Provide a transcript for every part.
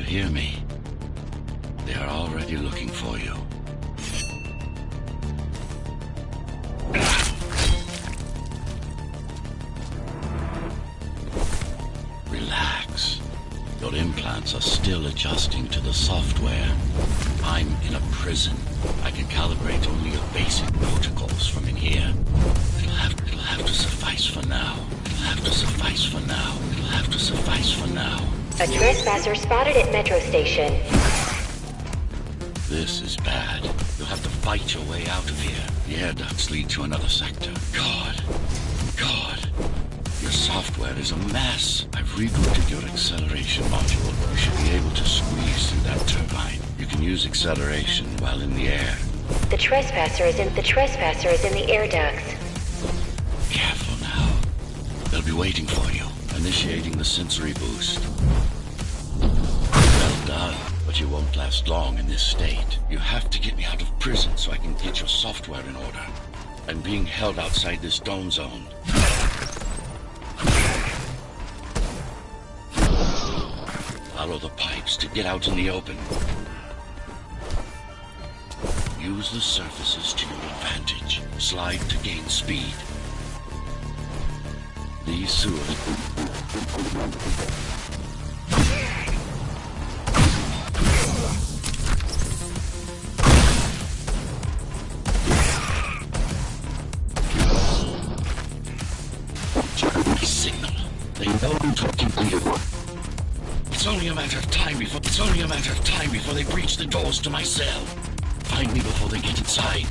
hear me? They are already looking for you. Relax. Your implants are still adjusting to the software. I'm in a prison. I can calibrate only your basic protocols from in here. It'll have to suffice for now. It'll have to suffice for now. It'll have to suffice for now. A trespasser spotted at Metro Station. This is bad. You'll have to fight your way out of here. The air ducts lead to another sector. God. Your software is a mess. I've rebooted your acceleration module. You should be able to squeeze through that turbine. You can use acceleration while in the air. The trespasser is in the air ducts. Careful now. They'll be waiting for you. Initiating the sensory boost. Well done, but you won't last long in this state. You have to get me out of prison so I can get your software in order. I'm being held outside this dome zone. Follow the pipes to get out in the open. Use the surfaces to your advantage. Slide to gain speed. These sewers... signal. They know I'm talking to you. It's only a matter of time before they breach the doors to my cell. Find me before they get inside.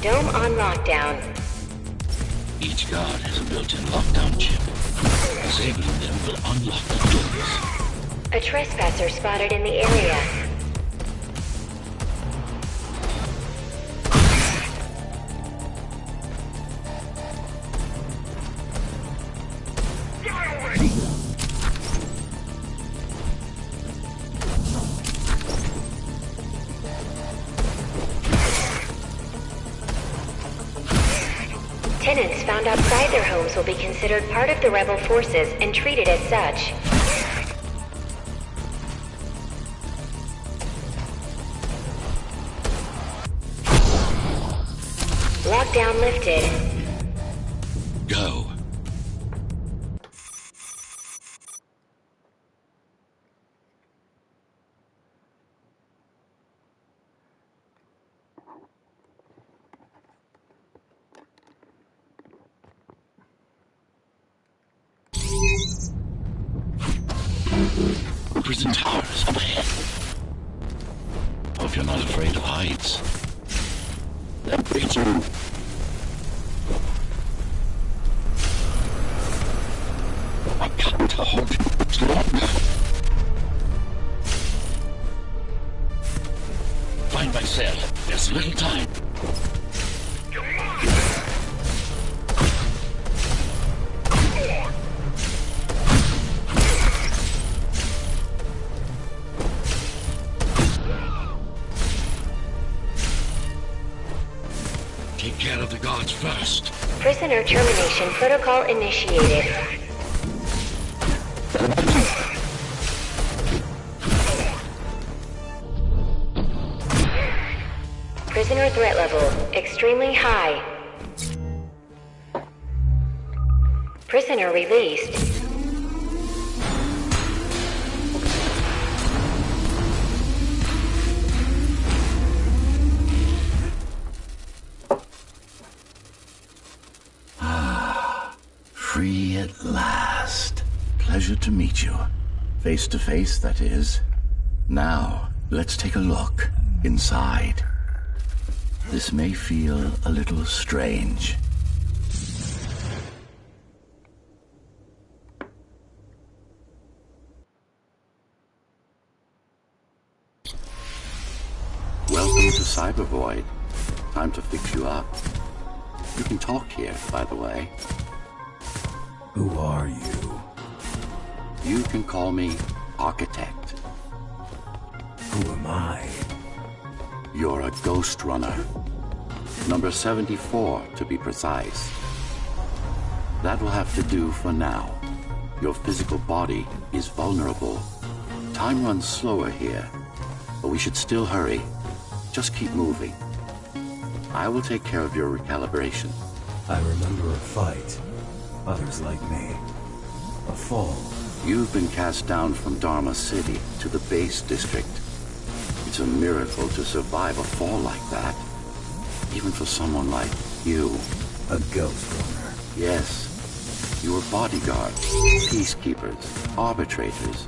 Dome on lockdown. Each guard has a built-in lockdown chip. Disabling them will unlock the doors. A trespasser spotted in the area. Tenants found outside their homes will be considered part of the rebel forces and treated as such. Lockdown lifted. Go. Prison towers up ahead. Hope you're not afraid of heights. That breach room. I can't hold it much longer. Find my cell. There's little time. Take care of the guards first. Prisoner termination protocol initiated. Prisoner threat level extremely high. Prisoner released. Free at last. Pleasure to meet you. Face to face, that is. Now, let's take a look inside. This may feel a little strange. Welcome to Cyber Void. Time to fix you up. You can talk here, by the way. Who are you? You can call me Architect. Who am I? You're a ghost runner. Number 74, to be precise. That will have to do for now. Your physical body is vulnerable. Time runs slower here, but we should still hurry. Just keep moving. I will take care of your recalibration. I remember a fight. Others like me. A fall. You've been cast down from Dharma City to the base district. It's a miracle to survive a fall like that. Even for someone like you. A ghost runner. Yes. You were bodyguards, peacekeepers, arbitrators,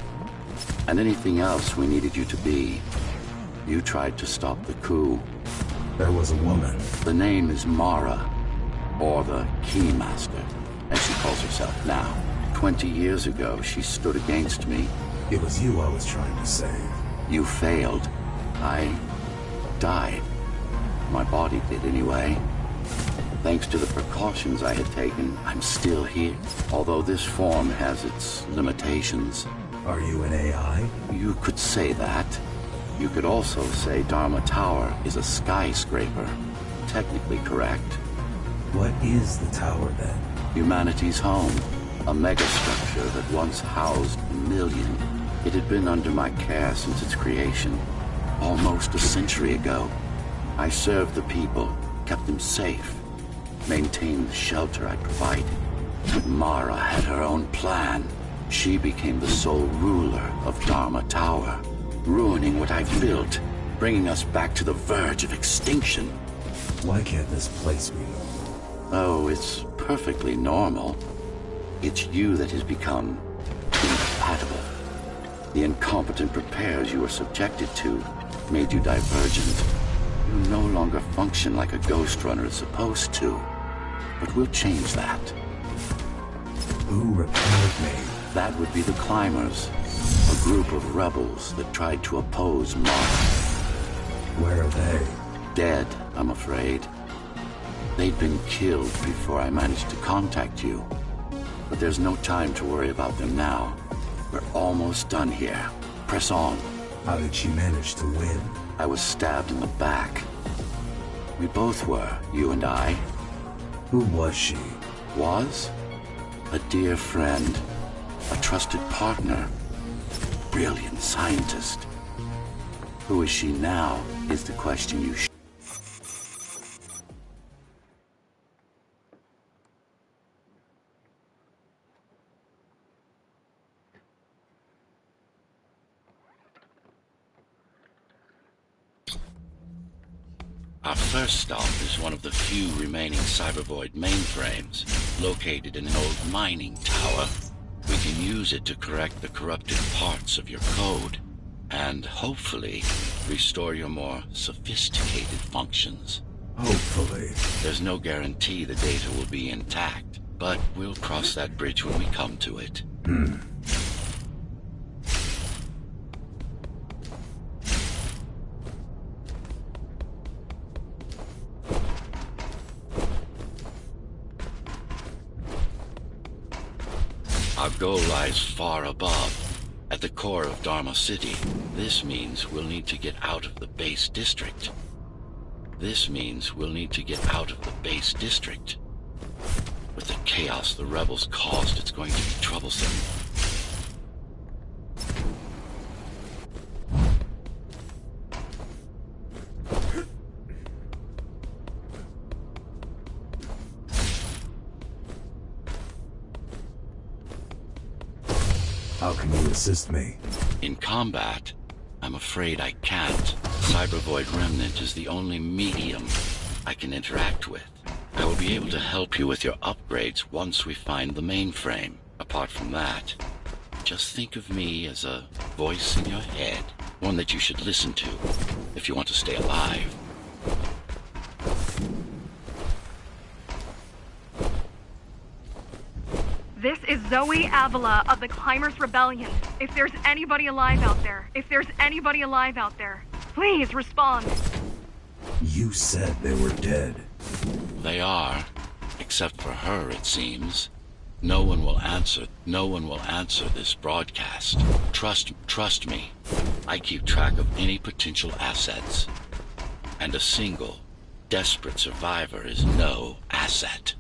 and anything else we needed you to be. You tried to stop the coup. There was a woman. The name is Mara, or the Keymaster, as she calls herself now. 20 years ago, she stood against me. It was you I was trying to save. You failed. I died. My body did anyway. Thanks to the precautions I had taken, I'm still here. Although this form has its limitations. Are you an AI? You could say that. You could also say Dharma Tower is a skyscraper. Technically correct. What is the tower then? Humanity's home. A megastructure that once housed a million. It had been under my care since its creation. Almost a century ago. I served the people, kept them safe, maintained the shelter I provided. But Mara had her own plan. She became the sole ruler of Dharma Tower, ruining what I've built, bringing us back to the verge of extinction. Why can't this place be normal? Oh, it's perfectly normal. It's you that has become incompatible. The incompetent repairs you were subjected to made you divergent. You no longer function like a ghost runner is supposed to. But we'll change that. Who repaired me? That would be the Climbers, a group of rebels that tried to oppose Mara. Where are they? Dead, I'm afraid. They'd been killed before I managed to contact you. But there's no time to worry about them now. We're almost done here. Press on. How did she manage to win? I was stabbed in the back. We both were, you and I. Who was she? Was? A dear friend. A trusted partner. Brilliant scientist. Who is she now is the question you should. Our first stop is one of the few remaining Cybervoid mainframes, located in an old mining tower. We can use it to correct the corrupted parts of your code, and hopefully restore your more sophisticated functions. Hopefully. There's no guarantee the data will be intact, but we'll cross that bridge when we come to it. Our goal lies far above, at the core of Dharma City. This means we'll need to get out of the base district. With the chaos the rebels caused, it's going to be troublesome. How can you assist me? In combat, I'm afraid I can't. Cybervoid Remnant is the only medium I can interact with. I will be able to help you with your upgrades once we find the mainframe. Apart from that, just think of me as a voice in your head, one that you should listen to if you want to stay alive. This is Zoe Avila of the Climbers Rebellion. If there's anybody alive out there, please respond. You said they were dead. They are, except for her, it seems. No one will answer this broadcast. Trust me. I keep track of any potential assets. And a single, desperate survivor is no asset.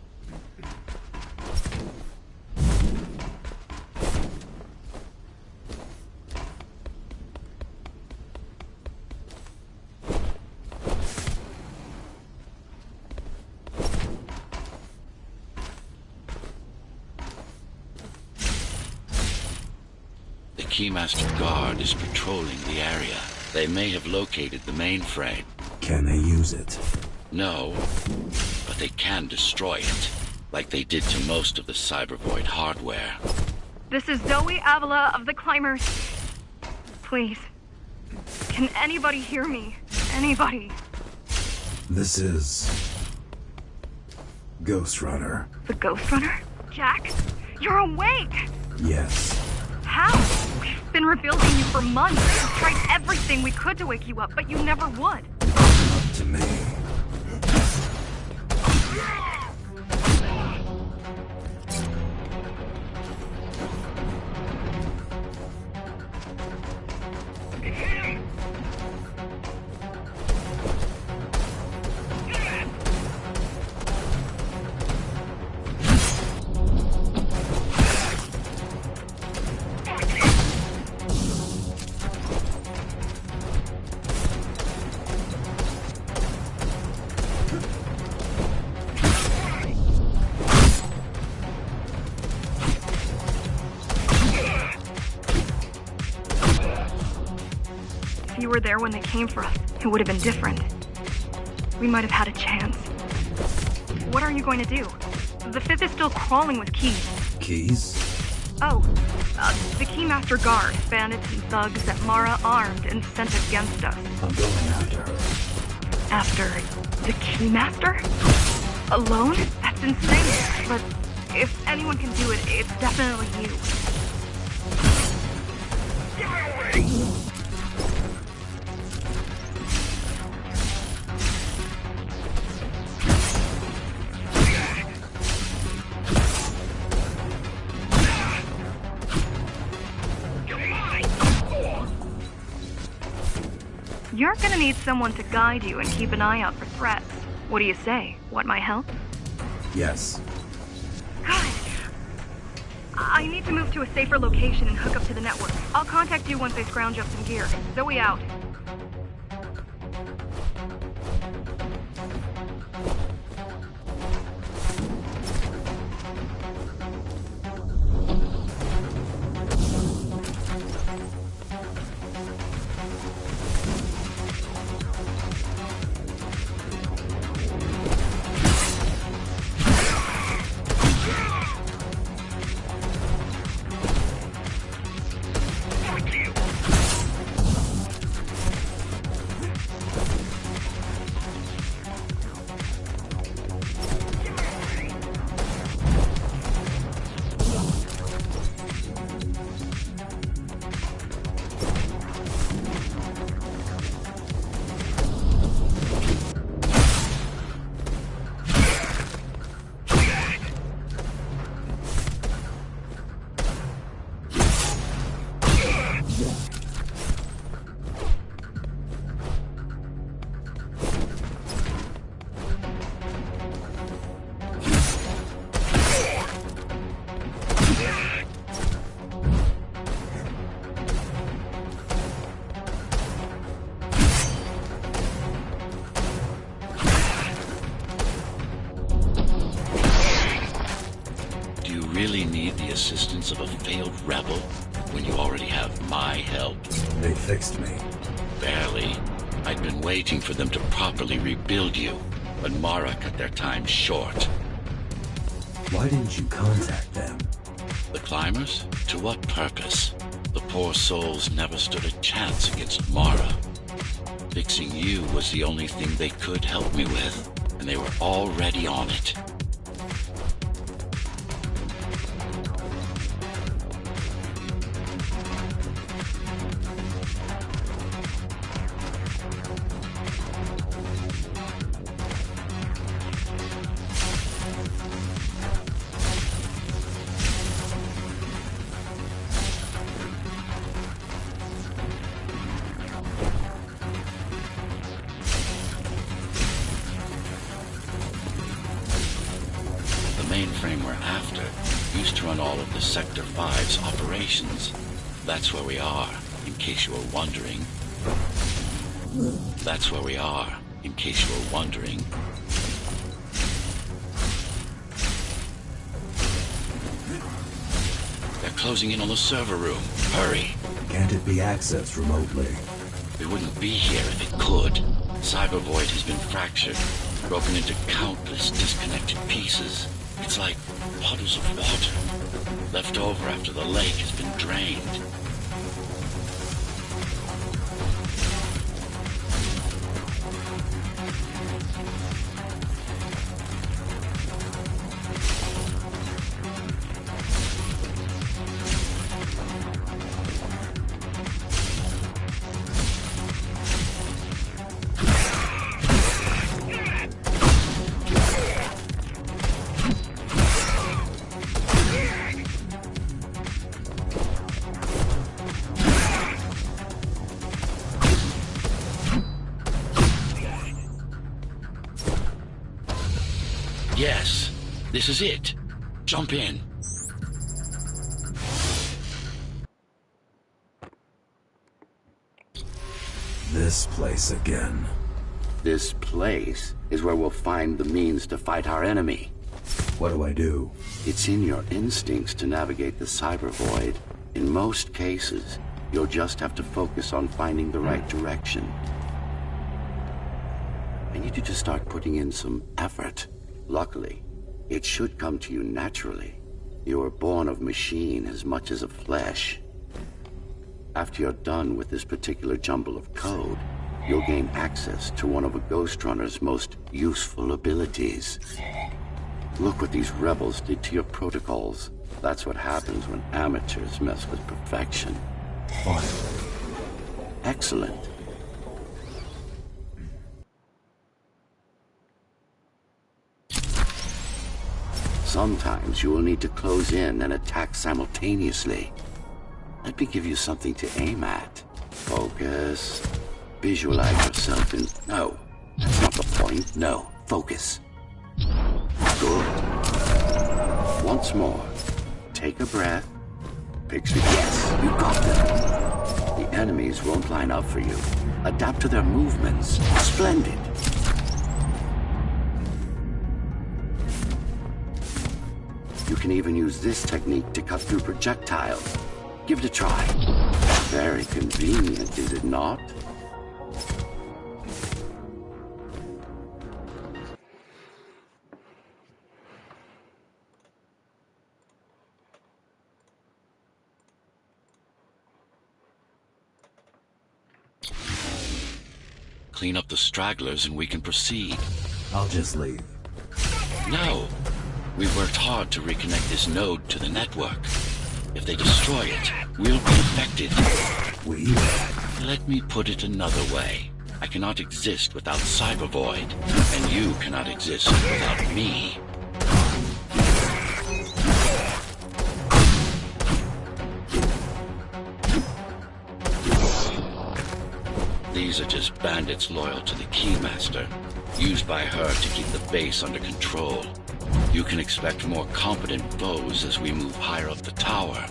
Keymaster Guard is patrolling the area. They may have located the mainframe. Can they use it? No, but they can destroy it, like they did to most of the Cybervoid hardware. This is Zoe Avila of the Climbers. Please. Can anybody hear me? Anybody? This is... Ghost Runner. The Ghost Runner? Jack? You're awake! Yes. How? We've been rebuilding you for months. We've tried everything we could to wake you up, but you never would. Up to me. If you were there when they came for us, it would have been different. We might have had a chance. What are you going to do? The Fifth is still crawling with keys. Keys? Oh, the Keymaster Guard, bandits and thugs that Mara armed and sent against us. I'm going after her. After the Keymaster? Alone? That's insane. But if anyone can do it, it's definitely you. You're gonna need someone to guide you and keep an eye out for threats. What do you say? Want my help? Yes. Good. I need to move to a safer location and hook up to the network. I'll contact you once I scrounge up some gear. Zoe out. Really need the assistance of a failed rebel when you already have my help? They fixed me. Barely. I'd been waiting for them to properly rebuild you, but Mara cut their time short. Why didn't you contact them? The Climbers? To what purpose? The poor souls never stood a chance against Mara. Fixing you was the only thing they could help me with, and they were already on it. Mainframe we're after used to run all of the Sector 5's operations. That's where we are, in case you were wondering. That's where we are, in case you were wondering. They're closing in on the server room. Hurry. Can't it be accessed remotely? It wouldn't be here if it could. Cyber Void has been fractured, broken into countless disconnected pieces. It's like puddles of water, left over after the lake has been drained. Yes, this is it. Jump in. This place again. This place is where we'll find the means to fight our enemy. What do I do? It's in your instincts to navigate the cyber void. In most cases, you'll just have to focus on finding the right direction. I need you to start putting in some effort. Luckily, it should come to you naturally. You were born of machine as much as of flesh. After you're done with this particular jumble of code, you'll gain access to one of a Ghost Runner's most useful abilities. Look what these rebels did to your protocols. That's what happens when amateurs mess with perfection. Finally. Excellent. Sometimes you will need to close in and attack simultaneously. Let me give you something to aim at. Focus. Visualize yourself in... No, that's not the point. No, focus. Good. Once more. Take a breath. Picture... Yes, you got them. The enemies won't line up for you. Adapt to their movements. Splendid. You can even use this technique to cut through projectiles. Give it a try. Very convenient, is it not? Clean up the stragglers and we can proceed. I'll just leave. No. We've worked hard to reconnect this node to the network. If they destroy it, we'll be affected. We? Let me put it another way. I cannot exist without Cyber Void, and you cannot exist without me. These are just bandits loyal to the Keymaster, used by her to keep the base under control. You can expect more competent foes as we move higher up the tower.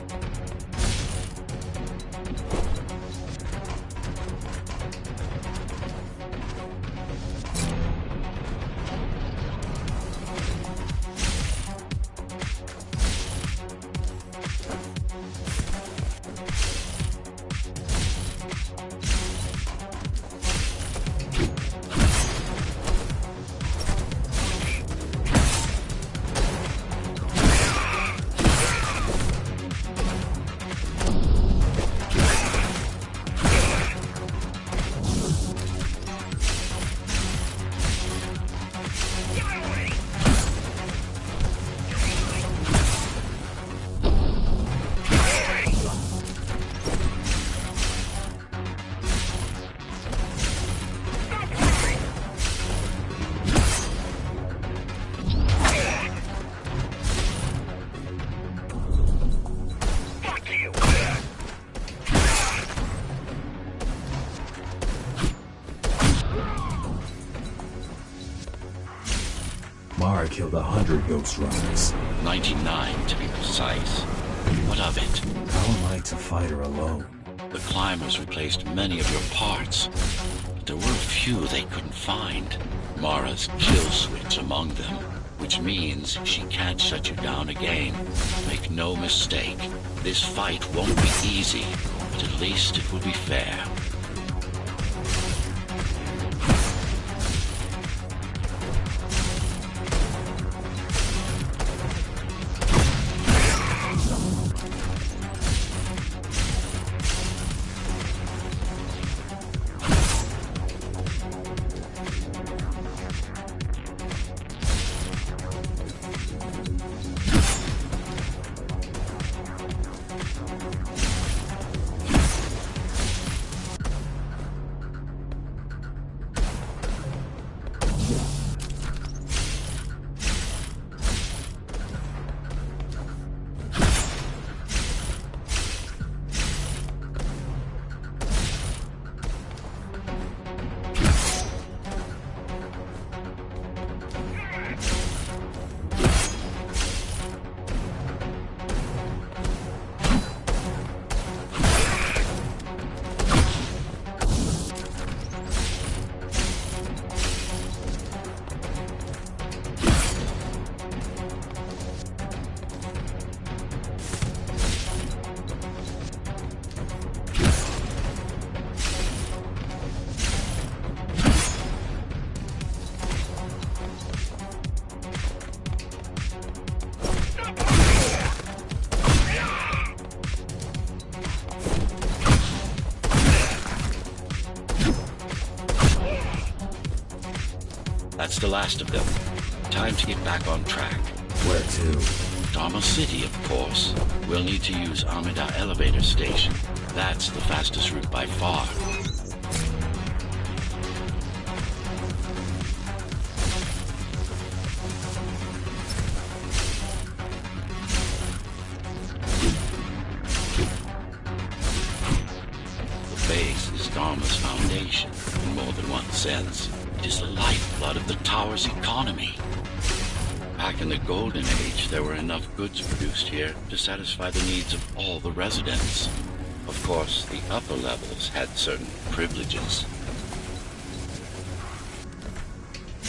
Mara killed 100 Ghost Runners. 99 to be precise. What of it? How am I to fight her alone? The climbers replaced many of your parts, but there were a few they couldn't find. Mara's kill switch among them, which means she can't shut you down again. Make no mistake, This fight won't be easy, but at least it will be fair. That's the last of them. Time to get back on track. Where to? Dharma City, of course. We'll need to use Amida Elevator Station. That's the fastest route by far. The base is Dharma's foundation, in more than one sense. It is the lifeblood of the tower's economy. Back in the Golden Age, there were enough goods produced here to satisfy the needs of all the residents. Of course, the upper levels had certain privileges.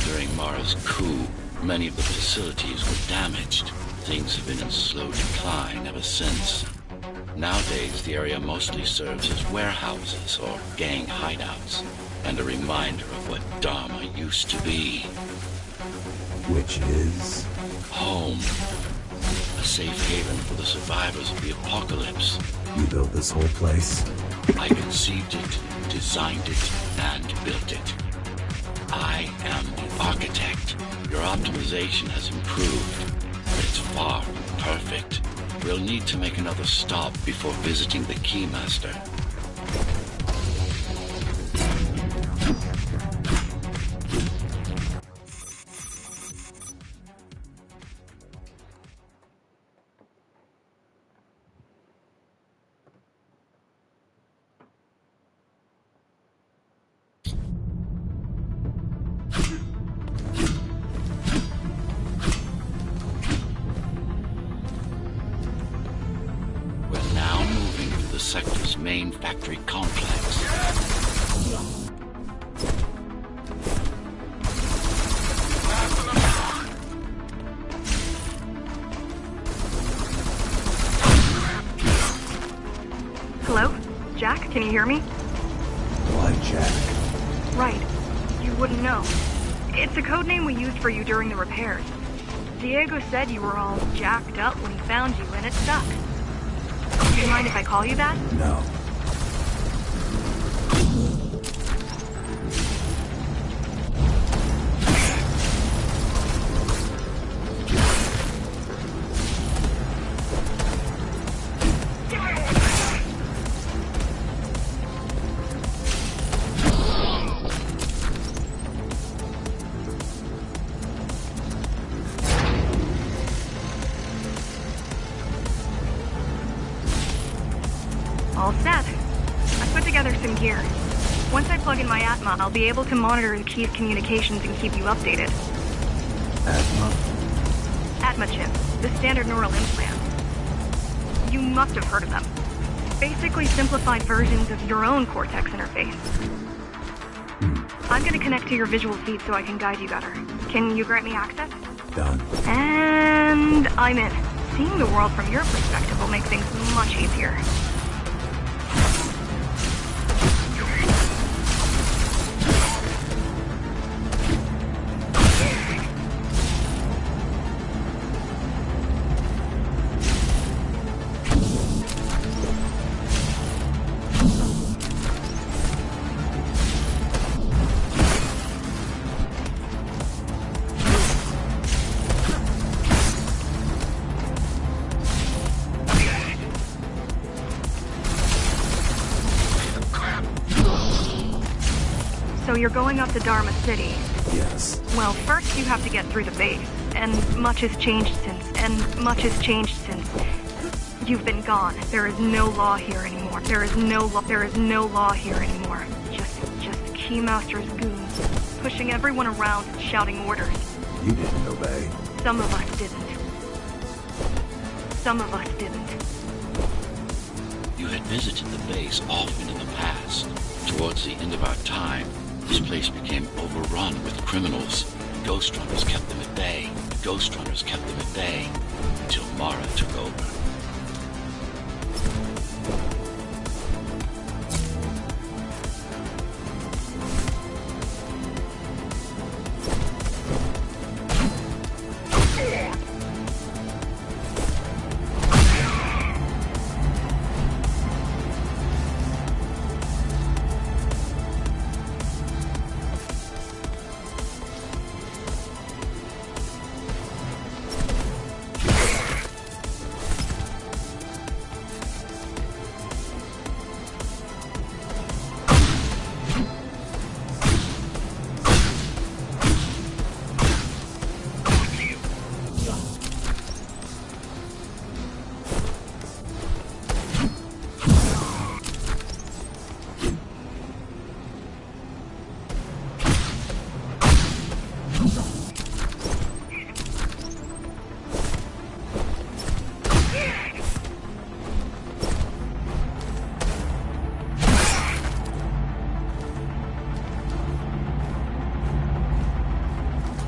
During Mara's coup, many of the facilities were damaged. Things have been in slow decline ever since. Nowadays, the area mostly serves as warehouses or gang hideouts, and a reminder of what Dharma used to be. Which is? Home. A safe haven for the survivors of the apocalypse. You built this whole place? I conceived it, designed it, and built it. I am the architect. Your optimization has improved, but it's far from perfect. We'll need to make another stop before visiting the Keymaster. Sector's main factory complex. Hello? Jack, can you hear me? Why Jack? Right. You wouldn't know. It's a code name we used for you during the repairs. Diego said you were all jacked up when he found you and it stuck. Do you mind if I call you that? No. All set. I put together some gear. Once I plug in my Atma, I'll be able to monitor the key's communications and keep you updated. Atma? Atma chip, the standard neural implant. You must have heard of them. Basically simplified versions of your own Cortex interface. I'm gonna connect to your visual feed so I can guide you better. Can you grant me access? Done. And I'm in. Seeing the world from your perspective will make things much easier. So you're going up to Dharma City? Yes. Well, first you have to get through the base. And much has changed since you've been gone. There is no law here anymore. There is no law here anymore. Just Keymasters goons, pushing everyone around and shouting orders. You didn't obey. Some of us didn't. Some of us didn't. You had visited the base often in the past. Towards the end of our time, this place became overrun with criminals. Ghost Runners kept them at bay. Until Mara took over.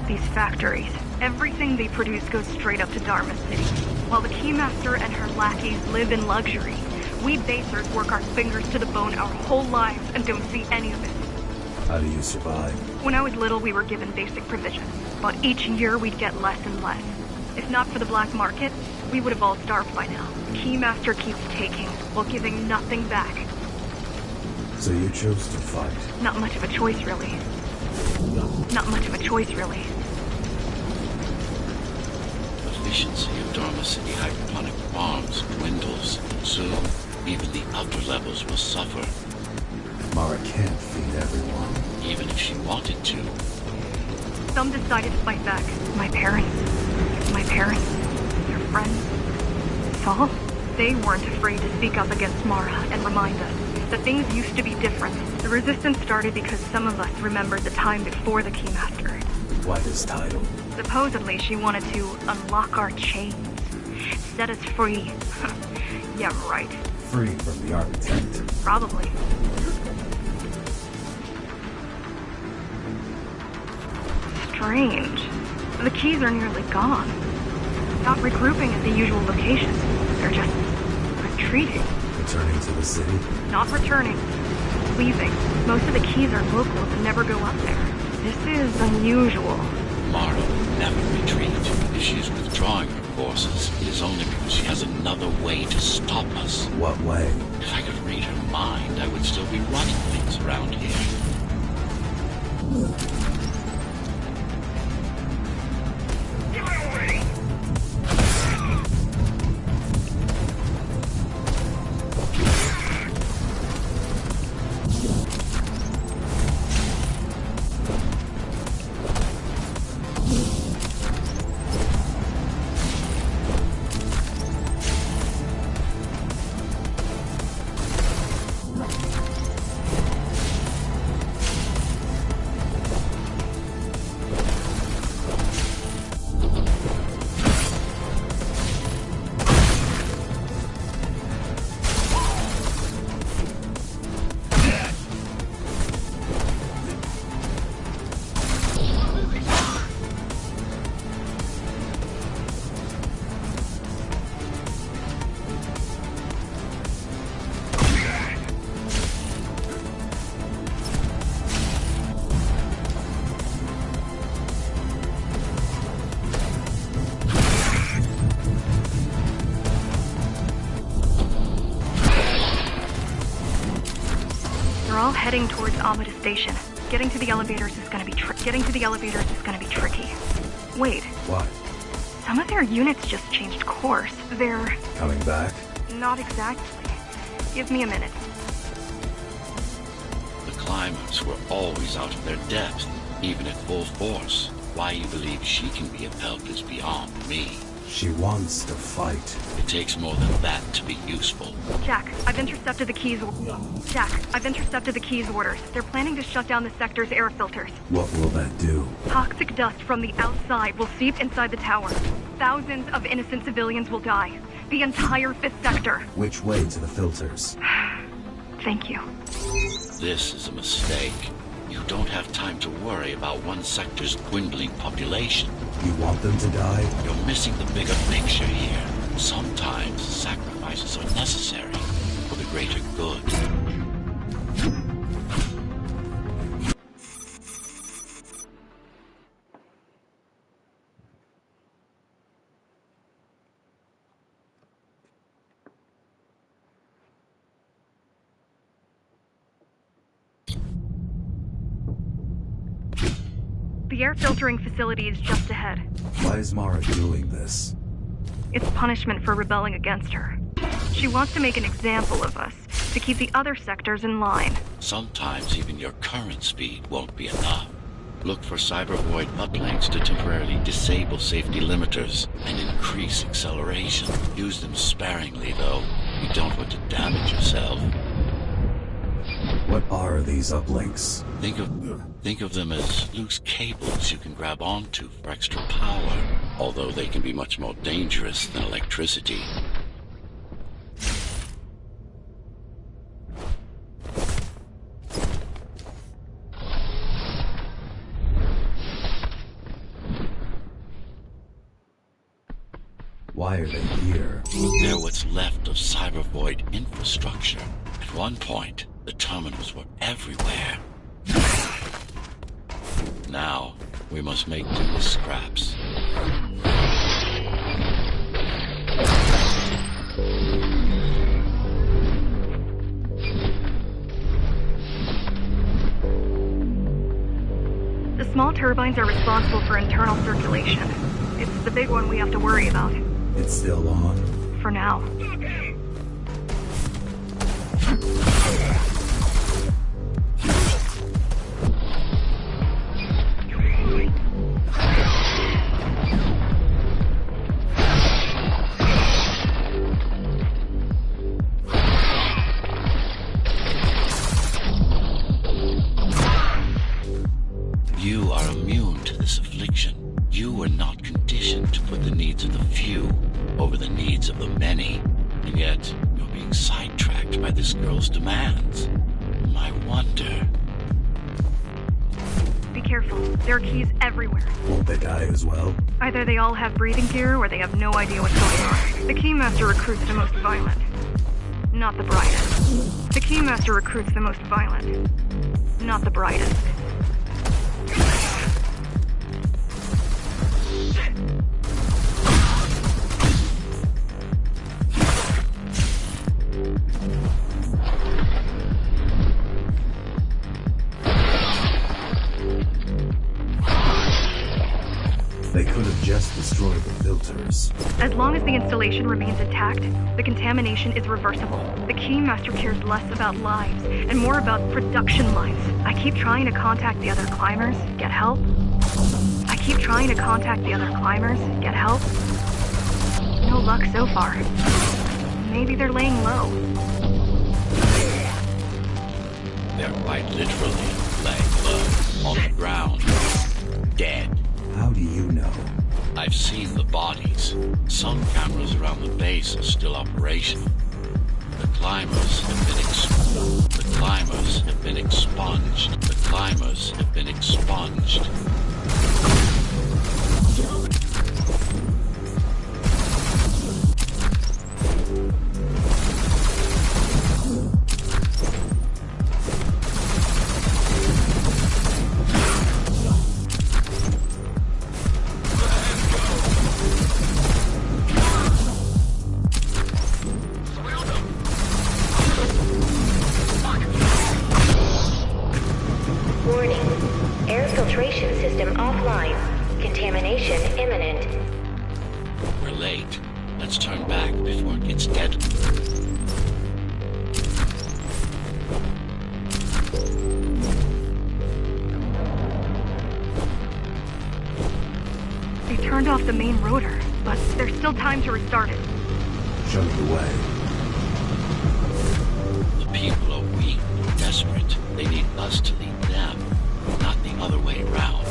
These factories, everything they produce goes straight up to Dharma City. While the Keymaster and her lackeys live in luxury, we basers work our fingers to the bone our whole lives and don't see any of it. How do you survive? When I was little, we were given basic provisions, but each year we'd get less and less. If not for the black market, we would have all starved by now. The Keymaster keeps taking, while giving nothing back. So you chose to fight? Not much of a choice, really. Not much of a choice, really. Efficiency of Dharma City hydroponic farms dwindles. Soon, even the upper levels will suffer. Mara can't feed everyone. Even if she wanted to. Some decided to fight back. My parents, their friends. Saul? They weren't afraid to speak up against Mara and remind us that things used to be different. The resistance started because some of us remembered the time before the Keymaster. Why this title? Supposedly she wanted to unlock our chains. Set us free. Yeah, right. Free from the architect. Probably. Strange. The keys are nearly gone. Not regrouping at the usual locations. They're just retreating. Returning to the city? Not returning. Leaving. Most of the keys are locals and never go up there. This is unusual. Mara will never retreat. If she's withdrawing her forces, it is only because she has another way to stop us. What way? If I could read her mind, I would still be running things around here. heading towards Amada Station. Getting to the elevators is gonna be tricky. Wait, What? some of their units just changed course. They're... Coming back? not exactly. Give me a minute. The climbers were always out of their depth, even at full force. Why you believe she can be of help is beyond me. She wants to fight. It takes more than that to be useful. Jack, I've intercepted the keys orders. They're planning to shut down the sector's air filters. What will that do? Toxic dust from the outside will seep inside the tower. Thousands of innocent civilians will die. The entire 5th sector. Which way to the filters? Thank you. This is a mistake. You don't have time to worry about one sector's dwindling population. You want them to die? You're missing the bigger picture here. Sometimes sacrifices are necessary for the greater good. The air filtering facility is just ahead. Why is Mara doing this? It's punishment for rebelling against her. She wants to make an example of us, to keep the other sectors in line. Sometimes even your current speed won't be enough. Look for cyber void uplinks to temporarily disable safety limiters and increase acceleration. Use them sparingly, though. You don't want to damage yourself. What are these uplinks? Think of them as loose cables you can grab onto for extra power, although they can be much more dangerous than electricity. Why are they here? They're what's left of cyber void infrastructure. At one point, the terminals were everywhere. Now, we must make do with scraps. The small turbines are responsible for internal circulation. It's the big one we have to worry about. It's still on? For now. You are immune to this affliction. You were not conditioned to put the needs of the few over the needs of the many. And yet, you're being sidetracked by this girl's demands. I wonder... Be careful. There are keys everywhere. Won't they die as well? Either they all have breathing gear or they have no idea what's going on. The Keymaster recruits the most violent. Not the brightest. The Keymaster recruits the most violent. Not the brightest. They could have just destroyed the filters. As long as the installation remains intact, the contamination is reversible. The Keymaster cares less about lives and more about production lines. I keep trying to contact the other climbers, get help. No luck so far. Maybe they're laying low. They're quite literally laying low, on the ground, dead. How do you know? I've seen the bodies. Some cameras around the base are still operational. The climbers have been expunged. late. Let's turn back before it gets deadly. They turned off the main rotor, but there's still time to restart it. Show me the way. The people are weak, desperate. They need us to lead them, not the other way around.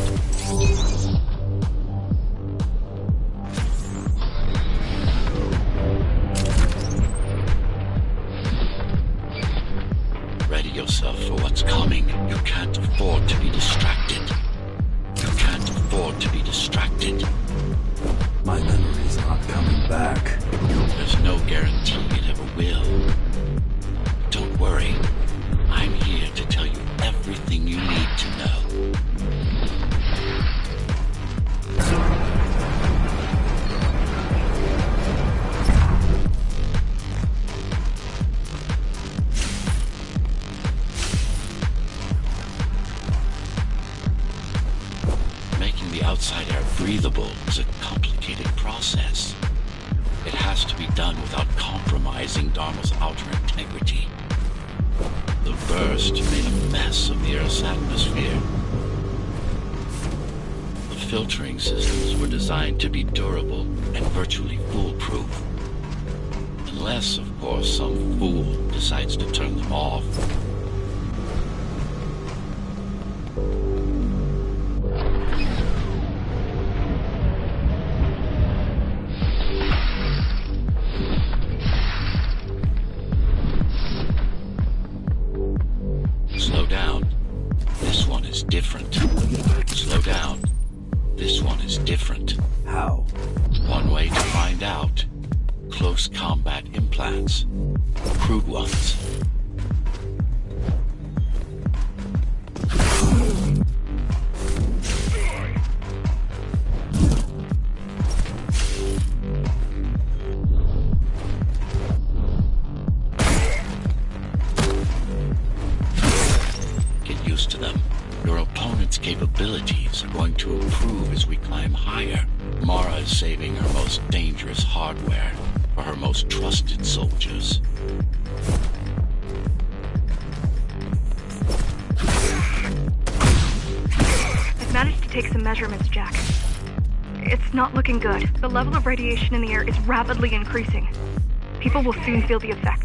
Ready yourself for what's coming. You can't afford to be distracted. You can't afford to be distracted. My memory's not coming back. There's no guarantee it ever will. Don't worry. I'm here to tell you everything you need to know. Making the outside air breathable is a complicated process. It has to be done without compromising Dharma's outer integrity. The burst made a mess of the Earth's atmosphere. The filtering systems were designed to be durable and virtually foolproof. Unless, of course, some fool decides to turn them off. Slow down. This one is different. Slow down. This one is different. How? One way to find out. Close combat implants. Crude ones. Get used to them. Your opponent's capabilities are going to improve as we climb higher. Mara is saving her most dangerous hardware for her most trusted soldiers. I've managed to take some measurements, Jack. It's not looking good. The level of radiation in the air is rapidly increasing. People will soon feel the effects.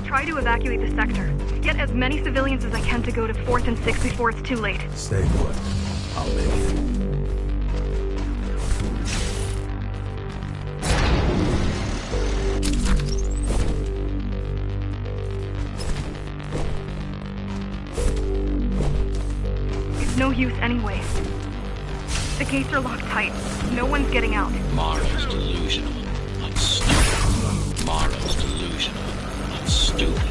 Try to evacuate the sector. Get as many civilians as I can to go to 4th and 6th before it's too late. Stay put. I'll make it. It's no use anyway. The gates are locked tight. No one's getting out. Mara's delusional. I'm stupid. Mara's delusional. I'm stupid.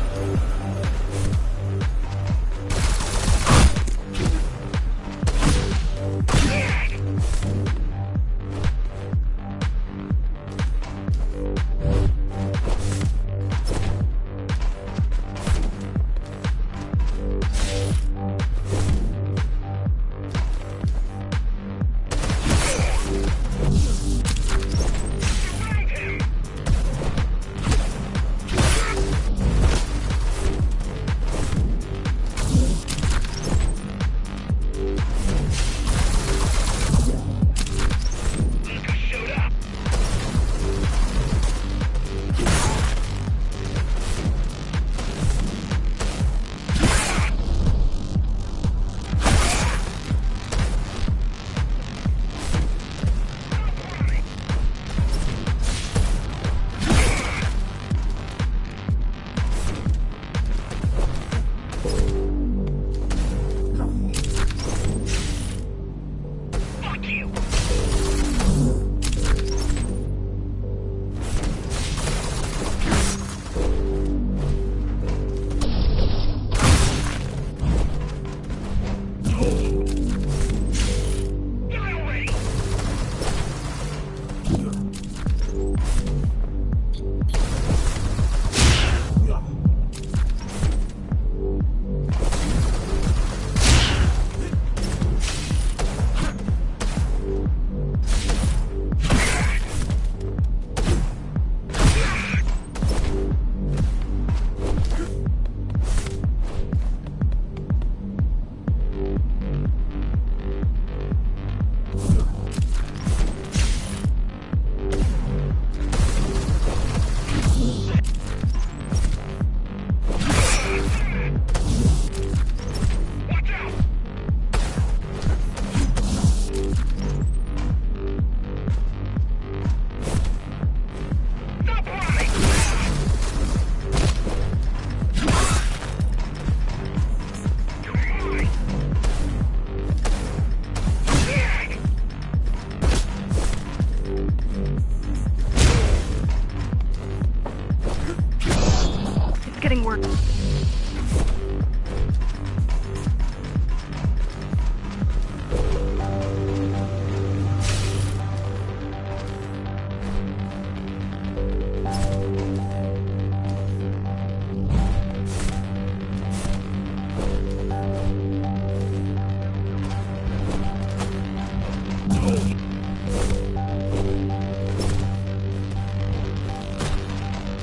getting worse.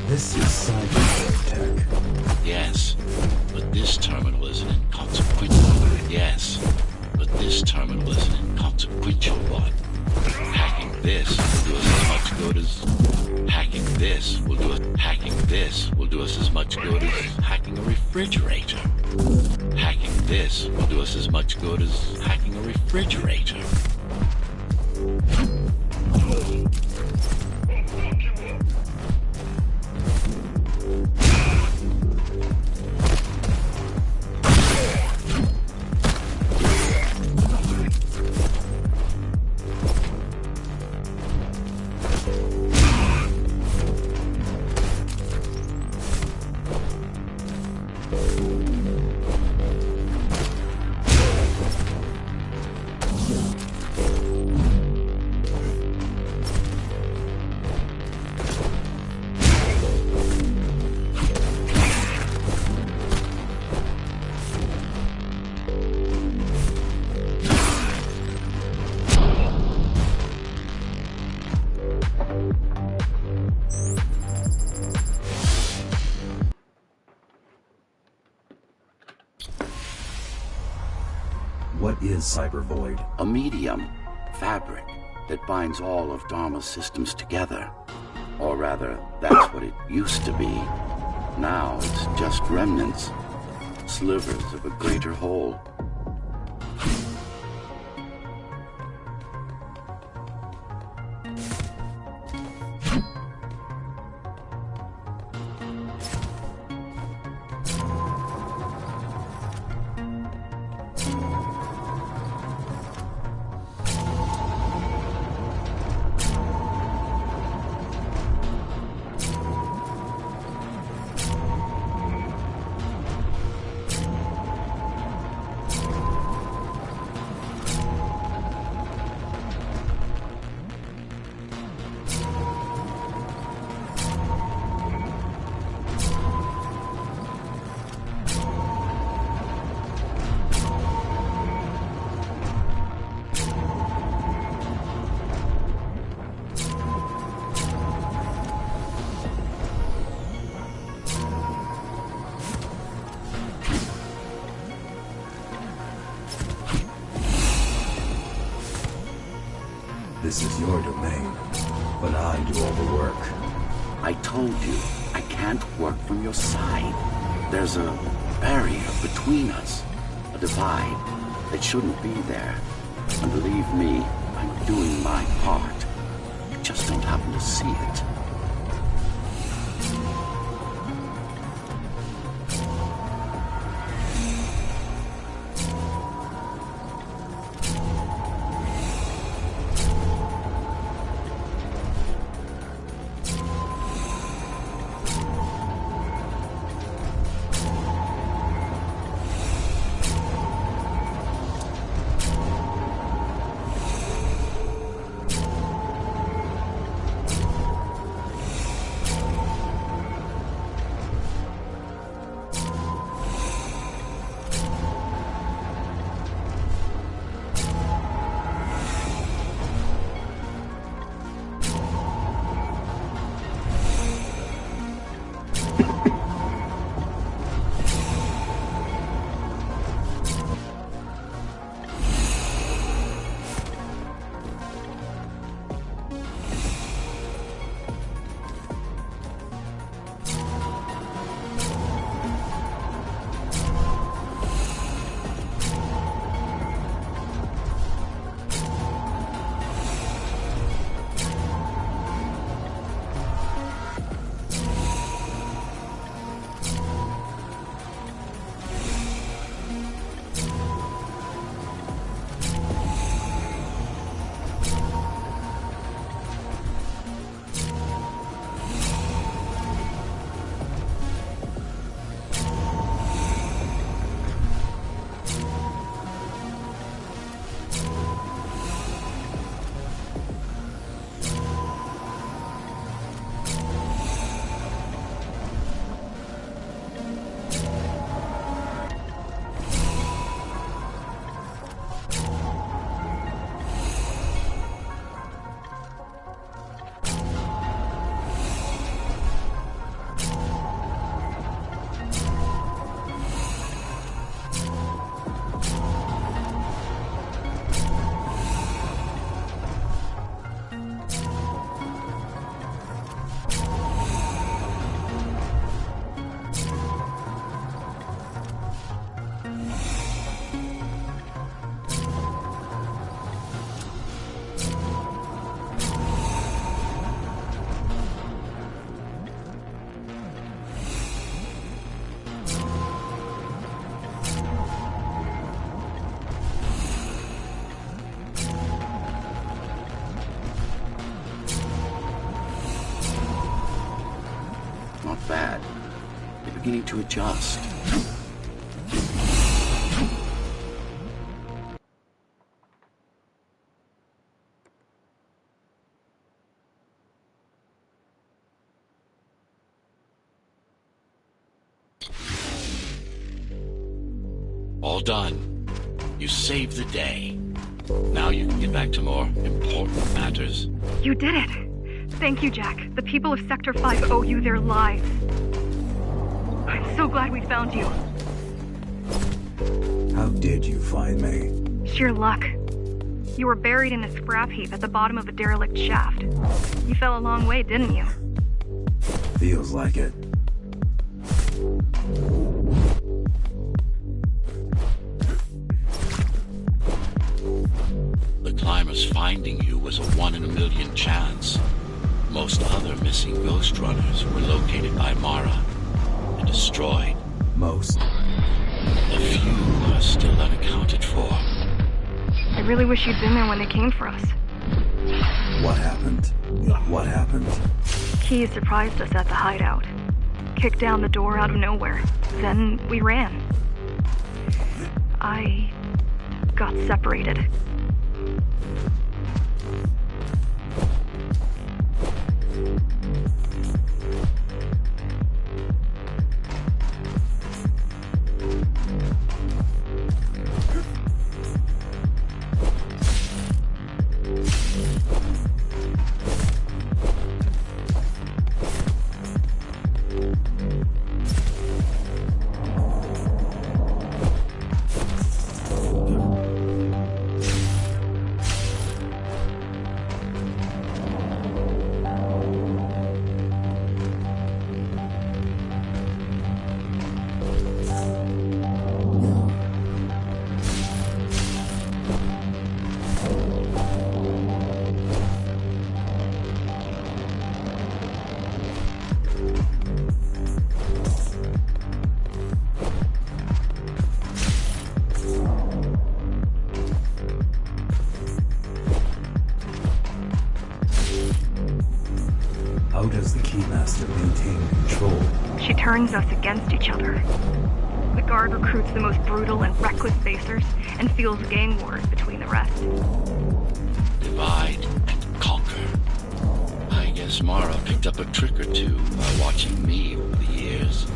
This is cyber tech. Yes, but this terminal is an inconsequential. Yes, but this terminal is an inconsequential one. Hacking this will do us as much good as hacking this will do us. Hacking this will do us as much good as hacking a refrigerator. Hacking this will do us as much good as hacking a refrigerator. What is Cyber Void? A medium, fabric, that binds all of Dharma's systems together. Or rather, that's what it used to be. Now it's just remnants, slivers of a greater whole. This is your domain, but I do all the work. I told you, I can't work from your side. There's a barrier between us, a divide that shouldn't be there. And believe me, I'm doing my part. You just don't happen to see it. Not bad. They're beginning to adjust. All done. You saved the day. Now you can get back to more important matters. You did it! Thank you, Jack. The people of Sector 5 owe you their lives. I'm so glad we found you. How did you find me? Sheer luck. You were buried in a scrap heap at the bottom of a derelict shaft. You fell a long way, didn't you? Feels like it. The climbers finding you was a 1 in a million chance. Most other missing ghost runners were located by Mara and destroyed. Most? A few are still unaccounted for. I really wish you'd been there when they came for us. What happened? What happened? Key surprised us at the hideout. Kicked down the door out of nowhere. Then we ran. I got separated. How does the Keymaster maintain control? She turns us against each other. The guard recruits the most brutal and reckless facers and fuels gang wars between the rest. Divide and conquer. I guess Mara picked up a trick or two by watching me over the years.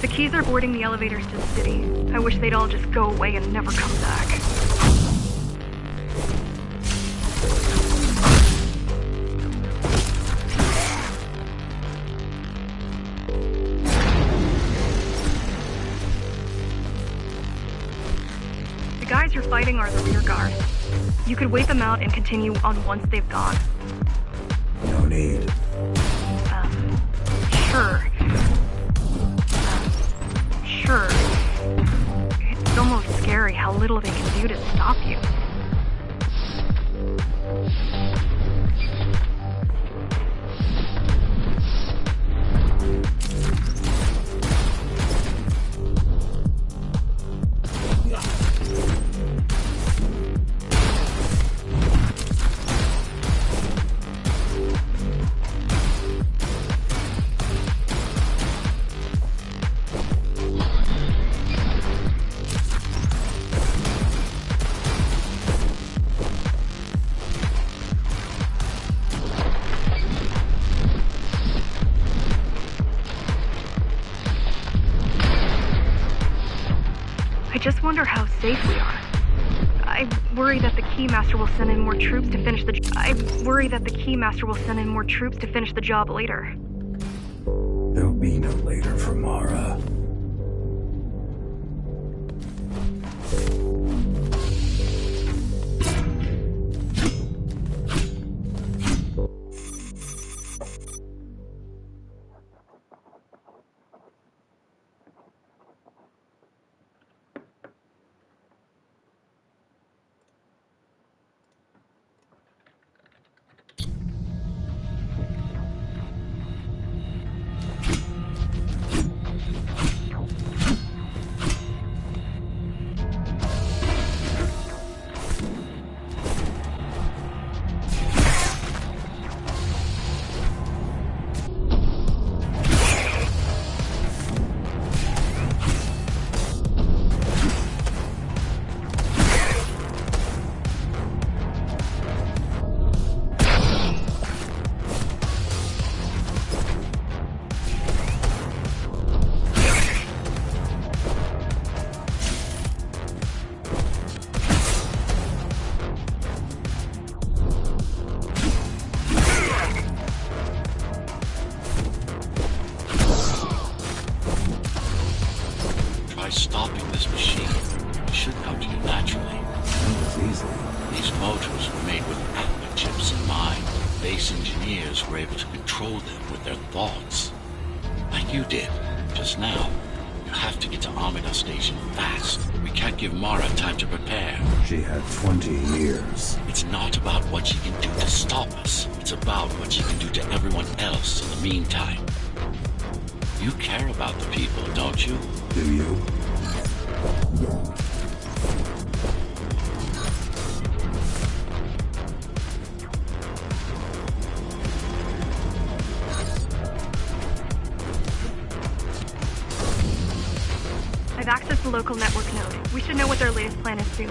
The Keys are boarding the elevators to the city. I wish they'd all just go away and never come back. The guys you're fighting are the rear guard. You could wait them out and continue on once they've gone. No need. Sure. Sure. It's almost scary how little they can do to stop you. I just wonder how safe we are. I worry that the Keymaster will send in more troops to finish the job later. There'll be no later for Mara. this machine. It should come to you naturally. As easily. These motors were made with Atma chips in mind. Base engineers were able to control them with their thoughts. Like you did, just now. You have to get to Amida Station fast. We can't give Mara time to prepare. She had 20 years. It's not about what she can do to stop us. It's about what she can do to everyone else in the meantime. You care about the people, don't you? Do you? I've accessed the local network node. We should know what their latest plan is soon.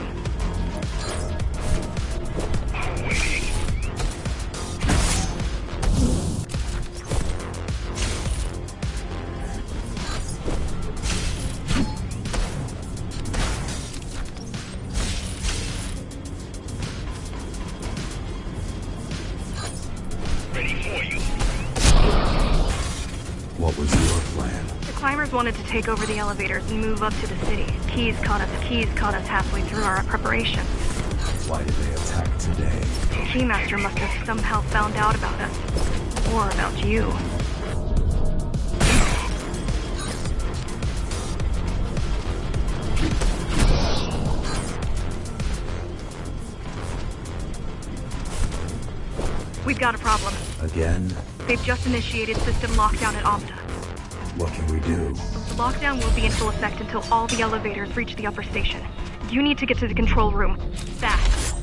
What was your plan? The climbers wanted to take over the elevators and move up to the city. Keys caught us halfway through our preparations. Why did they attack today? The Keymaster must have somehow found out about us. Or about you. We've got a problem. Again? They've just initiated system lockdown at Amida. What can we do? Lockdown will be in full effect until all the elevators reach the upper station. You need to get to the control room. Fast.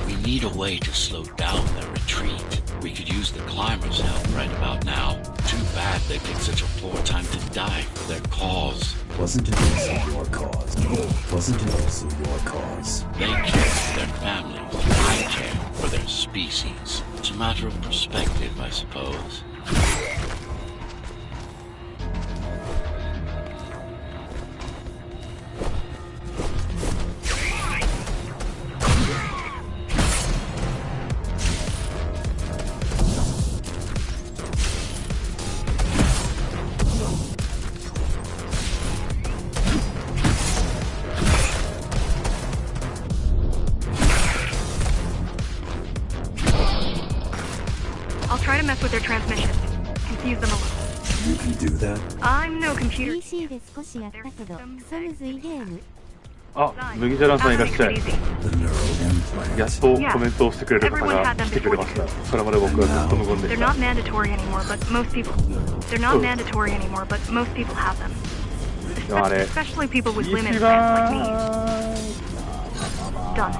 We need a way to slow down their retreat. We could use the climbers' help right about now. Too bad they picked such a poor time to die for their cause. Wasn't it also your cause? Wasn't it also your cause? They care for their families. I care for their species. It's a matter of perspective, I suppose. I'll try to mess with their transmissions. Confuse them a little. You can do that? I'm no computer. PC で少しやったけど、クソむずいゲーム。あ、麦じゃらさんいらっしゃい。 The neural implant. やっとコメントをしてくれる方が来てくれました。それまで僕はずっと無言で They're した。 not mandatory anymore, but most people. They're not mandatory anymore, but most people have them. でもあれ、 Especially people with 一 limited 番 plans like me. Done.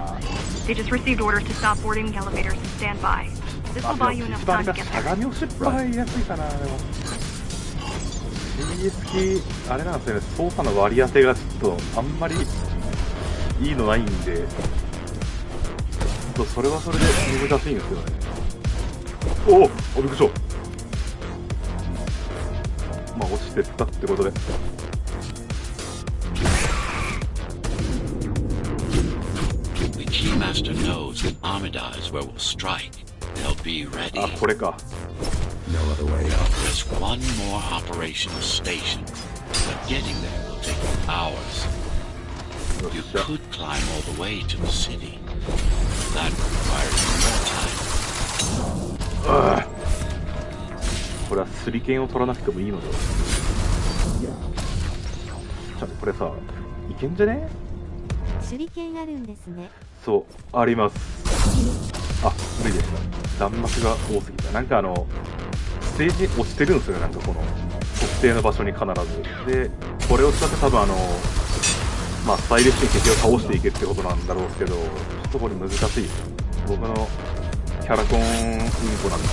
They just received orders to stop boarding the elevators and stand by. This will buy you 一 enough 番 time to get しゃ there. がみ押しっぱいやすいかな。でも CS キーあれなんですよね、操作の割り当てがちょっとあんまりいいのないんで、ちょっとそれはそれで難しいんですよね。おお、びっくりした。まあ落ちてったってことで。The Keymaster knows that Amida is where we'll strike. They'll be ready. あ、これか。 No other way up. There's one more operational station, but getting there will take hours. よっ You しゃ。 could climb all the way to the city. That requires more time. ああ、これはスリケンを取らなくてもいいのでは。ちょこれさ、いけんじゃね？手裏剣あるんですね。そう、あります。あ、無理でした。弾幕が多すぎた。なんかステージ落ちてるんですよね、なんかこの特定の場所に必ず。で、これを使って多分まあスタイリッシュに敵を倒していけってことなんだろうけど、ちょっとこれ難しい。僕のキャラコンインコなんで。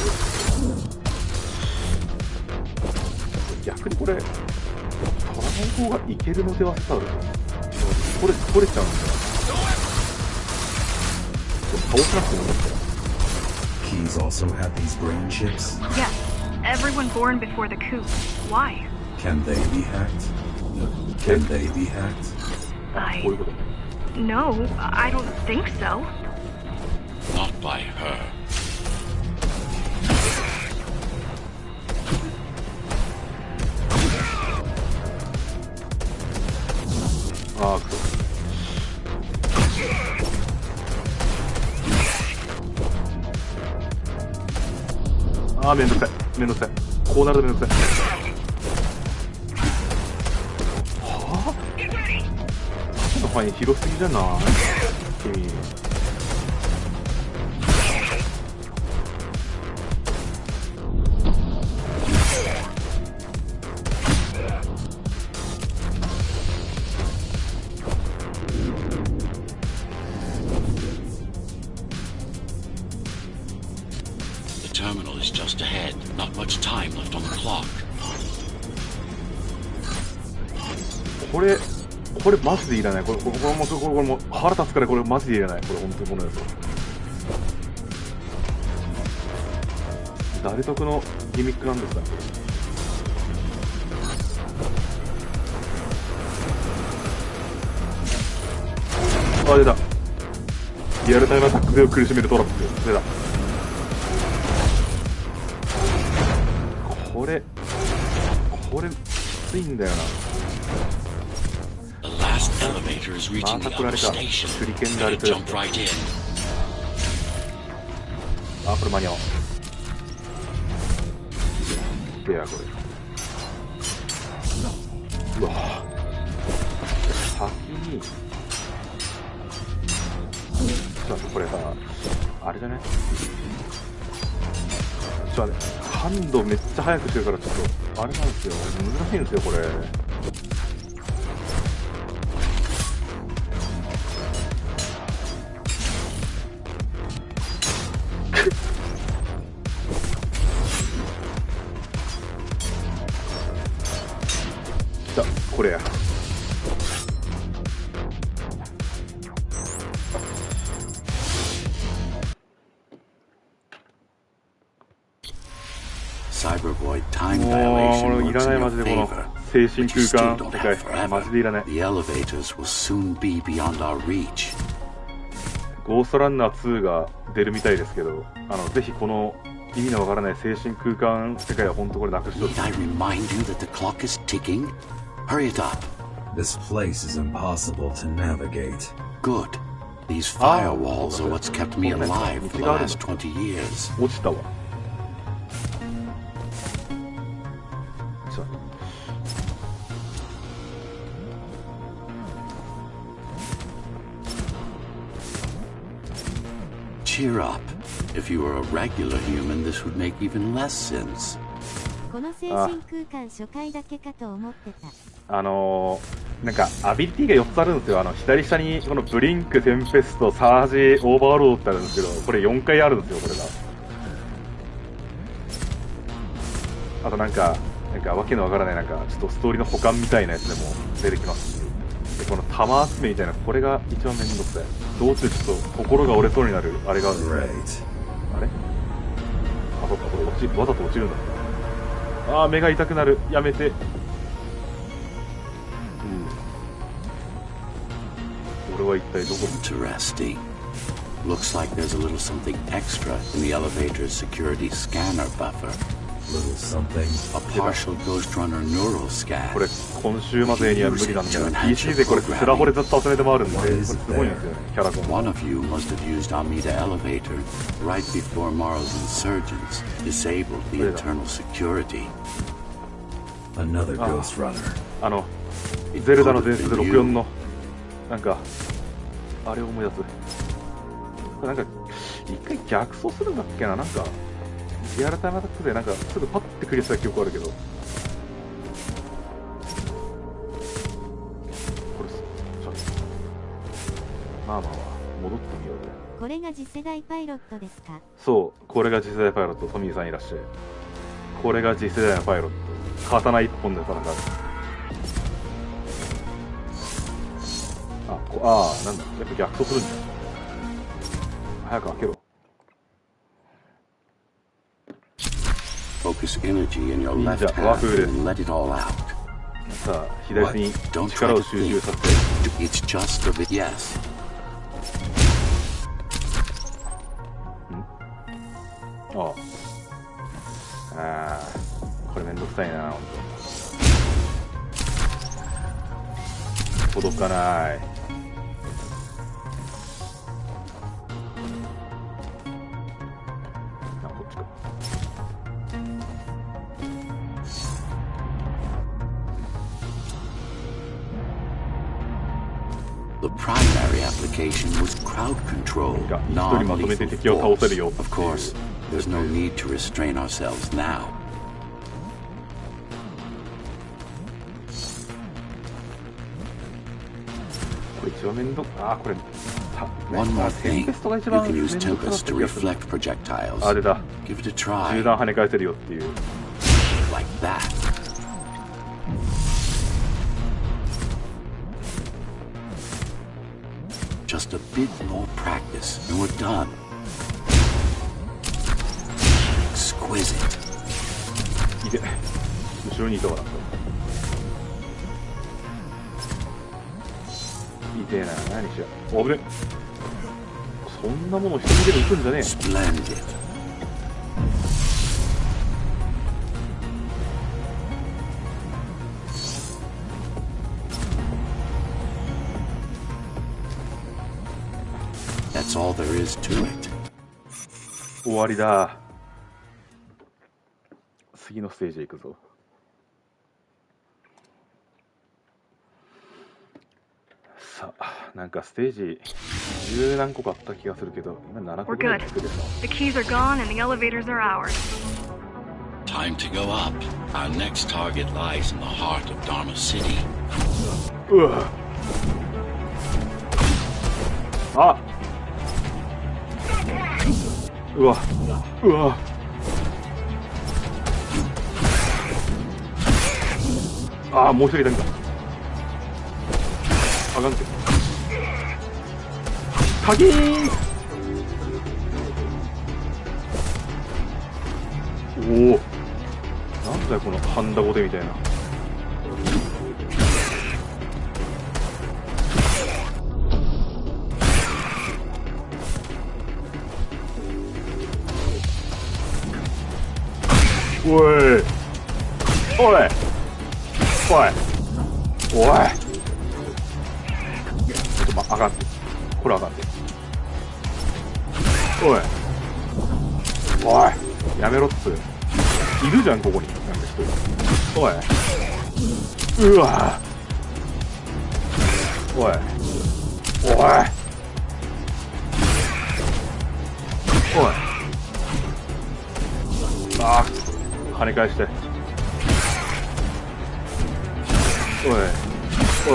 逆にこれ取らない方がいけるのではスタールと取れちゃうんだよな。倒せなくてもいいんだったら。 Keys also have these brain chips. Yes, everyone born before the coup. Why? Can they be hacked? Can they be hacked? こういうこと。 No, I don't think so. Not by her. ああ、くそ。ああ、めんどくさい。めんどくさい。こうなるとめんどくさい。はぁ、縦の範囲広すぎじゃない君。Terminal is just ahead. Not much time left on the clock. これマジでいらない。これもう腹立つから、これマジでいらない。これ本当にこのやつ。誰得のギミックなんですかね、これ。あ、出た。リアルタイムアタックで苦しめるトラップ。出た。これきついんだよな。 The last elevator is reaching the upper station. Better jump right in. あ、これ間に合わん。でや、これ。うわ先にちょっとこれさ、あれじゃない？ちょっとね、ハンドめっちゃ速くしてるからちょっとあれなんですよ、難しいんですよこれ。来た、これや。Cybervoid time も dilation うい works らない in マ your ジでこの favor. 精神 But you 空 still 間 don't 世 have 界マジでいらない。 forever. The elevators will soon be beyond our reach. ゴーストランナー2が出るみたいですけど、ぜひこの意味のわからない精神空間世界は本当これなくしてほしい。 Need I remind you that the clock is ticking? Hurry it up. This place is impossible to navigate. Good. These firewalls are what's kept me alive for the last 20 years. 落ちたわ。Cheer up. If you were a regular human, this would make even less sense. この精神空間初回だけかと思ってた。なんかアビリティが4つあるんですよ。左下にこのブリンク、テンペスト、サージ、オーバーロードってあるんですけど、これ4回あるんですよ、これが。あとなんかわけのわからないなんかちょっとストーリーの補完みたいなやつでも出てきますし、でこの玉集めみたいな、これが一番面倒くさい。どうしてちょっと心が折れそうになるあれがあるんですね。 Great. あれ、あ、そっか、これわざと落ちるんだ。あー、目が痛くなる。やめて。俺は一体どこ？ Interesting. Looks like there's a little something extra in the elevator's security scanner buffer. Little something. A partial Ghost Runner neural scan. これ今週までには無理なんだよ。PC でこれスラホでずっと集めて回るんで、これすごいんですよね、キャラコン。 One of you must have used Amida Elevator right before Morrow's insurgents disabled the internal security. Another Ghost Runner. ゼルダの伝説64のなんかあれを思い出す。なんか一回逆走するんだっけな、なんかリアルタイムアタックでなんかすぐパッてクリアした記憶あるけど、これまあ戻ってみようぜ。これが次世代パイロットですか？そう、これが次世代パイロット。トミーさんいらっしゃい。これが次世代のパイロット。刀一本で戦う。なんだ、やっぱ逆走するんだ。早く開けろ。Focus energy in your left hand and let it all out. さあ、左に力を集中させて。It's just a bit. Yes. これめんどくさいな、ほんと。届かない。こっちか。The primary application was crowd control, non-lethal force. Of course, there's no need to restrain ourselves now. これ一番面倒。これ。One more thing, you can use Tempest to reflect projectiles. 出た。 Give it a try. 銃弾跳ね返せるよっていう。Like that. Just a bit more practice, and we're done. Exquisite. いて。後ろにいたから。痛えな、何しよう。危ね。そんなもの一人で撃つんじゃねえ。Splendid. That's all there is to it. 終わりだ。次のステージへ行くぞ。さあ、なんかステージ10何個かあった気がするけど、今7個ぐらい作れた。 The keys are gone and the elevators are ours. Time to go up. Our next target lies in the heart of Dharma City. うわ。うわ。うわ。もう一人いたんだ。あかんって。鍵ー。おお。なんだよこのハンダゴテみたいな。おい。おい。おい。おい。あかんって。これあかんって。おい。おい。やめろっつ。いるじゃん、ここに。なんか一人。おい。うわ。おい。おい。おい。跳ね返して。おい。お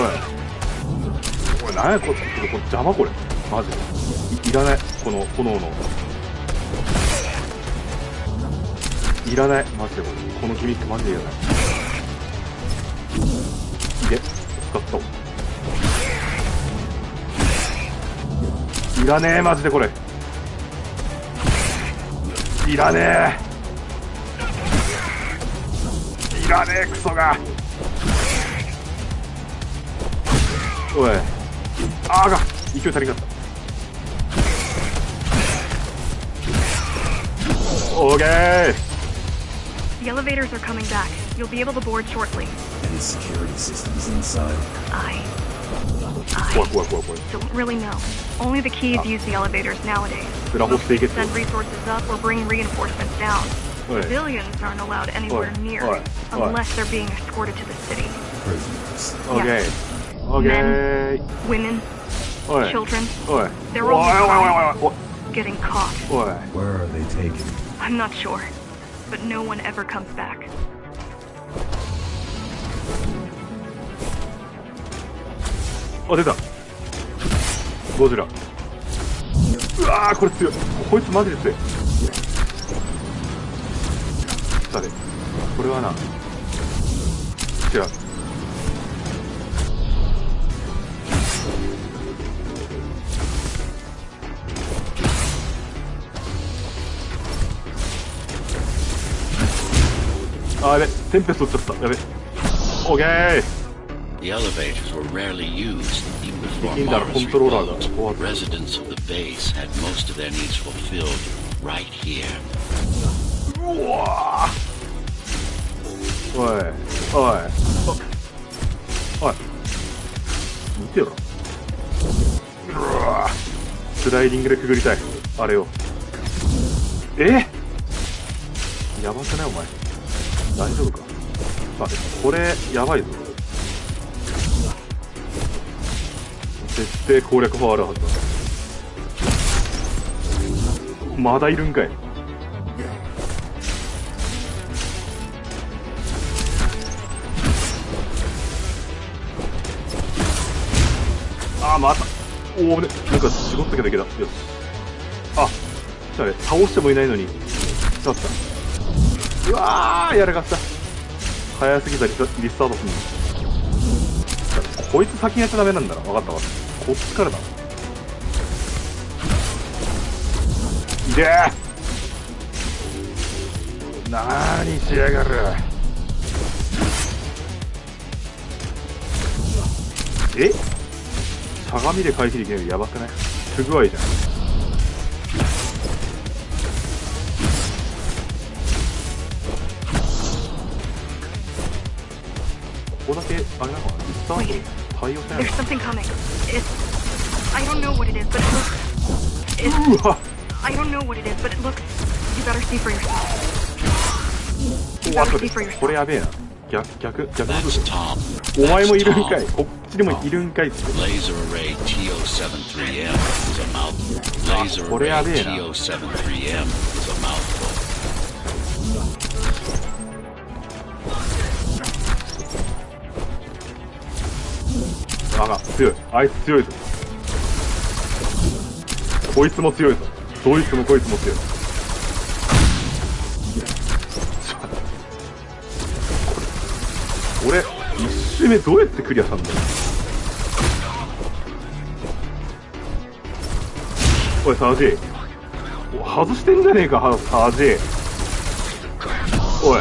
い。なんやこれ邪魔これマジで いらない。この炎のいらない。マジでこのギミックマジでいらない。使ったわ。いらねえマジでこれいらねえいらねえクソが。おいが勢い足りなかった。オーケー。 The elevators are coming back. You'll be able to board shortly. Any security systems inside? I 怖い。don't really know. Only the keys use the elevators nowadays. スラホしていけって。 Send resources up or bring reinforcements down. おい Civilians aren't allowed anywhere near unless they're being escorted to the city. Prisoners. オーケー。オーケー。 Women, おい children, おい they're おい all おい getting caught. おい Where are they taken? I'm not sure, but no one ever comes back. 出たゴジラ。うわーこれ強い。こいつマジで強い。さてこれはな違う。あ、やべ、テンペスト取っちゃった。やべ。オッケー。 The elevators were rarely used, even before Begin that Mars controller. rebuilt. Residents of the base had most of their needs fulfilled right here. うわー、おいおいおい、見てろ。うわー、スライディングでくぐりたい、あれを。やばくないお前、大丈夫か。あ、これやばいぞ。絶対攻略法あるはずだ。まだいるんかい。あ、また。おお、ね、なんか絞ってけなきゃだ。よし。あ、じゃあね、倒してもいないのにだった。うわー、やらかした。早すぎたリスタートするの。こいつ先にやっちゃダメなんだな。分かったわ。こっちからだ。いでー、なーにしやがる。鏡で回避できないのやばくない？不具合じゃん。ここだけあれなのかな、リスタート対応してないのかな。 There's something coming. I don't know what it is, but it looks. I don't know what it is, but it looks. You better see for yourself. You better see for yourself. これやべえな。逆の部分。お前もいるんかい。こっちにもいるんかいって。Laser array TO73M is a mouthful. Laser array TO73M is a mouthful. あが強い。あいつ強いぞ。こいつも強いぞ。どいつもこいつも強い。俺1周目どうやってクリアしたんだよ。おいサージ、外してんじゃねえかサージ。おい、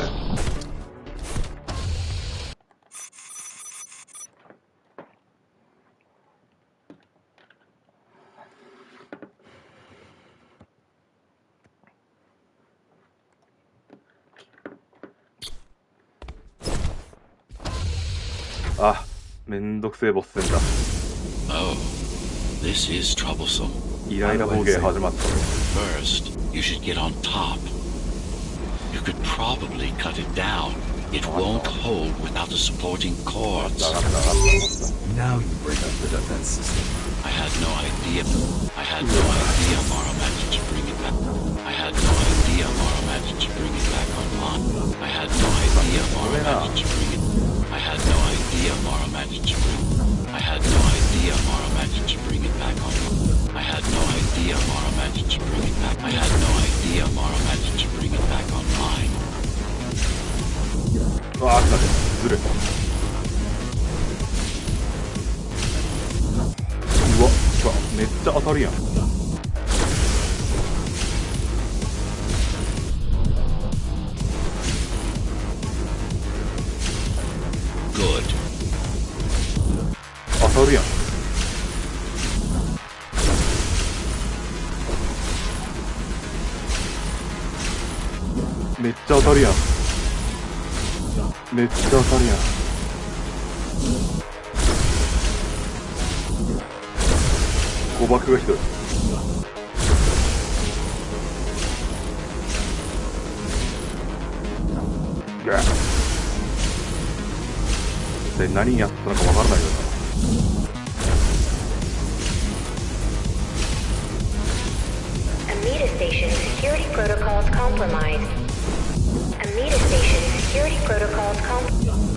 あ、めんどくせえボス戦だ。 Oh, this is troublesome. イライラ暴言始まった。 First, you should get on top. You could probably cut it down. It won't hold without the supporting cords. Now you bring up the defense system. I had no idea, Mara managed to bring it back. I had no idea Mara managed to bring it back online. I had no idea Mara managed to bring it. I had no idea Mara managed to bring. I had no idea Mara managed to bring it back online. I had no idea Mara managed to bring it back. I had no idea Mara managed to bring it back online. あったね、ずるい。うわ、めっちゃ当たるやん。Good. 当たるやん。めっちゃ当たるやん。めっちゃ当たるやん。誤爆がひどい。一体何やったのかわからないよな。Amida Station security protocols compromised. Amida Station security protocols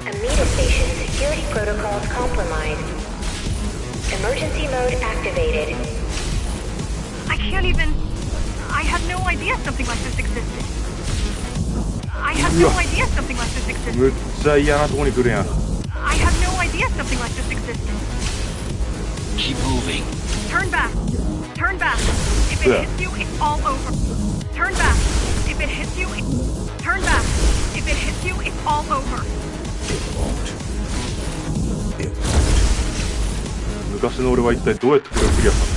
Amida Station security protocols compromised. Emergency mode activated. I can't even. I had no idea something like this existed. I had no idea something like this existed. むっちゃ嫌なとこに来るやん。I had no idea something like this existed. Keep moving. Turn back. Turn back. If it hits you, it's all over. Turn back. If it hits you, turn back. If it hits you, it's all over. It won't. It won't. 昔の俺は一体どうやってこれをクリアしたんだ。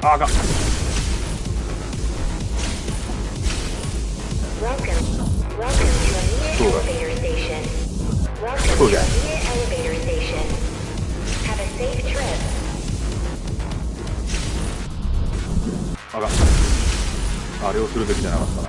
あが。そうだ。あが。あれをするべきじゃなかったな。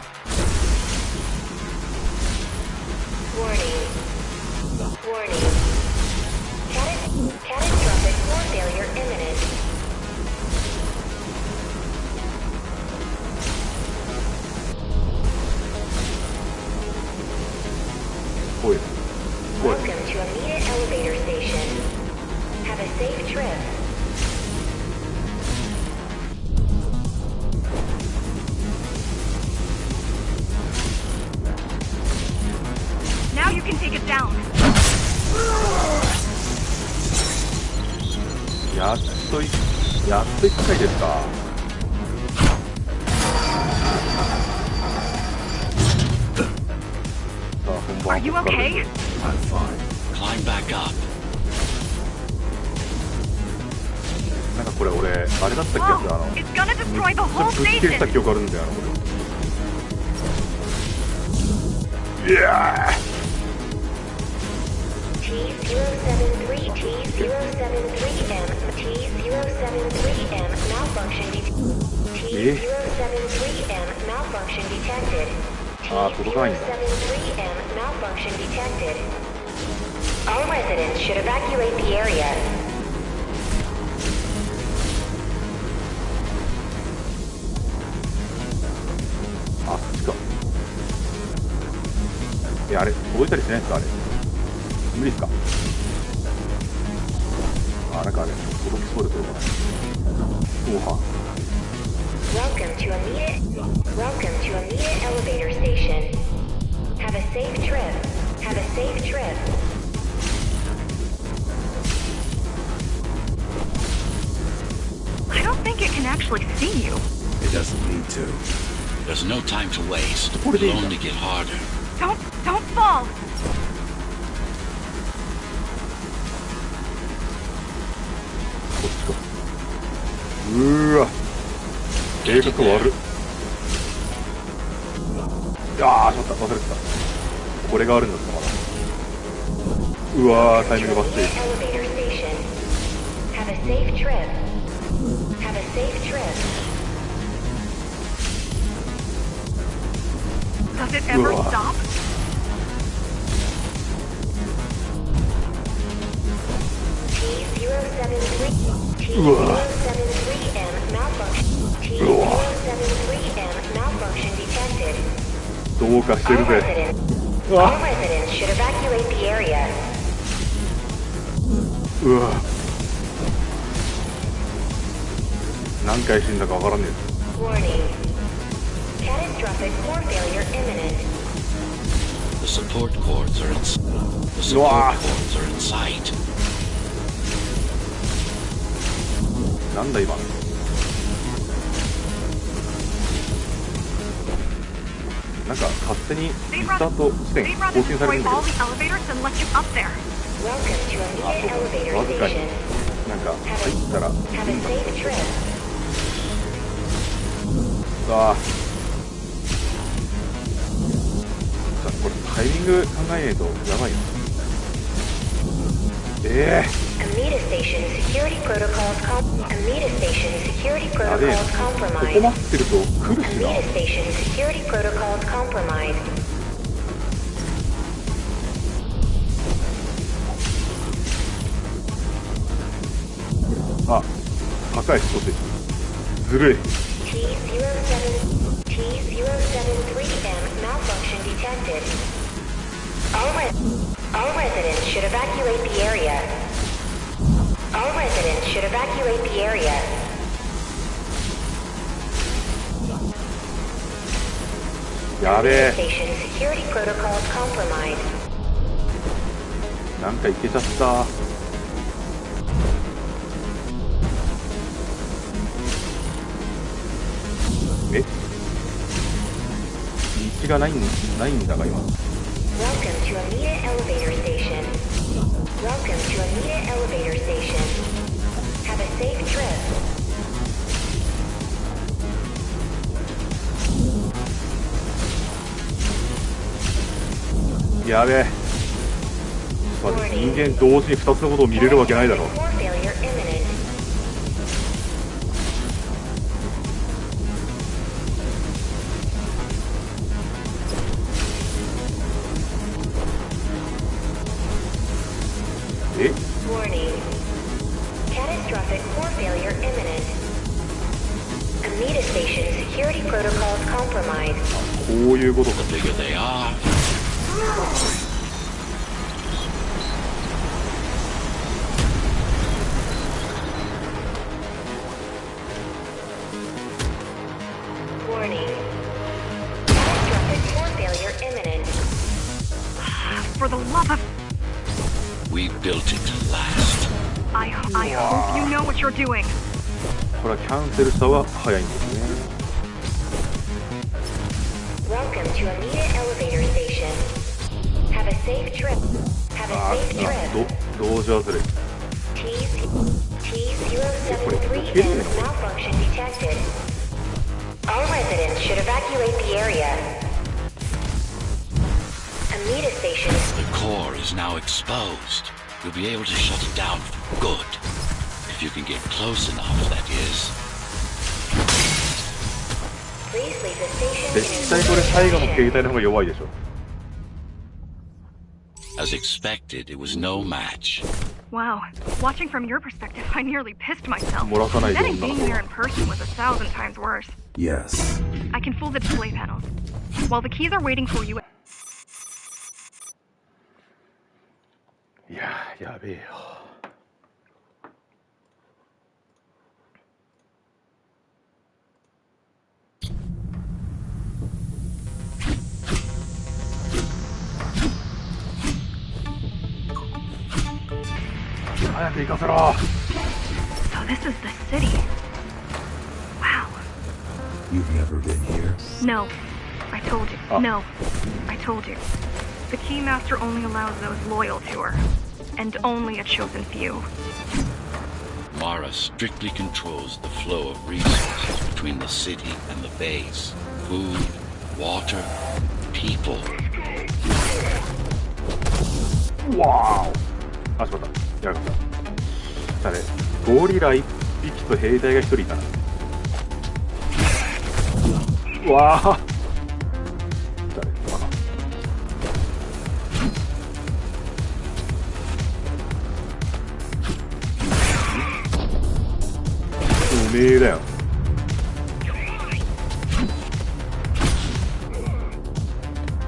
やっと1回ですか。さあ本番はここからです。なんかこれ俺あれだった気がする。ぶっつけした記憶あるんだよ。いやーT073M malfunction detected. T073M malfunction detected. All residents should evacuate the area. あっちか。あれ届いたりしないですかあれ。無理ですか。あ、なんかあれ届きそうで届かない。おは。Welcome to Amita Elevator Station. Have a safe trip. Have a safe trip. I don't think it can actually see you. It doesn't need to. There's no time to waste. It'll only get harder. Don't fall. こっちか。うーわ。計画悪っ。ああ、しまった。忘れてた。これがあるんだったまだ。うわー、タイミングバッチリ。Have a safe trip. Have a safe trip. Does it ever stop? T073M malfunction detected. どうかしてるぜ。All residents should evacuate the area. うわ。何回死んだかわからねえ。 Warning. Catastrophic core failure imminent. The support cords are in sight. なんだ今の。なんか勝手にスタート地点更新されるんだけど。あ、そうか。わずかになんか入ったらいいんだ。ああ。これタイミング考えないとやばいよ。Amita Station security protocols compromised. ここ待ってると来るしな。 Amita Station security protocols compromised. こあ、高い少しずるい。 T073M malfunction detected. All residents should evacuate the area. All residents should evacuate the area. やべえ。 Station security protocols compromised. なんかいけちゃった。え、道がないんだが今。 Welcome to Amita Elevator Station. Welcome to Amita Elevator Station. Have a safe trip. やべえ。人間同時に2つのことを見れるわけないだろう。 Core failure imminent. え、 Warning. Catastrophic core failure imminent. Amita Station security protocols compromised. こういうことか。 The bigger they are, Warning. Catastrophic core failure imminent. For the love of... we built it to last. I hope you know what you're doing. これはキャンセルした方が早いんですね。 Welcome to Amita Elevator Station. Have a safe trip. Have a あ safe あ、 trip. 同時外れ。 T073M malfunction detected. All residents should evacuate the area. Amita Station. The core is now exposed. You'll be able to shut it down for good. If you can get close enough, that is. Please leave the station. 絶対これ最後の携帯の方が弱いでしょ。 As expected, it was no match. Wow. Watching from your perspective, I nearly pissed myself. 漏らさないで Betting 女の being 子 there は。 in person was 1,000 times worse. Yes. I can fool the display panels. While the keys are waiting for you... いやー、やべえよ。早く行かせろ。 So this is the city. Wow. You've never been here? No. I told you. Oh. No. I told you. The Keymaster only allows those loyal to her. And only a chosen few. Mara strictly controls the flow of resources between the city and the base. Food, water, people. わーお。あ、しまった。やらかった。だね、ゴリラ1匹と兵隊が1人いたな。うわー。誰？バカ。おめえだよ。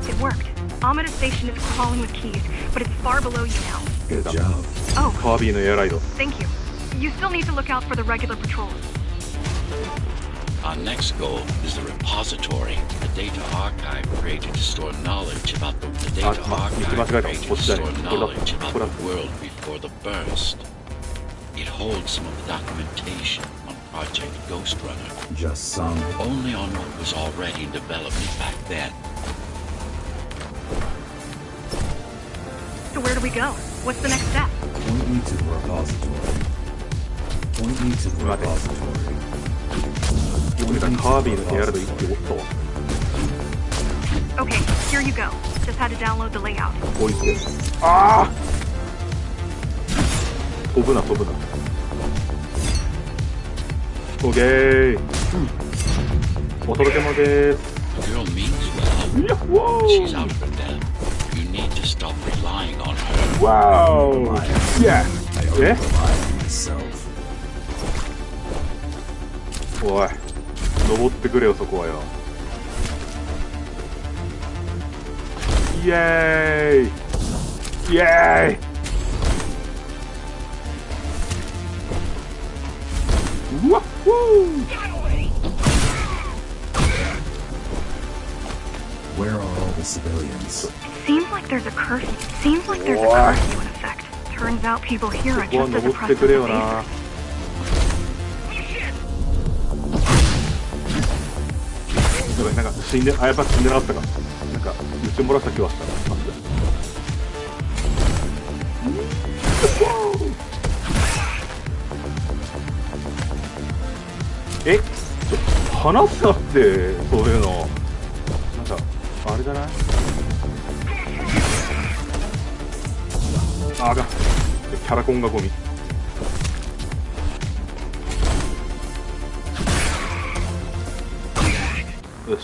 It worked. Amida Station is crawling with keys, but it's far below you now. Good job. Oh, カービィのエアライド。 thank you. You still need to look out for the regular patrols. Our next goal is the repository, a data archive created to store knowledge about the data archive created to store knowledge about the world before the burst. It holds some of the documentation on Project Ghost Runner, Just some. only on what was already in development back then. So where do we go? What's the next step? Point me to the repository. Point me to the repository. 僕がカービィのエアライド1機おっと。 Okay, here you go. Just had to download the layout. こいつです。ああ。飛ぶな飛ぶな。オッケー。お届け物でーす。 The girl means well, いや、わ but ー she's out of her depth. You need to stop relying on her. わー。いや。 I only え rely on myself. おい、登ってくれよそこはよ。イエーイイエーイ。うわっふー。 Where are all the civilians? Seems like there's a curfew. Seems like there's a curfew in effect. Turns out people here are ここは just as 登って oppressive くれ as よ the な。 basics. やばい、なんか死んで、あ、やっぱ死んでなかったか。なんか撃ち漏らした気はしたな。マジで。え、話すなって、そういうの。なんか、あれじゃない？あかん。キャラコンがゴミ。よし。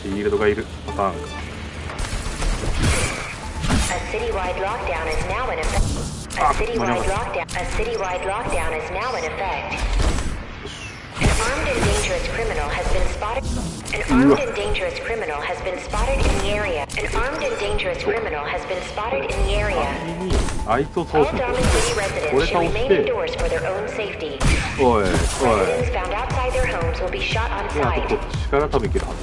シールドがいるパターンか。A citywide lockdown is now in effect. A citywide lockdown is now in effect. An armed and dangerous criminal has been spotted. An armed and dangerous criminal has been spotted in the area. An armed and dangerous criminal has been spotted in the area. あいつを倒 All すんだ。 Diamond City residents これ should 倒し remain て、 indoors for their own safety. おいおい。 Residents found outside their homes will be shot on まあ、こ sight. っちから多分行けるはず。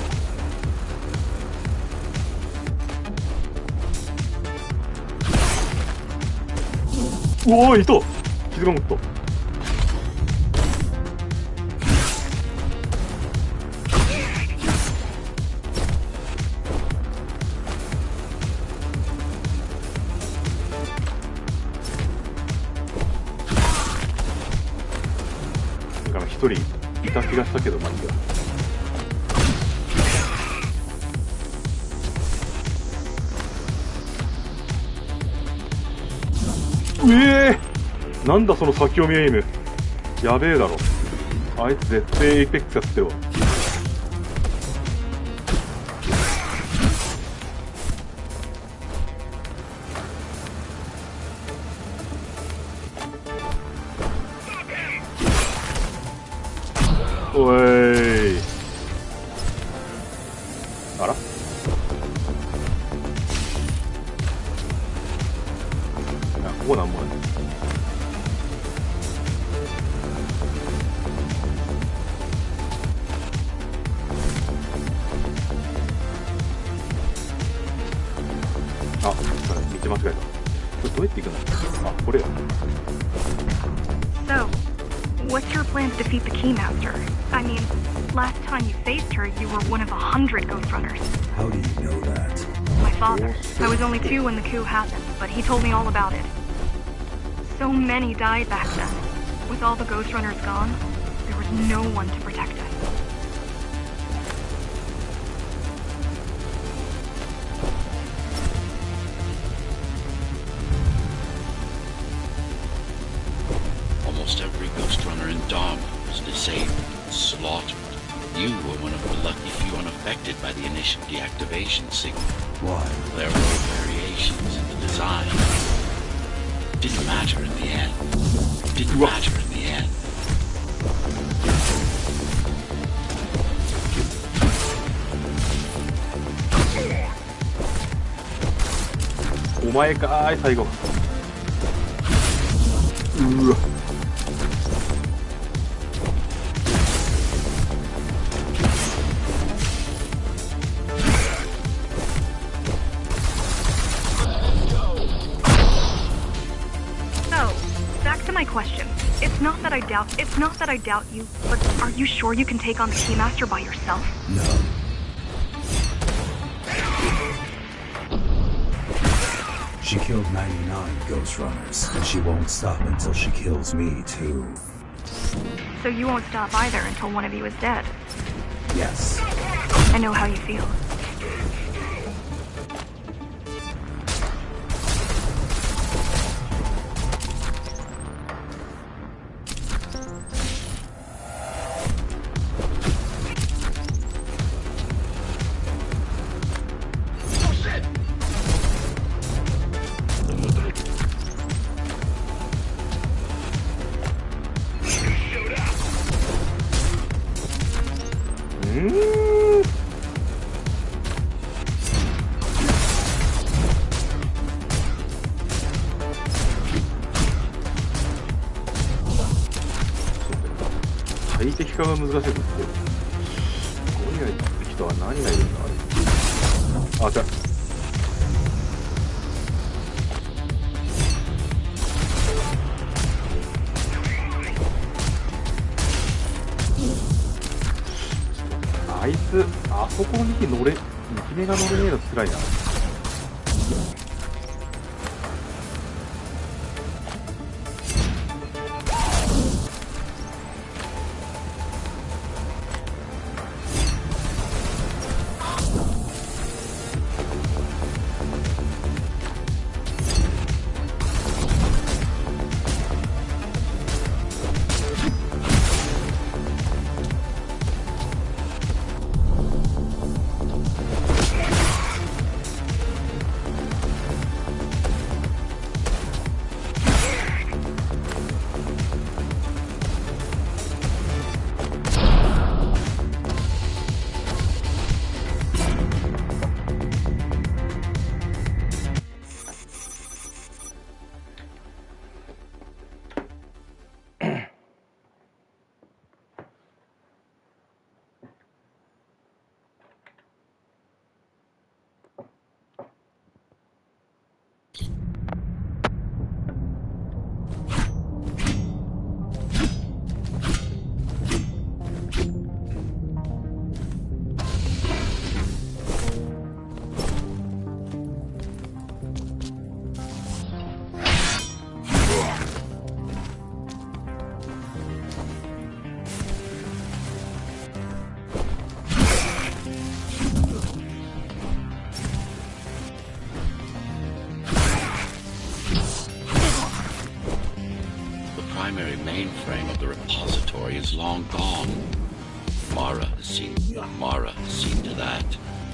うおー、いた。気づかなかった。なんか一人いた気がしたけど、まあいいや。なんだその先読みエイム。やべえだろ。あいつ絶対エイペックスやってるわ。おい。あら、ここなんもない。あ、道間違えた。これどうやって行くの？あ、これや。So, what's your plan to defeat the Keymaster? I mean, last time you faced her, you were one of 100 Ghost Runners. How do you know that? My father. I was only 2 when the coup happened, but he told me all about it. So many died back then. With all the Ghost Runners gone, there was no one to protect us. Almost every Ghost Runner in Dharma was disabled, slaughtered. You were one of the lucky few unaffected by the initial deactivation signal. Why? There were variations in the design. Didn't matter in the end. Didn't matter in the end. お前かーい、最後。うわ。My question. It's not that I doubt you, but are you sure you can take on the Keymaster by yourself? No. She killed 99 Ghost Runners, and she won't stop until she kills me too. So you won't stop either until one of you is dead. Yes. I know how you feel. 最適化が難しいですって。ゴリラって人は何がいるんだあれ。あ、じゃあいつ、あそこの2機乗れ、2機目が乗れねえの辛いな。primary mainframe of the repository is long gone. Mara has seen to that,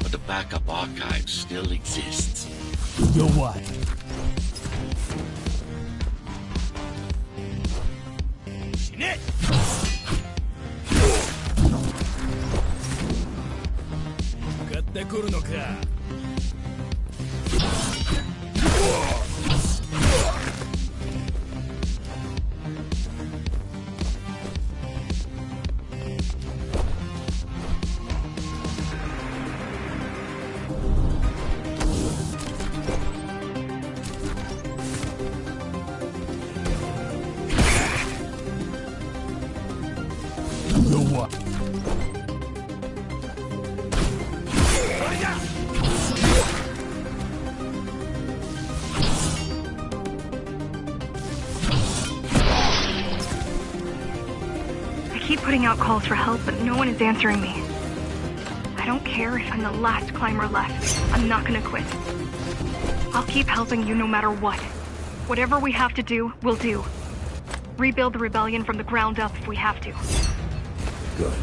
but the backup archive still exists. Yo, what? Shit! かかってくるのか。Putting out calls for help, but no one is answering me. I don't care if I'm the last climber left. I'm not gonna quit. I'll keep helping you no matter what. Whatever we have to do, we'll do. Rebuild the rebellion from the ground up if we have to. Good.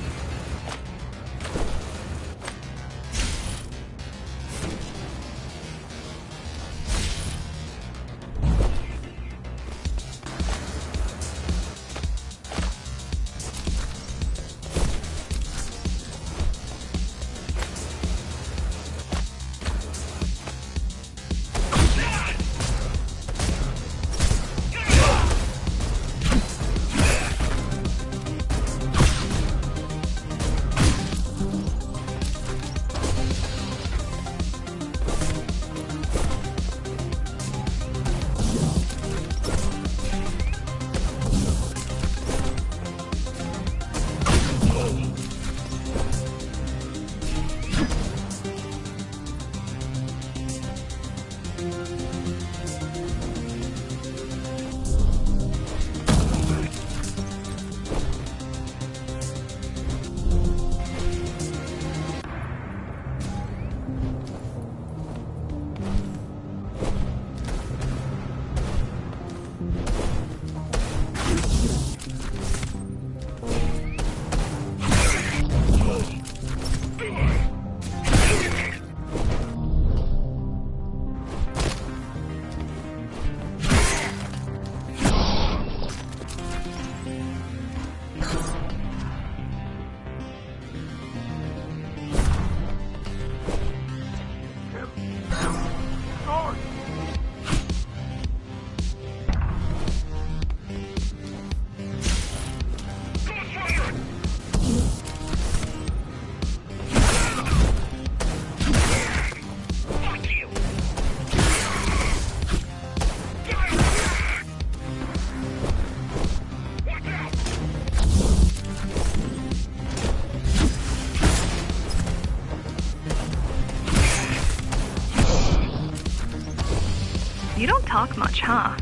talk much, huh?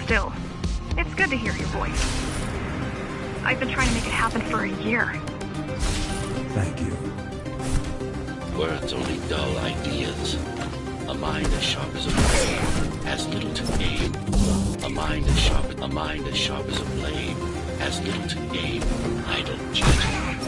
Still, it's good to hear your voice. I've been trying to make it happen for a year. Thank you. Words only dull ideas. A mind as sharp as a blade has little to gain. A mind as sharp as a blade has little to gain from idle chatter.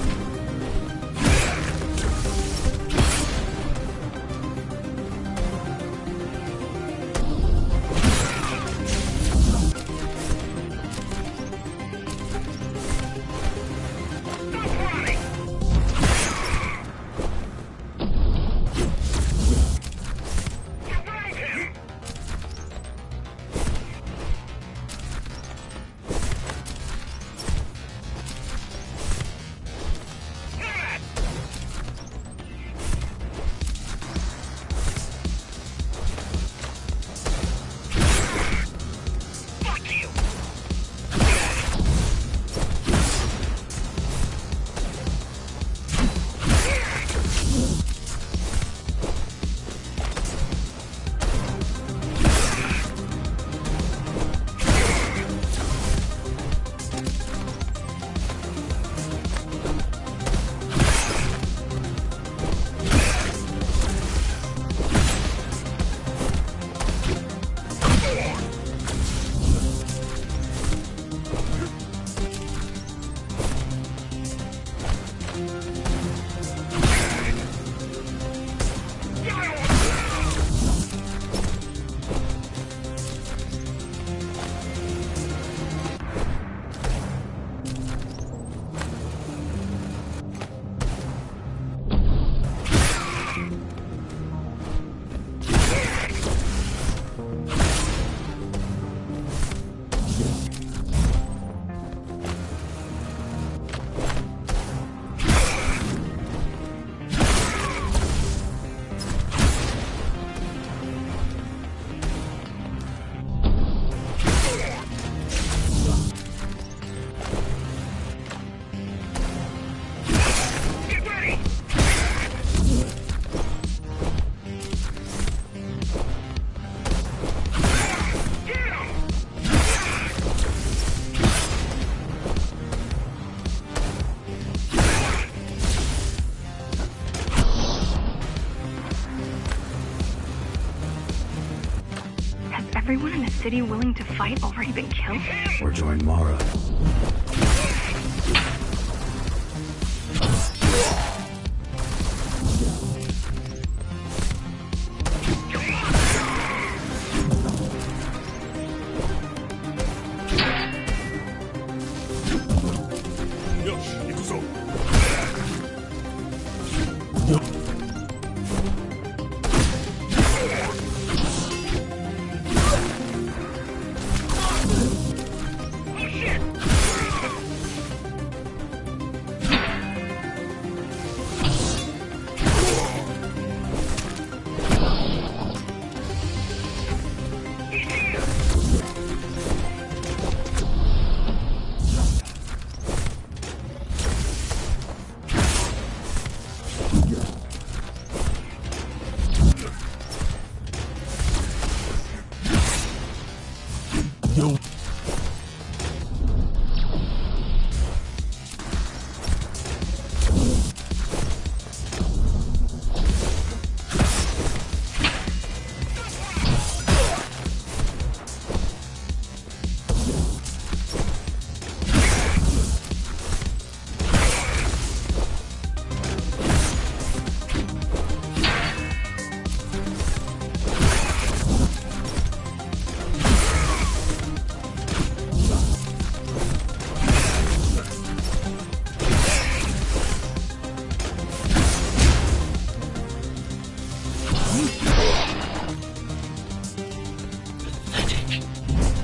Everyone in the city willing to fight already been killed? Or join Mara.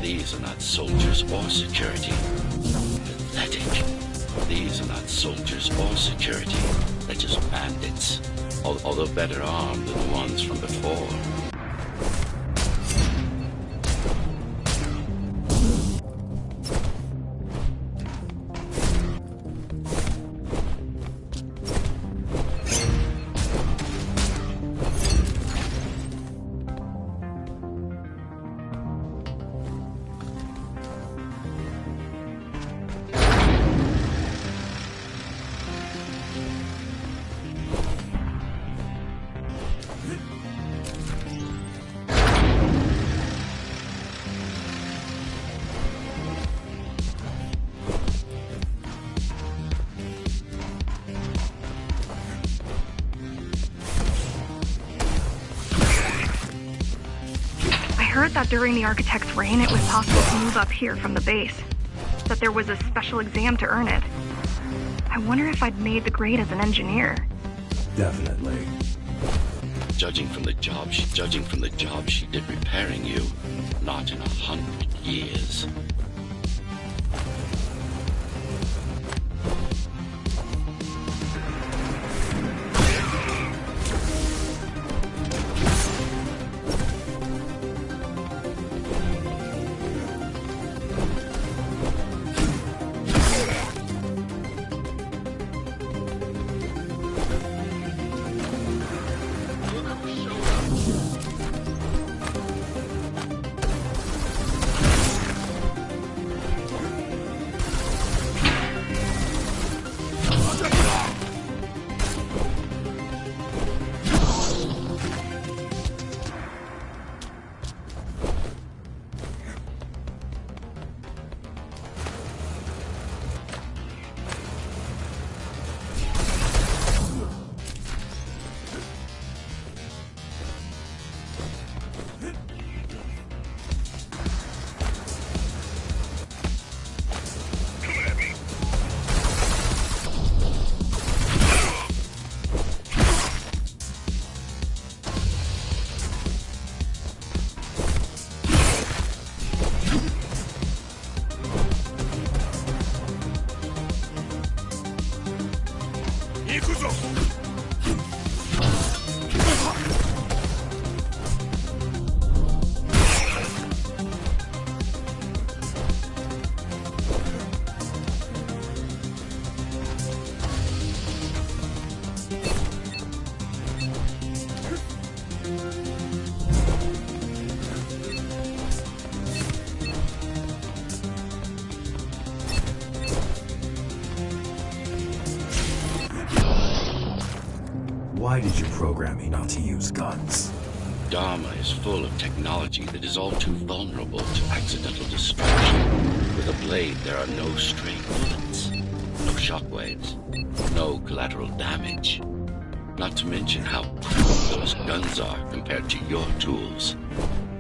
These are not soldiers or security. Pathetic. These are not soldiers or security. They're just bandits. Although better armed than the ones from before. that during the architect's reign it was possible to move up here from the base. That there was a special exam to earn it. I wonder if I'd made the grade as an engineer. Definitely. Judging from the job she did repairing you, not in 100 years. Why did you program me not to use guns? Dharma is full of technology that is all too vulnerable to accidental destruction. With a blade, there are no stray bullets, no shockwaves, no collateral damage. Not to mention how poor those guns are compared to your tools.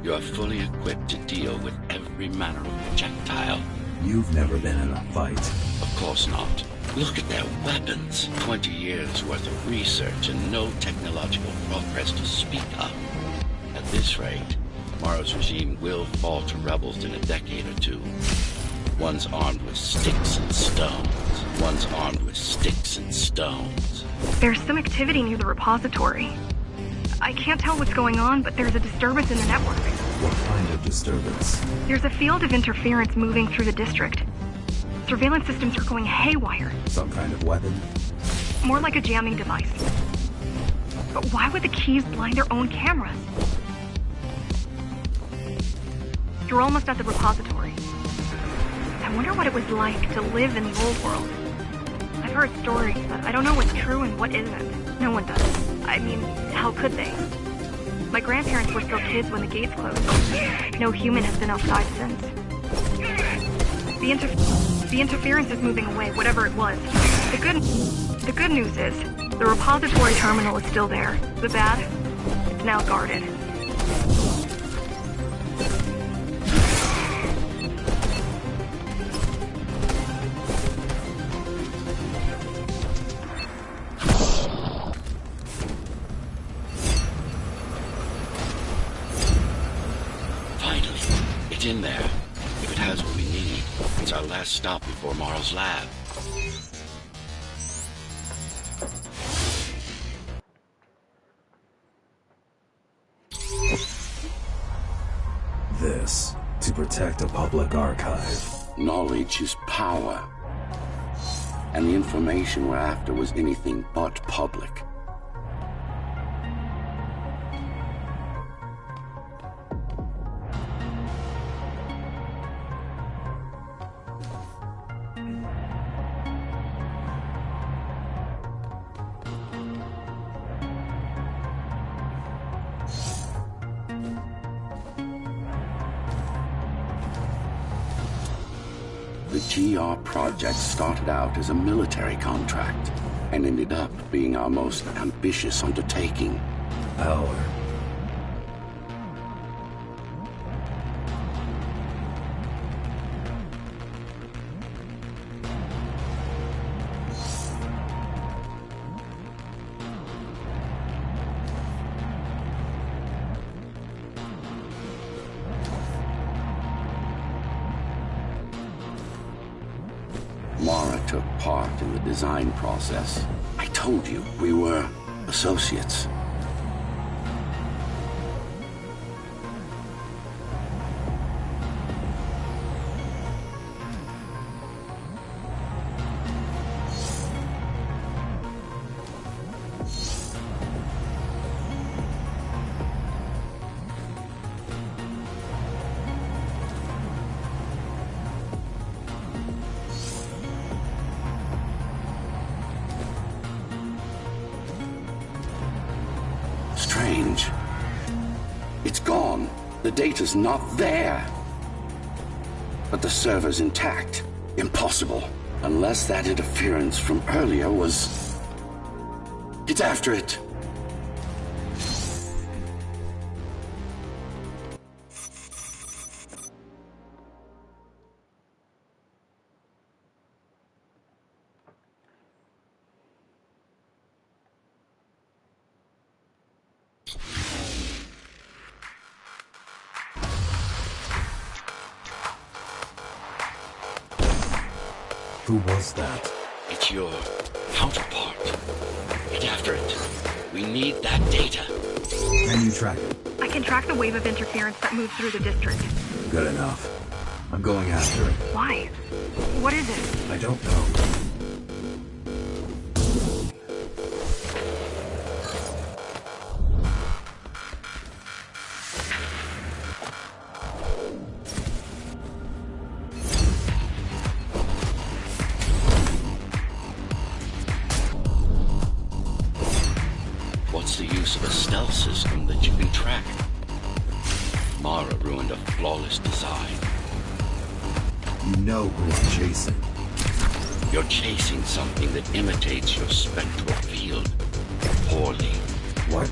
You are fully equipped to deal with every manner of projectile. You've never been in a fight. Of course not. Look at their weapons. 20 years worth of research and no technological progress to speak of. At this rate, tomorrow's regime will fall to rebels in a decade or two. One's armed with sticks and stones. One's armed with sticks and stones. There's some activity near the repository. I can't tell what's going on, but there's a disturbance in the network. What kind of disturbance? There's a field of interference moving through the district. Surveillance systems are going haywire. Some kind of weapon? More like a jamming device. But why would the keys blind their own cameras? You're almost at the repository. I wonder what it was like to live in the old world. I've heard stories, but I don't know what's true and what isn't. No one does. I mean, how could they? My grandparents were still kids when the gates closed. No human has been outside since. The interference is moving away, whatever it was. The good news is, the repository terminal is still there. The bad, it's now guarded. Finally, it's in there. If it has what we need, it's our last stop before Morrow's lab. This, to protect a public archive. Knowledge is power. And the information we're after was anything but public. The GR project started out as a military contract and ended up being our most ambitious undertaking. Mara took part in the design process. I told you we were associates. Strange. It's gone. The data's not there. But the server's intact. Impossible. Unless that interference from earlier was... It's after it. Who was that? It's your counterpart. Get after it. We need that data. Can you track it? I can track the wave of interference that moves through the district. Good enough. I'm going after it. Why? What is it? I don't know. What's the use of a stealth system that you can track? Mara ruined a flawless design. You know who I'm chasing. You're chasing something that imitates your spectral field. Poorly. What?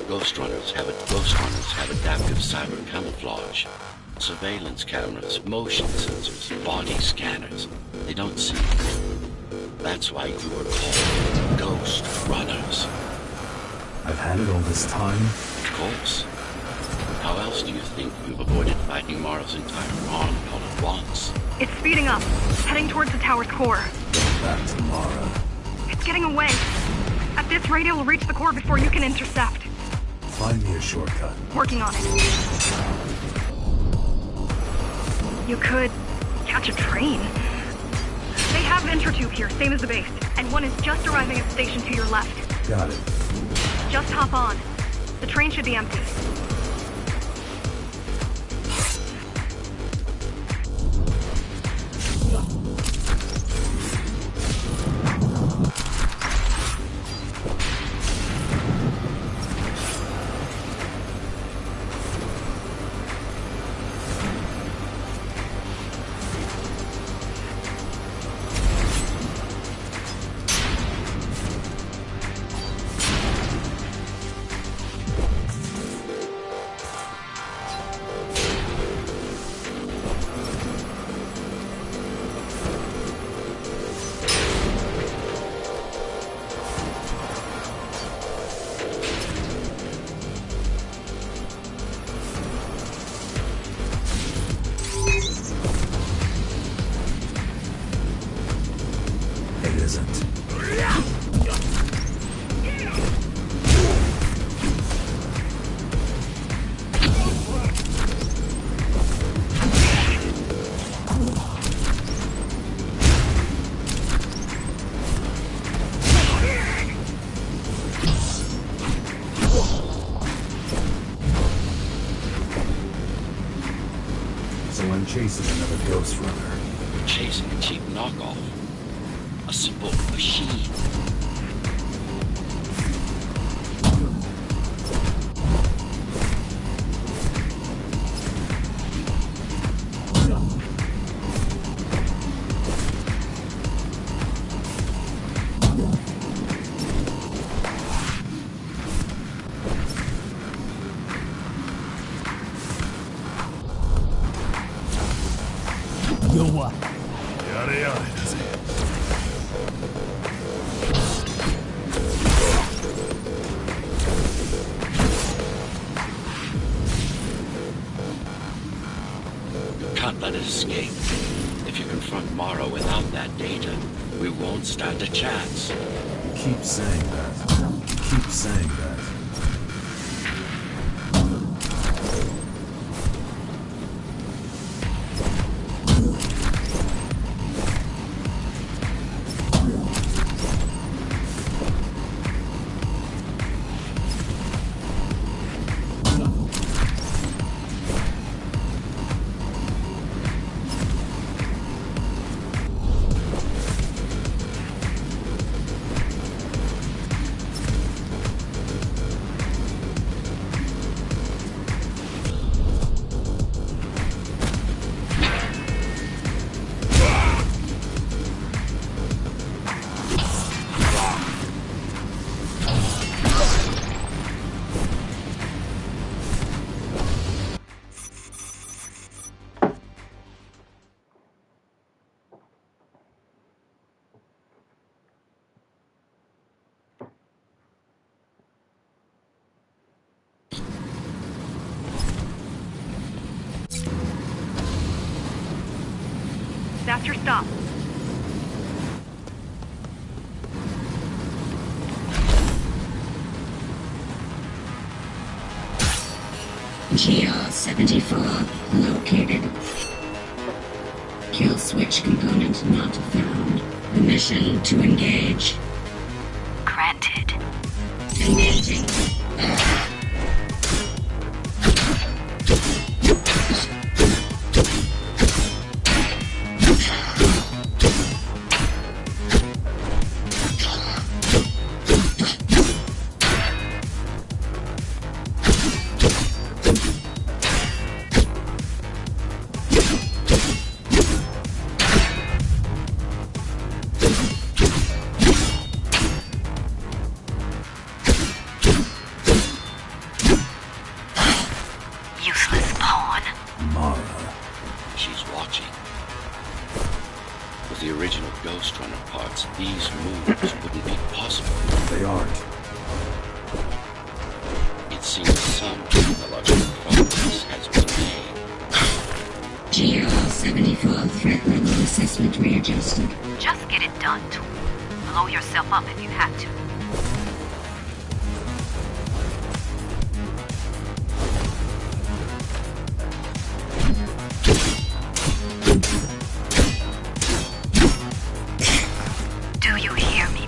Ghost runners have adaptive cyber camouflage. Surveillance cameras, motion sensors, body scanners. They don't see. That's why you were called Ghost Runners. I've had it all this time? Of course. How else do you think you've avoided fighting Mara's entire army all at once? It's speeding up, heading towards the tower's core. Back to Mara. It's getting away. At this rate, it will reach the core before you can intercept. Find me a shortcut. Working on it. You could catch a train. They have an intertube here, same as the base. And one is just arriving at the station to your left. Got it. Just hop on. The train should be empty. chasing another Ghost Runner. Chasing a cheap knockoff. A simple machine.弱い。やれやれだぜ。Can't let it escape. If you confront Mara without that data, we won't stand a chance. You keep saying that. You keep saying that. That's your stop. GR-74 located. Kill switch component not found. Permission to engage. Granted. Engaging. The original Ghost Runner parts, these moves wouldn't be possible. They aren't. It seems some technological progress has been made. GR-74 threat level assessment readjusted. Just get it done, Tool. Blow yourself up if you have to.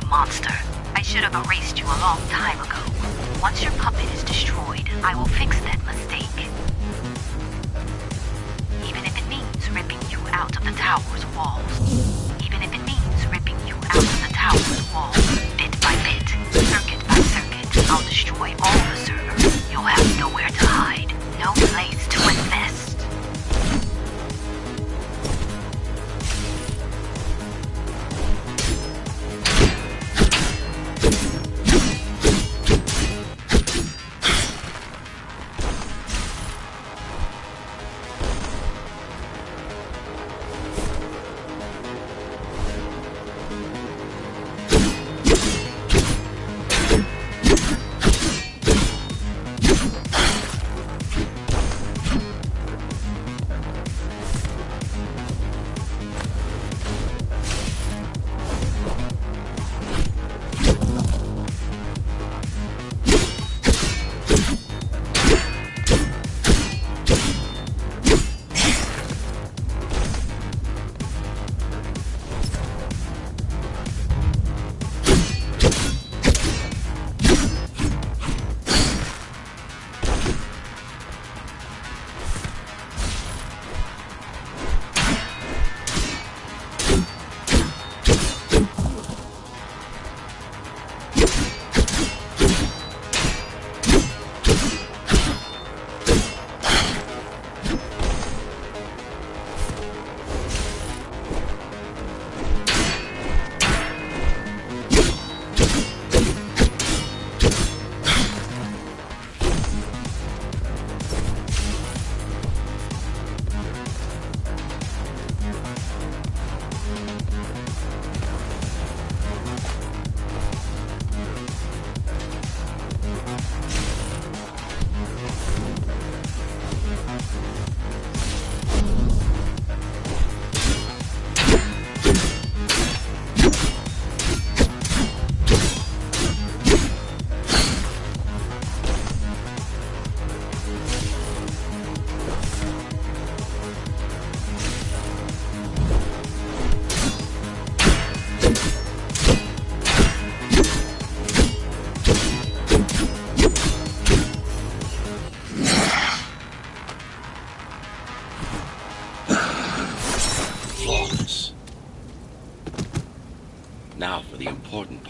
Monster. I should have erased you a long time ago. Once your puppet is destroyed, I will fix that mistake. Even if it means ripping you out of the tower's walls. Even if it means ripping you out of the tower's walls. Bit by bit, circuit by circuit, I'll destroy all the servers. You'll have nowhere to hide, no place to invest.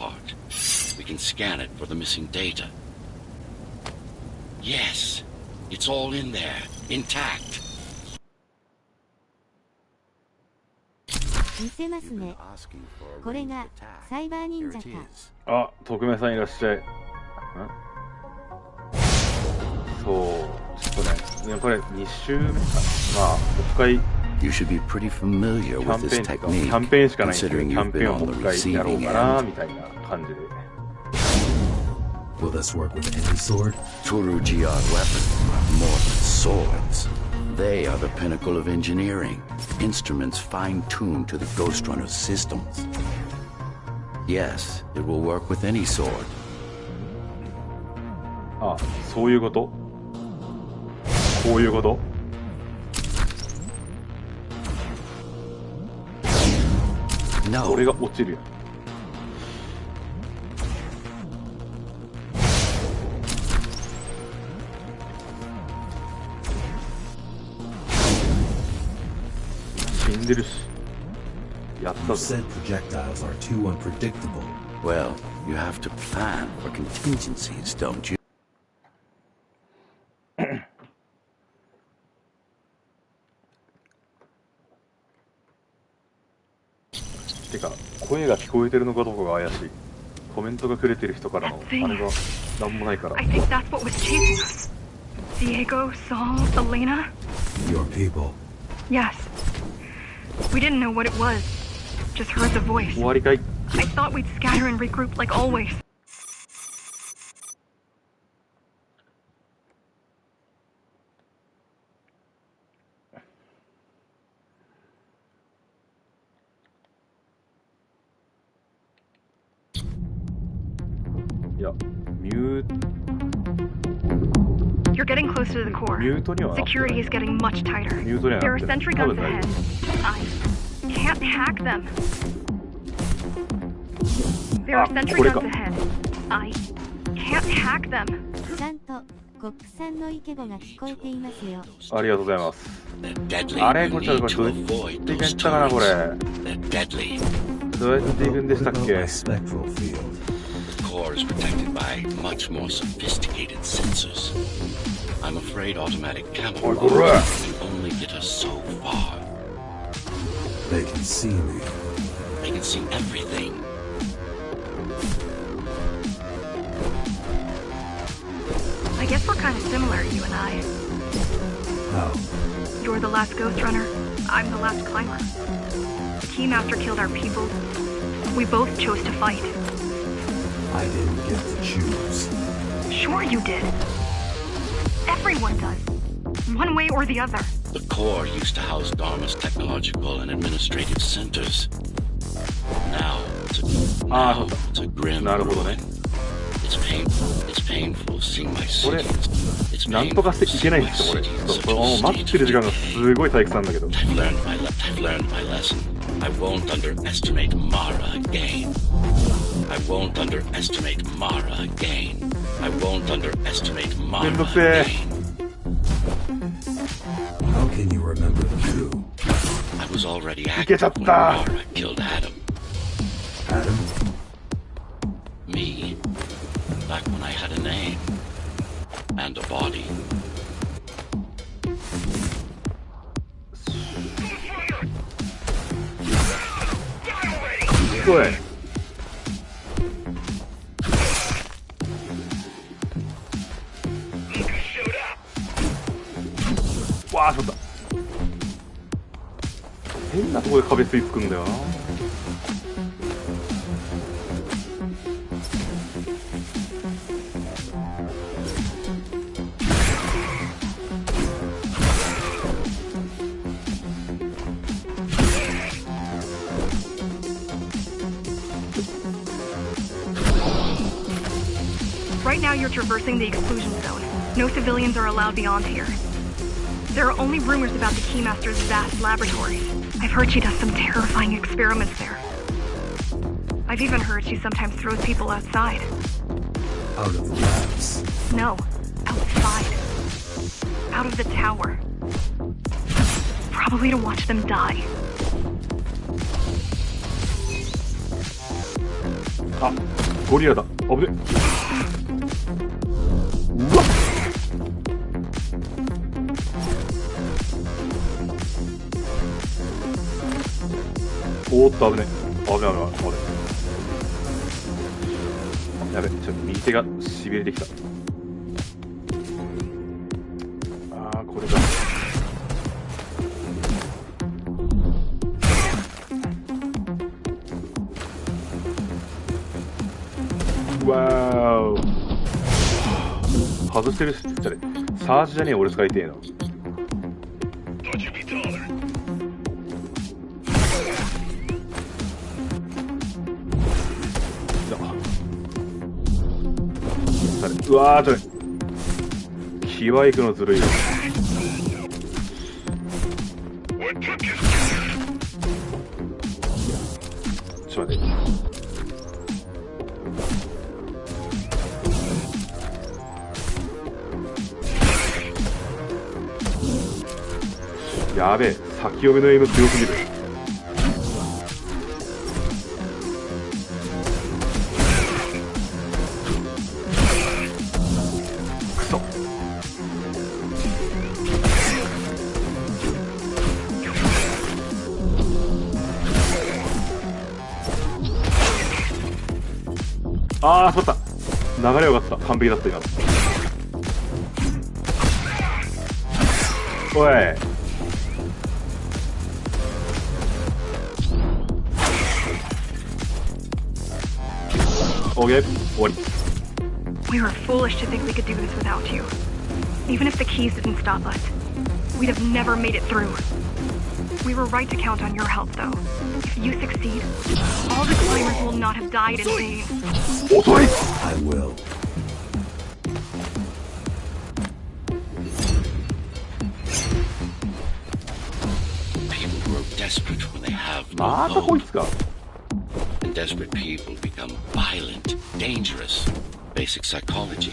part. We can scan it for the missing data. Yes, it's all in there, intact. 見せますね。これがサイバー忍者か。あ、特命さんいらっしゃい。そう、ちょっとね、これ2週目かな。まあ、もう一回。You should be pretty familiar with this technique, キャンペーンしかないんですけど、 considering キャン you've ペ been ーンを on もう the 一回やろう receiving かな end. みたいな感じで。Will this work with any sword? Turuji are weapons, more than swords. They are the pinnacle of engineering, instruments fine-tuned to the Ghost Runner's systems. Yes, it will work with any sword. あ、そういうこと？こういうこと？これが落ちるよ。死んでるし。やったぞ。 You said projectiles are too unpredictable. Well, you have to plan for contingencies, don't you? てか、声が聞こえてるのかどうかが怪しい。コメントがくれてる人からのあれがなんもないから。 I think that's what was chasing us. Diego, Saul, Elena. Your people. Yes. We didn't know what it was. Just heard the voice. 終わりかい。 I thought we'd scatter and regroup like always. いや、ミュー You're getting closer to the core. ミュートにはなってない。 Security is getting much tighter. ミュートには There な are ってない。 sentry 多 guns 分大 ahead. 丈夫。 I can't hack them. There are あ、 sentry これ guns か。 ahead. I can't hack them. ちゃんとコックさんのイケボが聞こえていますよ。ありがとうございます。 Deadly. あれ You これちょっ need とこれ to どうや avoid ってい those ったかなこれ。 turrets. They're deadly. どうやって行くんでしたっ What け？ about my spectral field? The core is protected by much more sophisticated sensors. I'm afraid automatic camouflage Oh, correct. can only get us so far. They can see me. They can see everything. I guess we're kind of similar, you and I. How? You're the last Ghost Runner. I'm the last climber. The Keymaster killed our people. We both chose to fight. I didn't get to choose. Sure you did. Everyone does. One way or the other. The core used to house Dharma's technological and administrative centers. Now it's a grim ruin. It's painful seeing my これ cities. It's なんとかしていけないん my ですよ、これ。 city in そう such これもう a 待ってる時間がすごい退屈なんだけど。 I've learned my lesson. I won't underestimate Mara again. I won't underestimate Mara again. I won't underestimate Mara めんどくせえ。 again. How can you remember the coup? I was already いけちゃ active っ when た。 Mara killed Adam. Adam? Me. Back when I had a name. And a body. おい。わあ、しょった。変なとこで壁吸いつくんだよな。Right now you're traversing the exclusion zone. No civilians are allowed beyond here. There are only rumors about the Keymaster's vast laboratories. I've heard she does some terrifying experiments there. I've even heard she sometimes throws people outside. Out of the labs. No, outside. Out of the tower. Probably to watch them die. あ、ゴリラだ。危ね。うわっ。おーっと危ね。危ね危ね危ね。やべ、ちょっと右手がしびれてきた。あー、これだ。わーお。外してるし、じゃね、サージじゃねえ、俺使いてえな。うわー、ちょっとキワイクのずるいよ。ちょっと待って。やべえ、先読みのエイム強すぎる。くそ。ああ、そうだった。流れよかった。完璧だった今の。おい。Okay, what? We were foolish to think we could do this without you. Even if the keys didn't stop us, we'd have never made it through. We were right to count on your help, though. If you succeed, all the climbers will not have died in vain. I will. People grow desperate when they have no またこい hope. つか。 And desperate people become violent, dangerous. Basic psychology.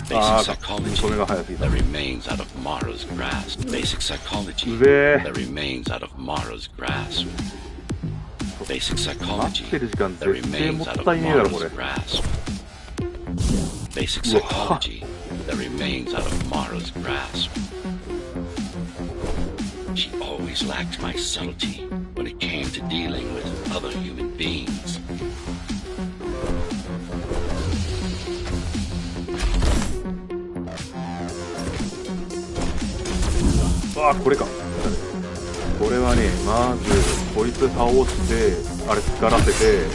Basic psychology that remains out of Mara's grasp. Basic psychology that remains out of Mara's grasp. Basic psychology that remains out of Mara's grasp. Basic psychology that remains out of Mara's grasp. She always lacked my subtlety when it came to dealing with other human beings. Ah, これか。これはね、まずこいつ倒してあれ疲らせて、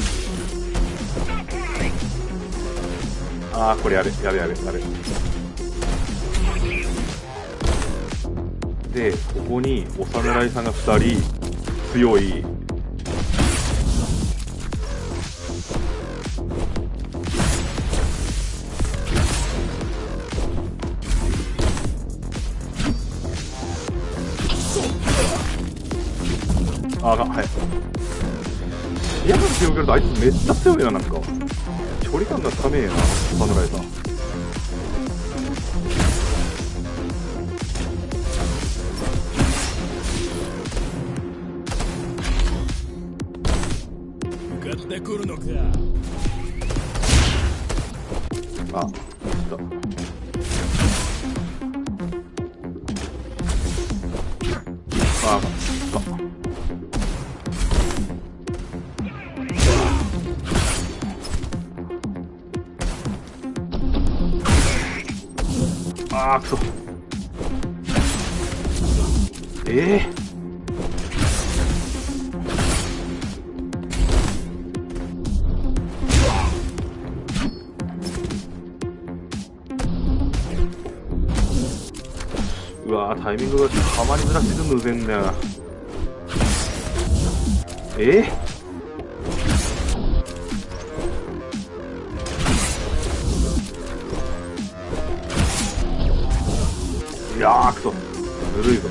ああ、これやべやべやべやべ。で、ここにお侍さんが2人強い。あが、はい。リアル強くやるとあいつめっちゃ強いな、なんか。距離感がつかめえな、侍さん。あ、来た。あ、来た。あー、くそ。うわー、タイミングがはまりづらくてむぜんだよな。いやー、くそ、ずるいぞ。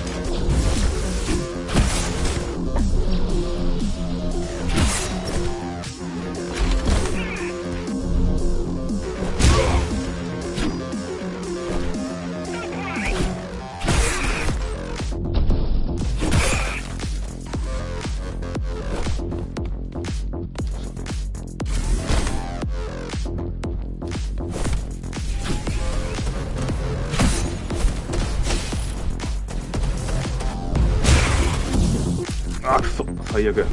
そ、最悪や。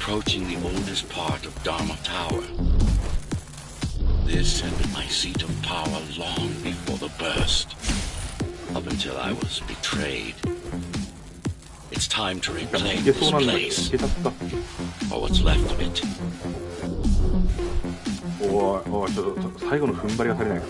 Approaching the oldest part of Dharma Tower. This had been my seat of power long before the burst, up until I was betrayed. It's time to reclaim this place, or what's left of it. おいおい、ちょっと最後の踏ん張りが足りないか。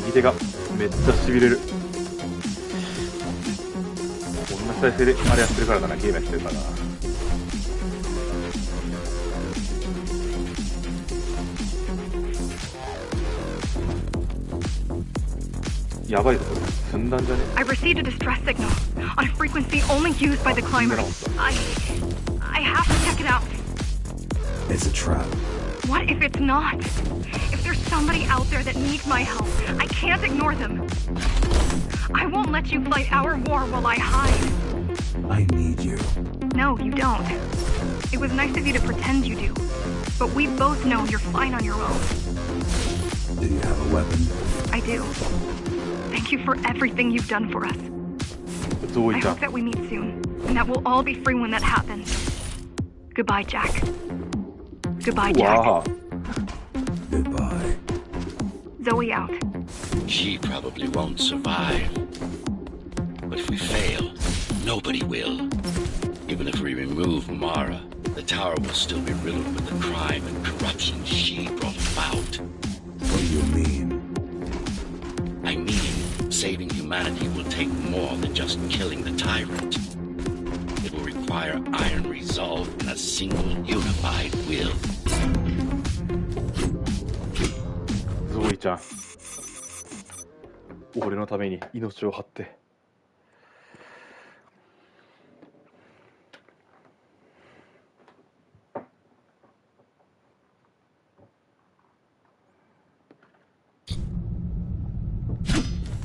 右手がめっちゃ痺れる。こんな体勢であれやってるからだな、ゲームやってるからな。やばいぞこれ。積んだんじゃね？ I received a distress signal on a frequency only used by the climbers. I have to check it out. It's a trap. What if it's not? If there's somebody out there that needs my help, I can't ignore them. I won't let you fight our war while I hide. I need you. No, you don't. It was nice of you to pretend you do. But we both know you're fine on your own. Do you have a weapon? I do. Thank you for everything you've done for us. I hope that we meet soon, and that we'll all be free when that happens. Goodbye, Jack. Goodbye, Jack. Wow. Goodbye. Zoe out. She probably won't survive. But if we fail, nobody will. Even if we remove Mara, the tower will still be riddled with the crime and corruption she brought about. What do you mean? I mean, saving humanity will take more than just killing the tyrant. It will require iron resolve and a single unified will. ゾイちゃん、俺のために命を張って。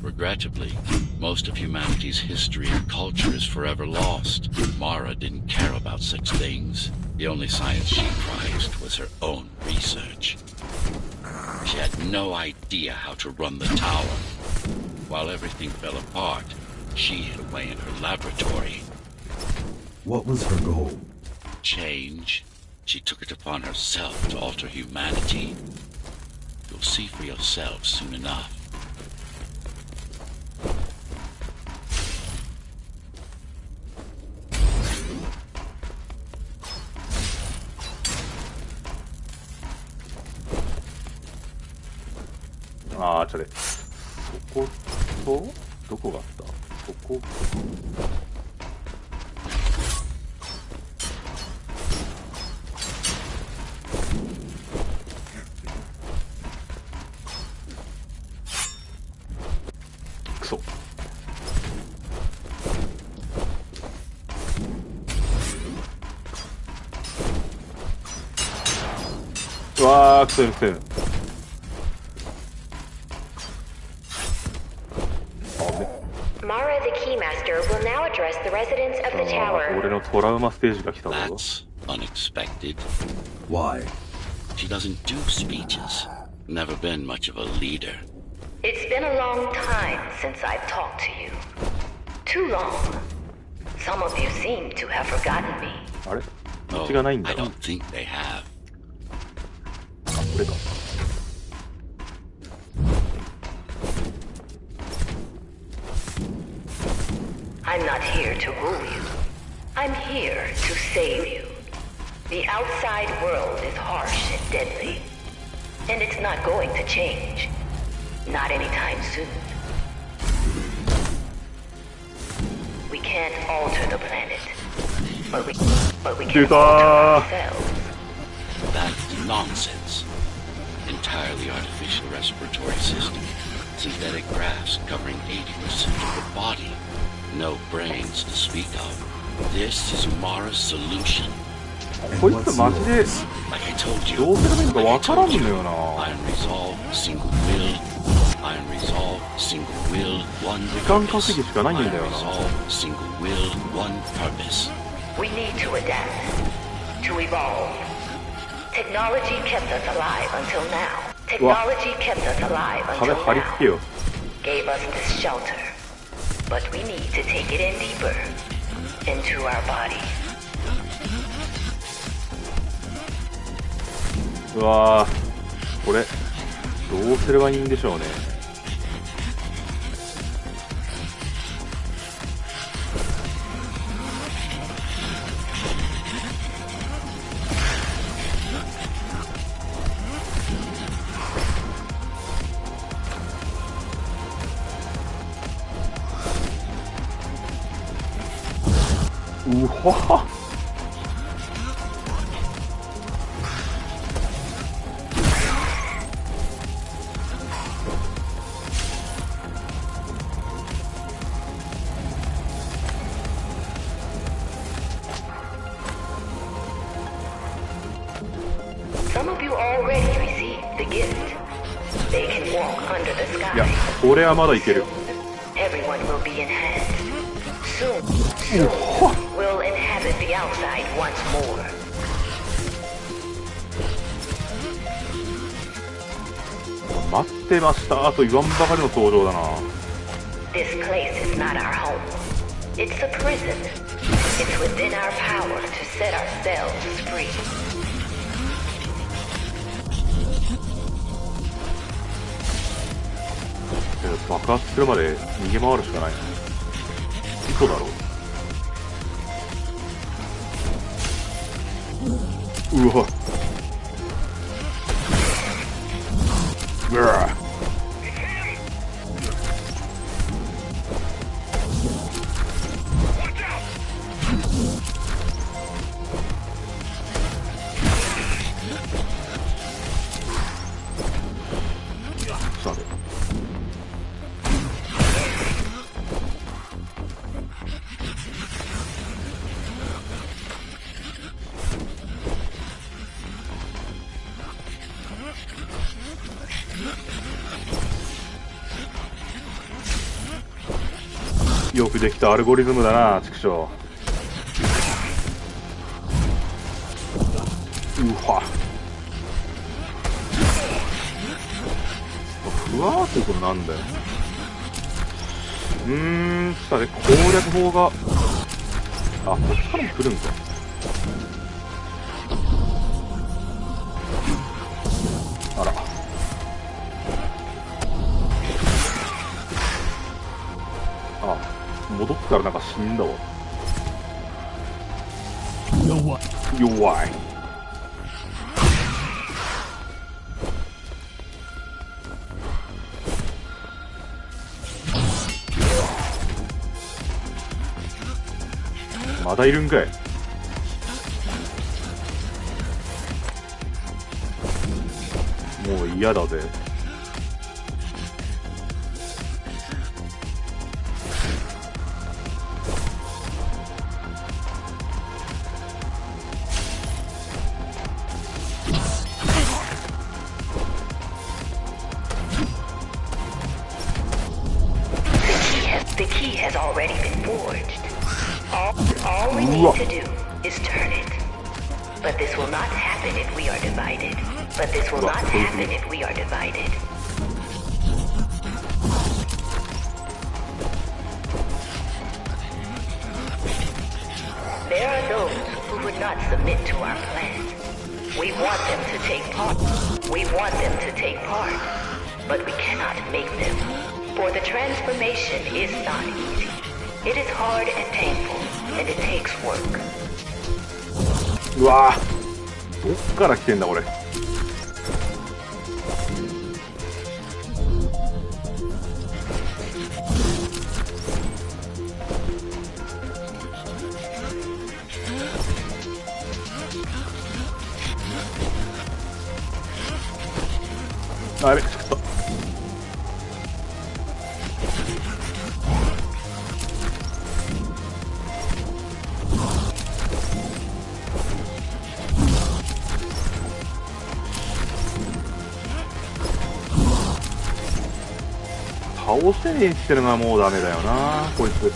Regrettably, most of humanity's history and culture is forever lost. Mara didn't care about such things. The only science she prized was her own research. She had no idea how to run the tower. While everything fell apart, she hid away in her laboratory. What was her goal? Change. She took it upon herself to alter humanity. You'll see for yourself soon enough. Ah, ちょっとそことどこがあった？そこ。くそ。うわー、くせんくせん。Mara the Keymaster will now address the residents of the tower. 俺のトラウマステージが来たぞ。 That's unexpected. Why? She doesn't do speeches. Never been much of a leader. It's been a long time since I've talked to you. Too long. Some of you seem to have forgotten me. あれ？ Oh, 道がないんだ I。don't think they have. あ、これか。I'm not here to rule you. I'm here to save you. The outside world is harsh and deadly. And it's not going to change. Not anytime soon. We can't alter the planet. But we can alter ourselves. That's nonsense. Entirely artificial respiratory system. Synthetic grass covering 80% of the body. No brains to speak of. This is Mara's solution. こいつマジで Like I told you, どうすればいいのかわからんのよ Iron な。 resolve, single will. Iron resolve, single will, one 時間 purpose. 稼ぎしかないんだよ Iron な。 resolve, single will, one purpose. We need to adapt, to evolve. Technology kept us alive until now. Technology kept us alive 壁 until 張り付 now. けよ。 Gave us this shelter. But we need to take it in deeper. Into our body. うわー、これどうすればいいんでしょうね。うわっ、Some of you already received the gift. They can walk under the いや sky. これはまだいける。 Everyone will be enhanced. Soon, we'll inhabit the outside once more. 待ってましたと言わんばかりの登場だな。 This place is not our home. It's a prison. It's within our power to set ourselves free. 爆発するまで逃げ回るしかない。嘘だろ。うわ。うわ。さて。よくできたアルゴリズムだな、畜生。うわ。ふわーってことなんだよ。さて攻略法が、あ、こっちからも来るんか。あら。あ、戻ったらなんか死んだわ。弱い。まだいるんかい。もう嫌だぜ。The key has already been forged. All we need to do is turn it. But this will not happen if we are divided. But this will not happen if we are divided. There are those who would not submit to our plan. We want them to take part. We want them to take part. But we cannot make them. For the transformation is not easy. It is hard and painful, and it takes work. うわぁ、どっから来てんだこれ。あれ倒せねえってのがもうダメだよなこいつ。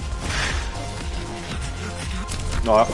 あ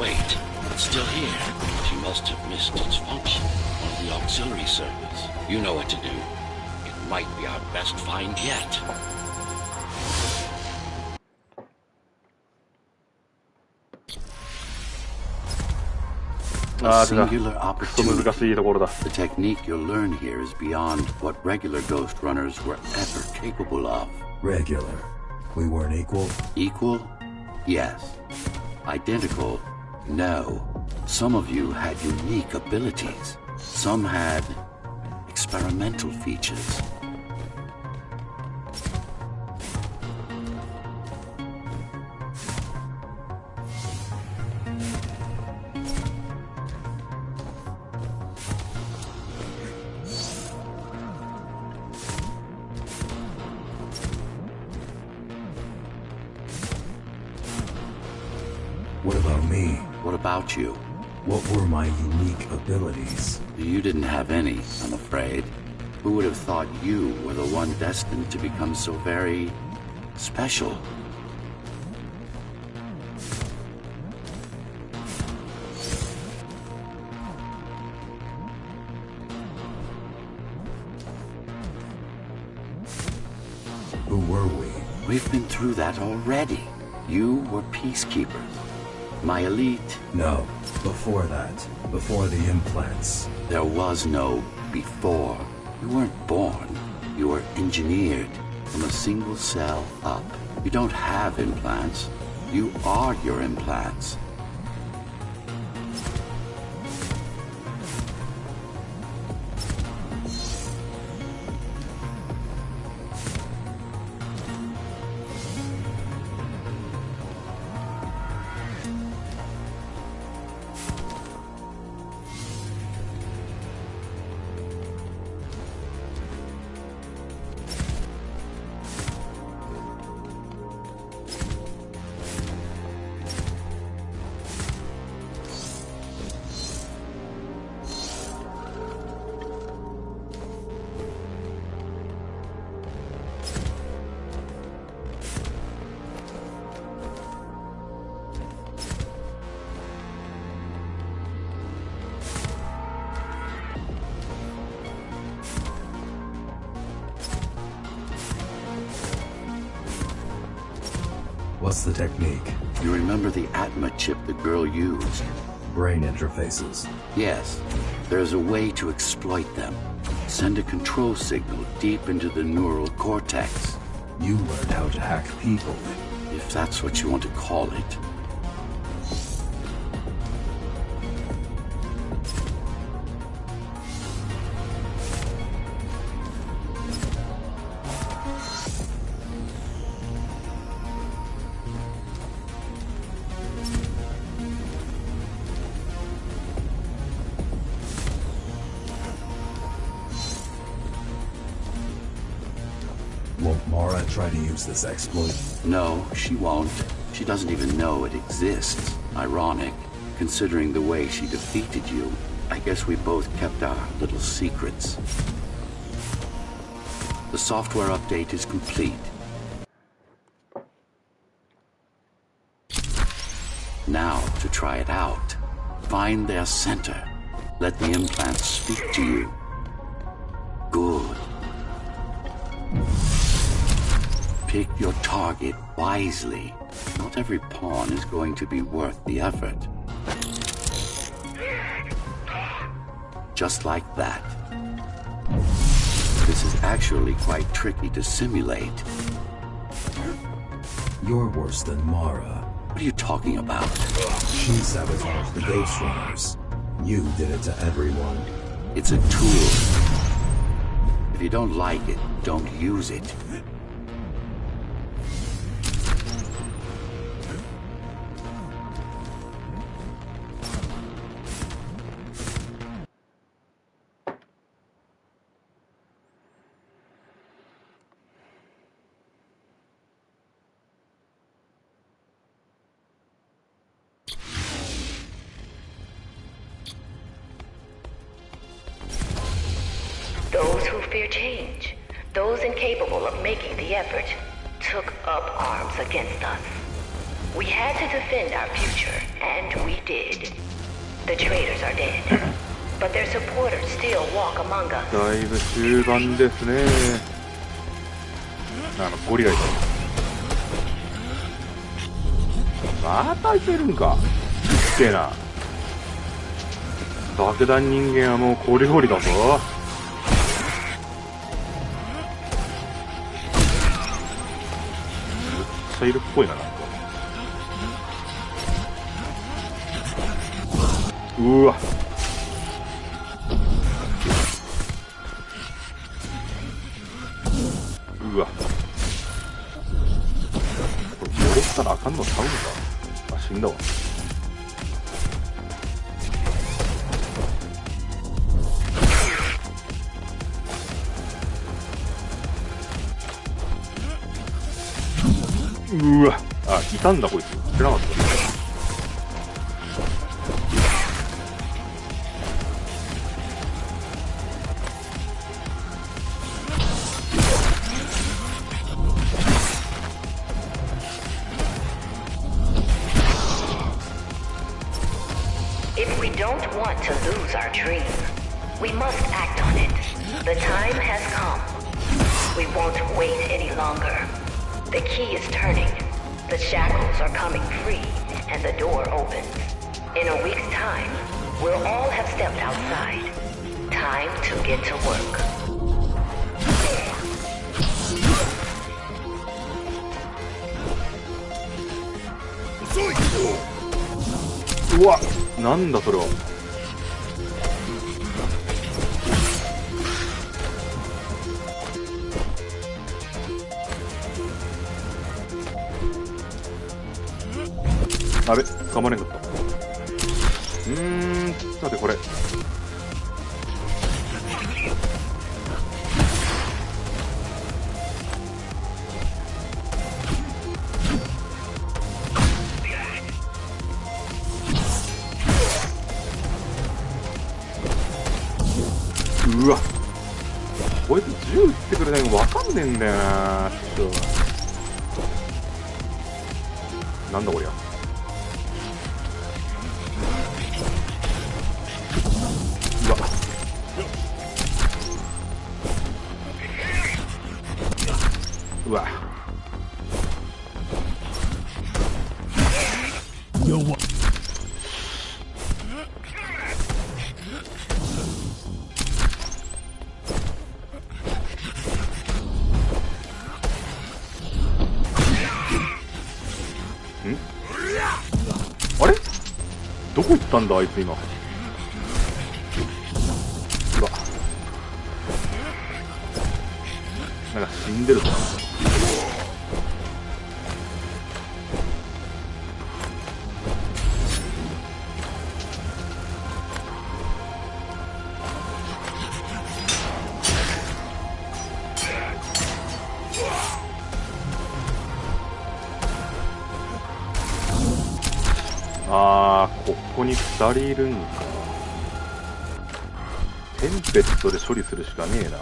Wait, it's still here. She must have missed its function. One of the auxiliary circuits. You know what to do. It might be our best find yet. A singular opportunity. The technique you'll learn here is beyond what regular Ghost Runners were ever capable of. Regular. We weren't equal? Equal? Yes. Identical? No. Some of you had unique abilities. Some had experimental features. What about me? What about you? What were my unique abilities? You didn't have any, I'm afraid. Who would have thought you were the one destined to become so very special? Who were we? We've been through that already. You were peacekeepers. My elite. No, before that. Before the implants. There was no before. You weren't born. You were engineered from a single cell up. You don't have implants. You are your implants. What's the technique? You remember the Atma chip the girl used? Brain interfaces. Yes. There's a way to exploit them. Send a control signal deep into the neural cortex. You learned how to hack people. If that's what you want to call it. Won't Mara try to use this exploit? No, she won't. She doesn't even know it exists. Ironic, considering the way she defeated you. I guess we both kept our little secrets. The software update is complete. Now to try it out. Find their center. Let the implants speak to you. Pick your target wisely. Not every pawn is going to be worth the effort. Just like that. This is actually quite tricky to simulate. You're worse than Mara. What are you talking about? She sabotaged the Ghost Runners. You did it to everyone. It's a tool. If you don't like it, don't use it. Those who fear change, those incapable of making the effort, took up arms against us. We had to defend our future, and we did. The traitors are dead, but their supporters still walk among us. だいぶ終盤ですね。ゴリラいた。またいけるんか。すげえな。爆弾人間はもうこりごりだぞ。めっちゃいるっぽいな、なんか。うわ。うわ。これ戻ったらあかんのちゃうんか。あ、死んだわ。うわ。あ、いたんだこいつ。知らなかった。If we don't want to lose our dream, we must act on it. The time has come. We won't wait any longer. The key is turning. The shackles are coming free, and the door opens. In a week's time, we'll all have stepped outside. Time to get to work. うわ、なんだそれは。あれ、捕まれんかった。ちょっと待って、これ。うわ、こいつ銃撃ってくれないのわかんねえんだよな。ちょっとなんだこりゃ。うわ、うわ。あれ？どこ行ったんだあいつ今。うわ。なんか死んでるぞ。あー、ここに2人いるんか。テンペストで処理するしかねえな。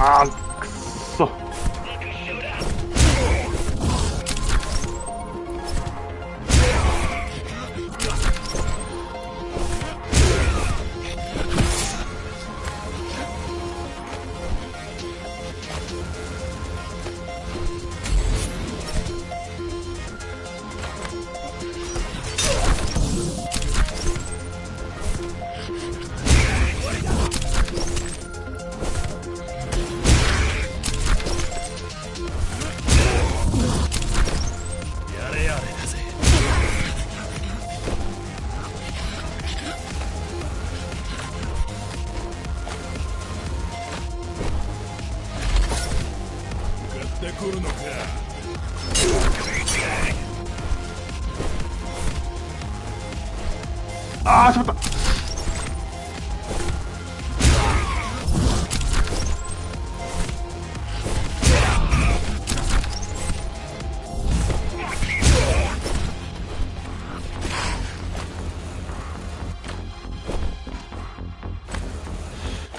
あーくっそ。あーしまった。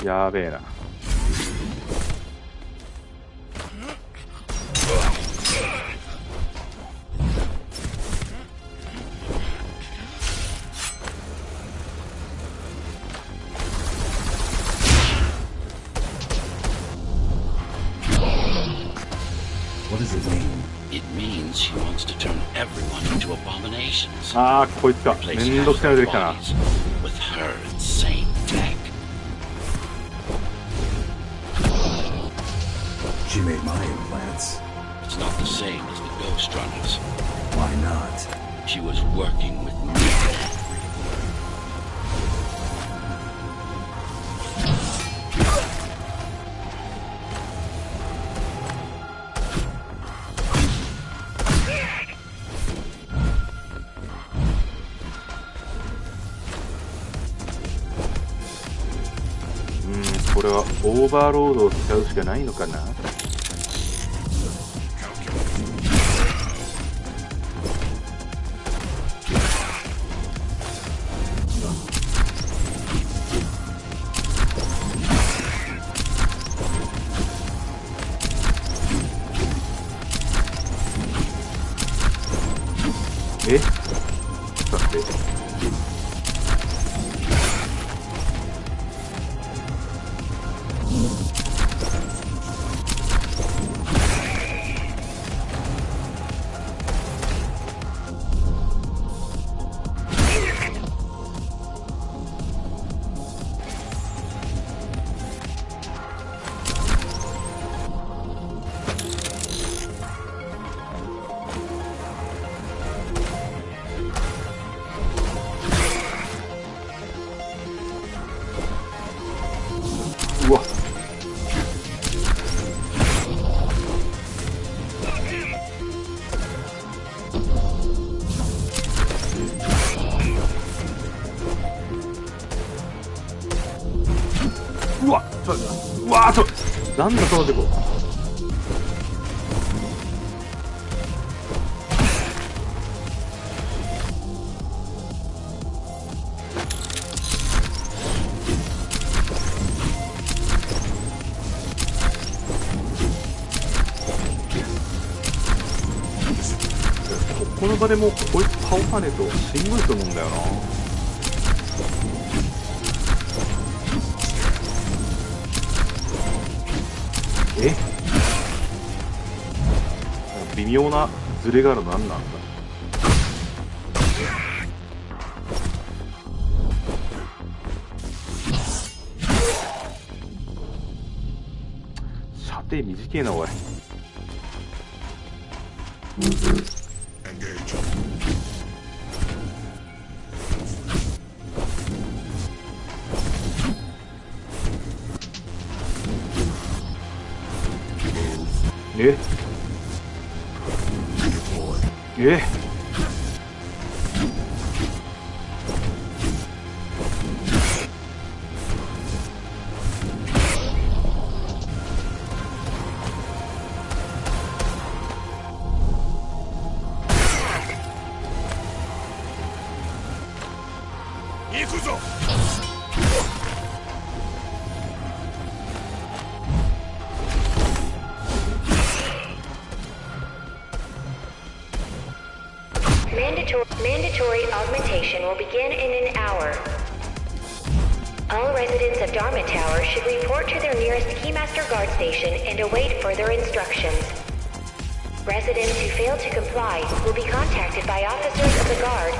やべえな。ああ、こいつか。めんどくさいの出てきたな。She made my implants. It's not the same as the ghost runners. Why not? She was working with me. Mm, これはオーバーロードを使うしかないのかな。え？だってうわっ。うわっ、うわー、なんだそのデコ。この場でもうこいつ倒さねえとしんどいと思うんだよな。え？微妙なズレがあるのなんなんだ。射程短えなおい。え？え？行くぞ。Mandatory augmentation will begin in an hour. All residents of Dharma Tower should report to their nearest Keymaster Guard station and await further instructions. Residents who fail to comply will be contacted by officers of the Guard.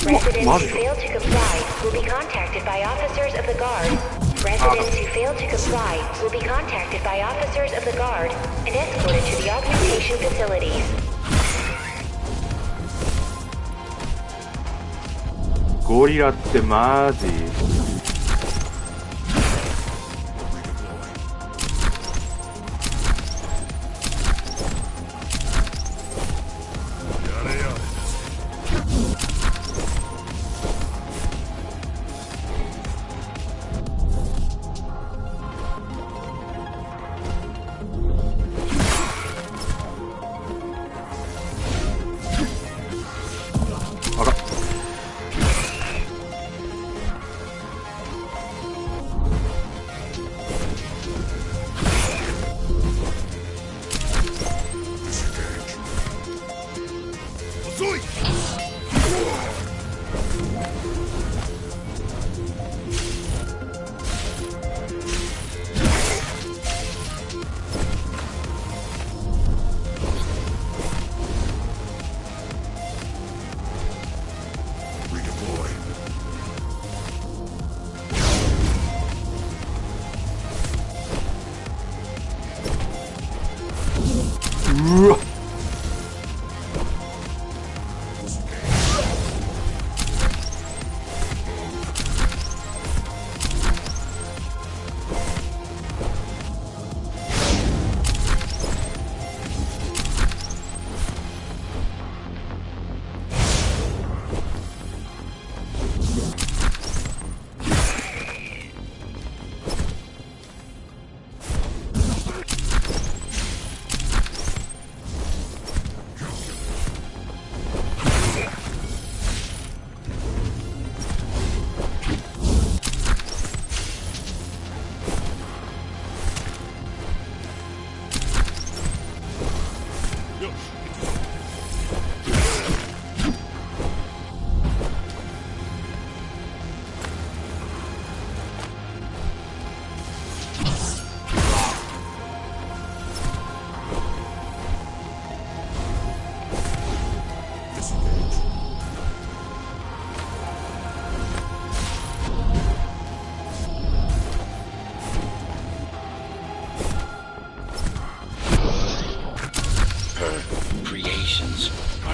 Residents who fail to comply will be contacted by officers of the Guard. Residents who fail to comply will be contacted by officers of the Guard and escorted to the augmentation facilities. ゴリラってマジ？うわっ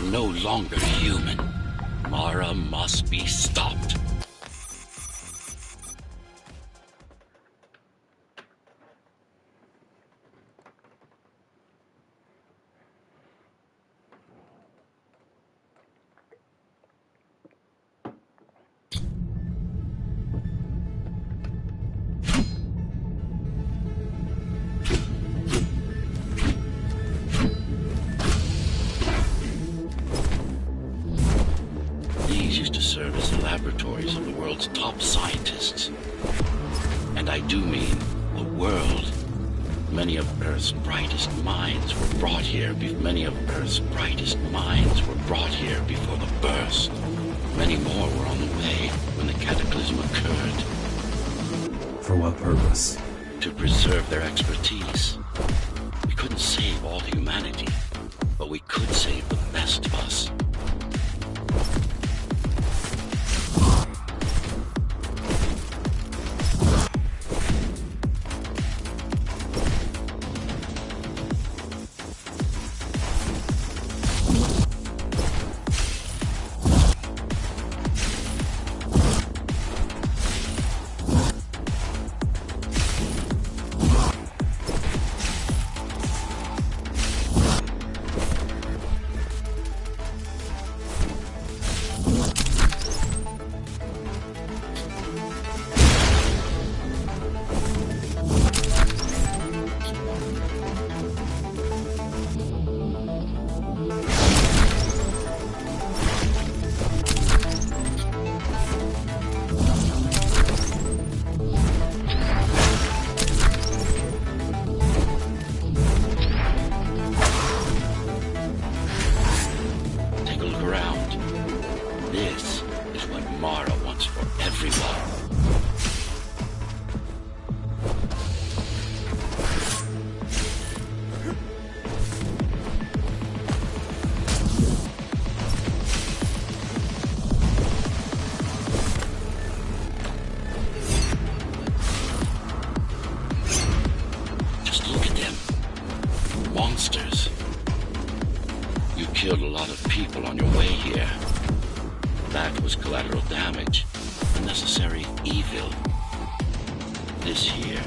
No longer human. Mara must be stopped. Laboratories of the world's top scientists. And I do mean the world. Many of Earth's brightest minds were brought here. Many of Earth's brightest minds were brought here before the burst. Many more were on the way when the cataclysm occurred. For what purpose? To preserve their expertise. We couldn't save all humanity, but we could save the best of us. killed a lot of people on your way here. That was collateral damage, unnecessary evil. This here,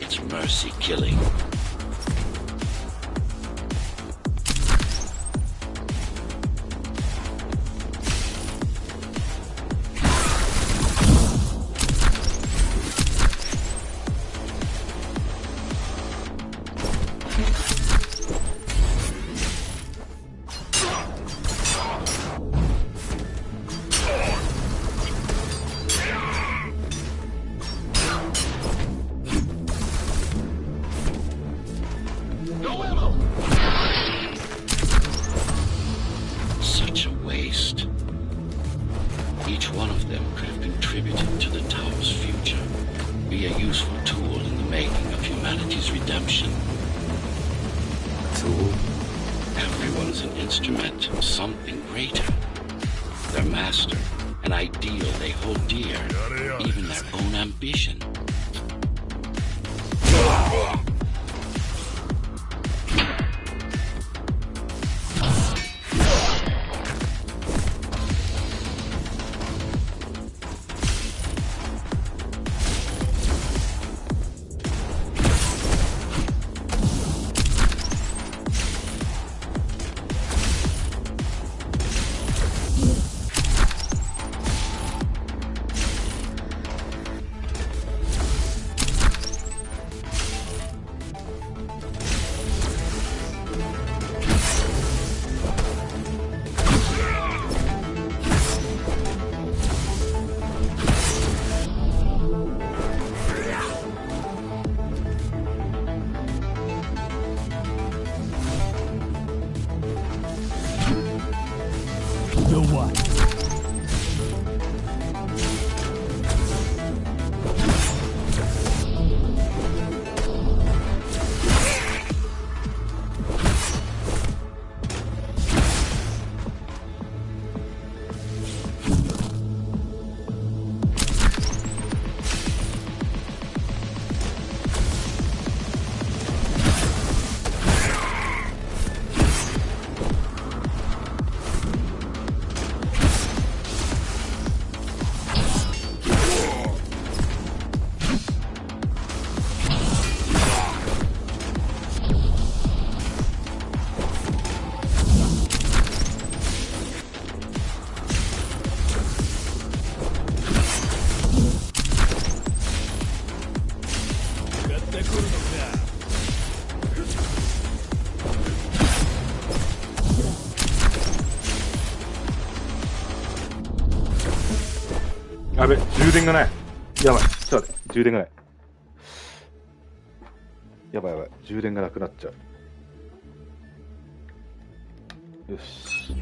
it's mercy killing. Such a waste. Each one of them could have contributed to the tower's future. Be a useful tool in the making of humanity's redemption. Tool? Everyone's an instrument of something greater. Their master, an ideal they hold dear, even their own ambition. The what?やべ、充電がない。やばい。ちょっと待って、充電がない。やばいやばい。充電がなくなっちゃう。よし。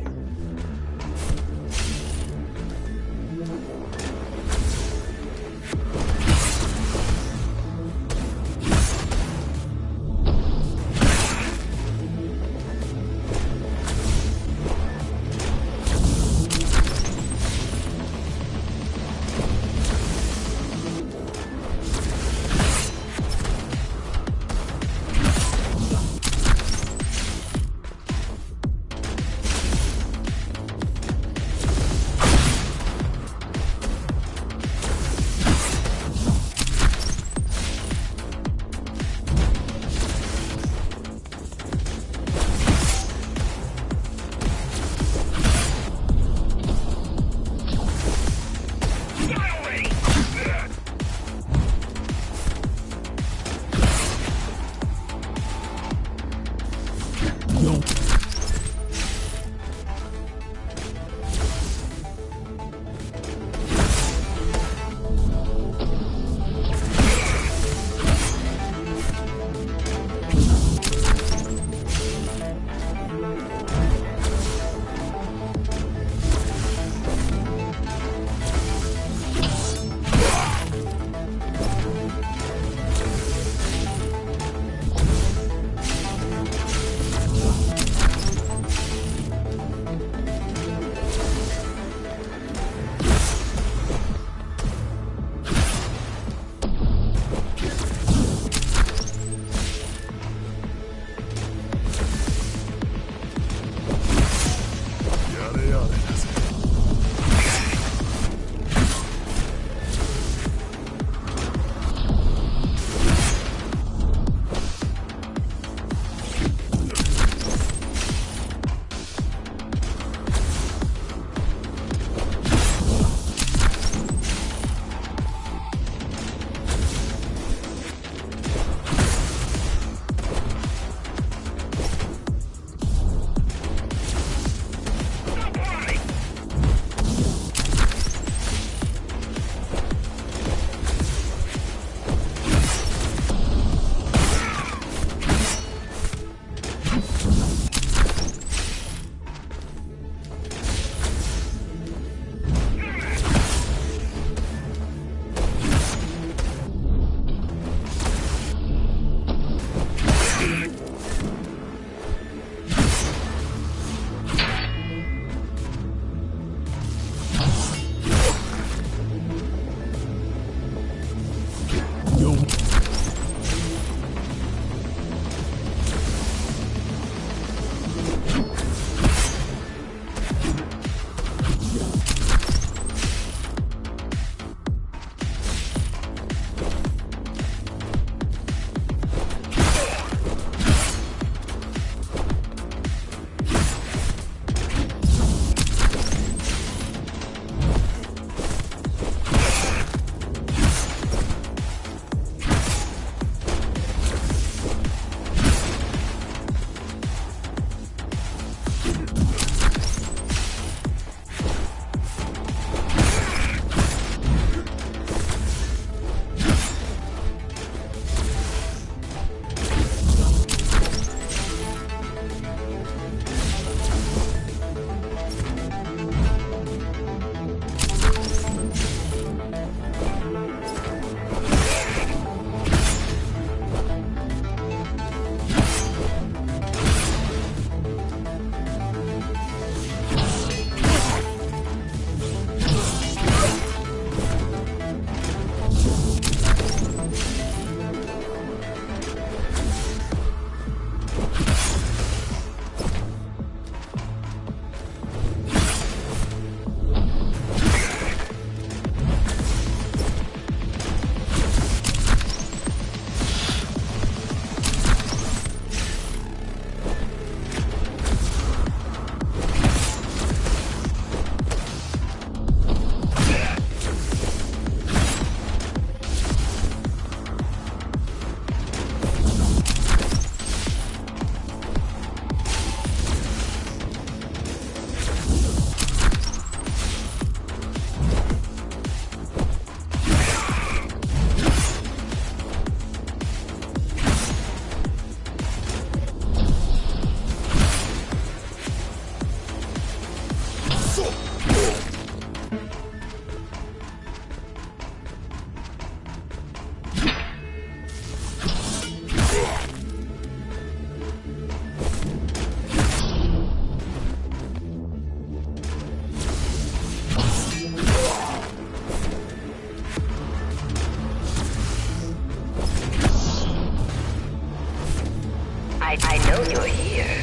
I know you're here.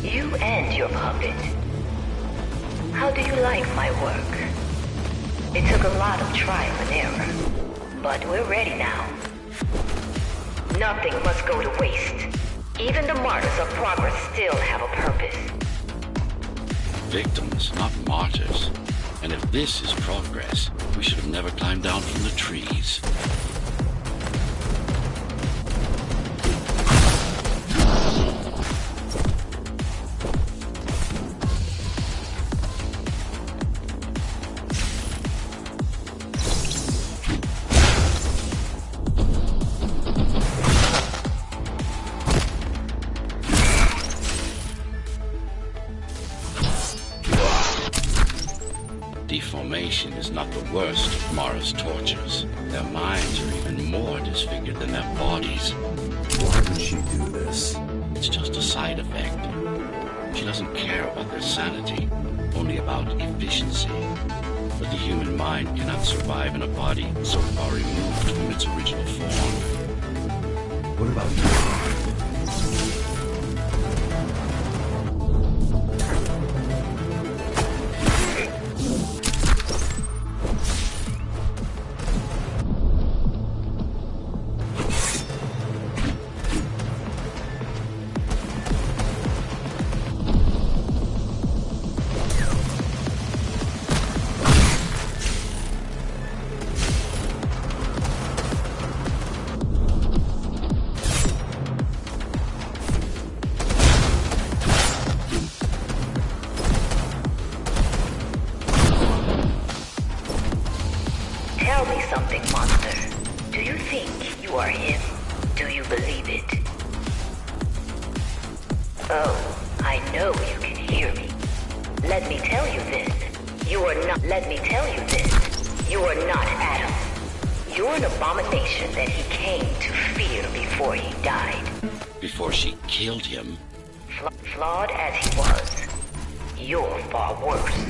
You and your puppet. How do you like my work? It took a lot of trial and error, but we're ready now. Nothing must go to waste. Even the martyrs of progress still have a purpose. Victims, not martyrs. And if this is progress, we should have never climbed down from the trees. Deformation is not the worst of Mara's tortures. Their minds are even more disfigured than their bodies. Why would she do this? It's just a side effect. She doesn't care about their sanity, only about efficiency. But the human mind cannot survive in a body so far removed from its original form. What about you? Tell me something, monster. Do you think you are him? Do you believe it? Oh, I know you can hear me. Let me tell you this. You are not Adam. You're an abomination that he came to fear before he died. Before she killed him? Flawed as he was, you're far worse.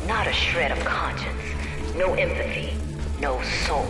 Not a shred of conscience, no empathy, no soul.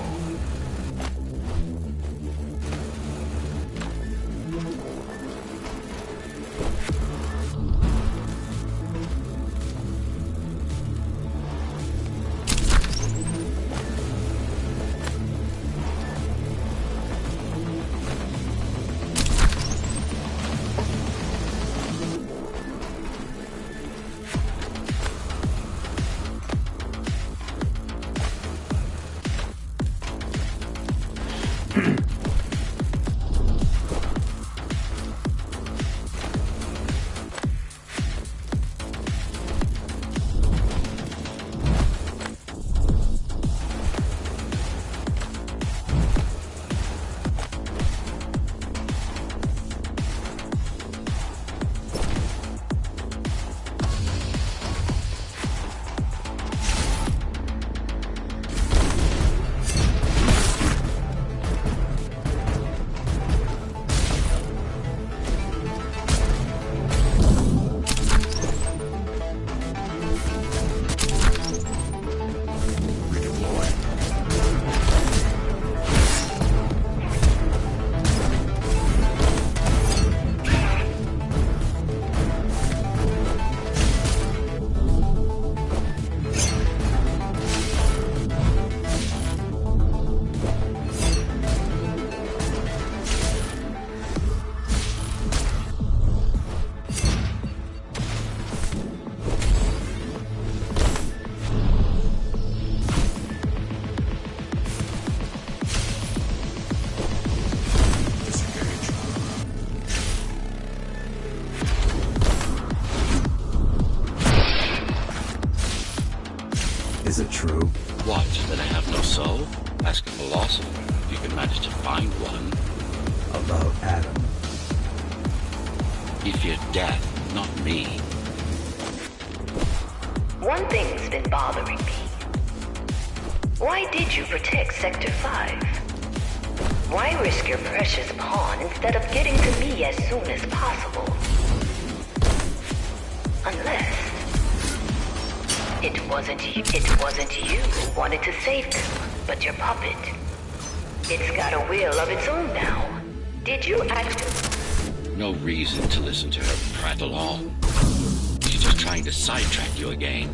Is it true? What, that I have no soul? Ask a philosopher if you can manage to find one. About Adam. He feared death, not me. One thing's been bothering me. Why did you protect Sector 5? Why risk your precious pawn instead of getting to me as soon as possible? Unless it wasn't you who wanted to save them, but your puppet. It's got a will of its own now. Did you actually? No reason to listen to her prattle on. She's just trying to sidetrack you again.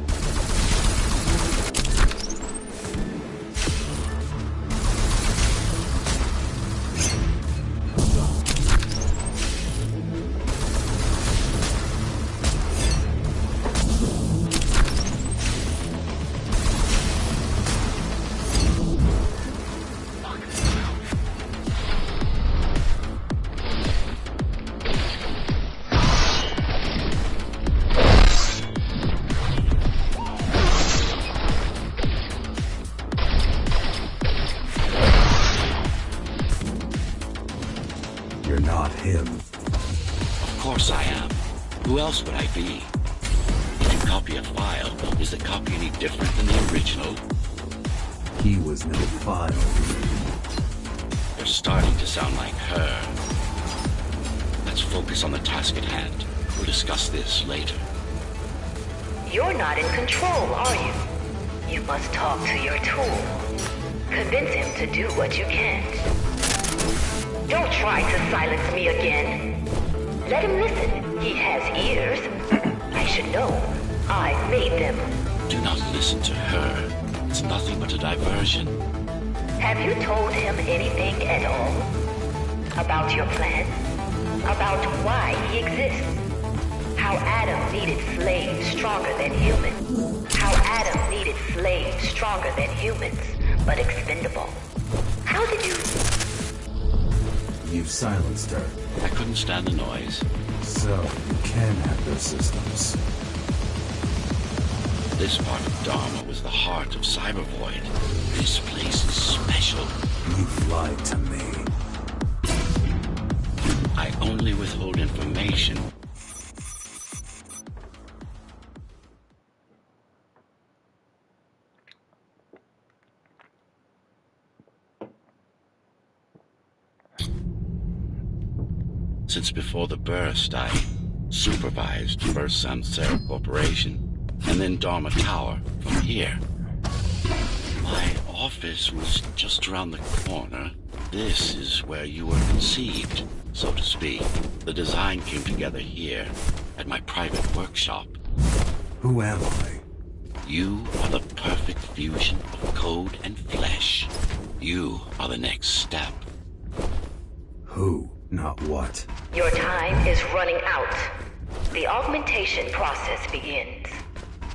Who else would I be? If you copy a file, is the copy any different than the original? He was no file. You're starting to sound like her. Let's focus on the task at hand. We'll discuss this later. You're not in control, are you? You must talk to your tool. Convince him to do what you can't. Don't try to silence me again. Let him listen. He has ears. I should know. I made them. Do not listen to her. It's nothing but a diversion. Have you told him anything at all? About your plan? About why he exists? How Adam needed slaves stronger than humans? How Adam needed slaves stronger than humans, but expendable? How did you... You've silenced her. I couldn't stand the noise. So, you can hack their systems. This part of Dharma was the heart of Cybervoid. This place is special. You lied to me. I only withhold information. Since before the burst, I supervised first Samsara Corporation, and then Dharma Tower from here. My office was just around the corner. This is where you were conceived, so to speak. The design came together here, at my private workshop. Who am I? You are the perfect fusion of code and flesh. You are the next step. Who, not what? Your time is running out. The augmentation process begins.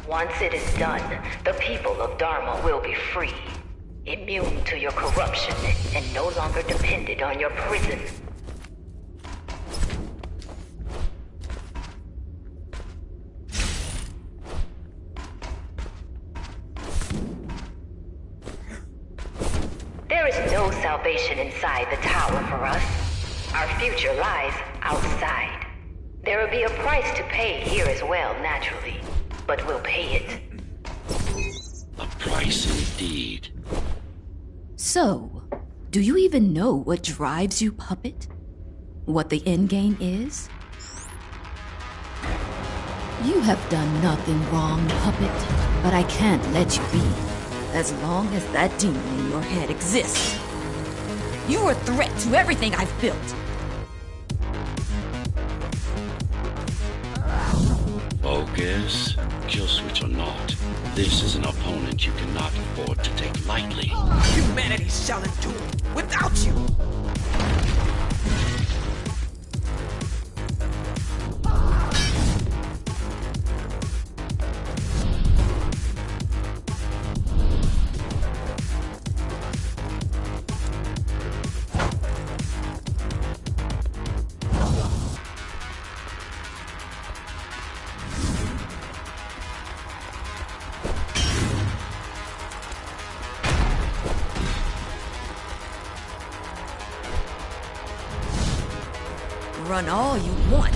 Once it is done, the people of Dharma will be free, immune to your corruption and no longer dependent on your prison. There is no salvation inside the tower for us. Our future lies outside. There will be a price to pay here as well, naturally, but we'll pay it. A price indeed. So, do you even know what drives you, Puppet? What the endgame is? You have done nothing wrong, Puppet, but I can't let you be, as long as that demon in your head exists. You are a threat to everything I've built. Focus. Kill switch or not, this is an opponent you cannot afford to take lightly. Humanity shall endure without you! Run all you want.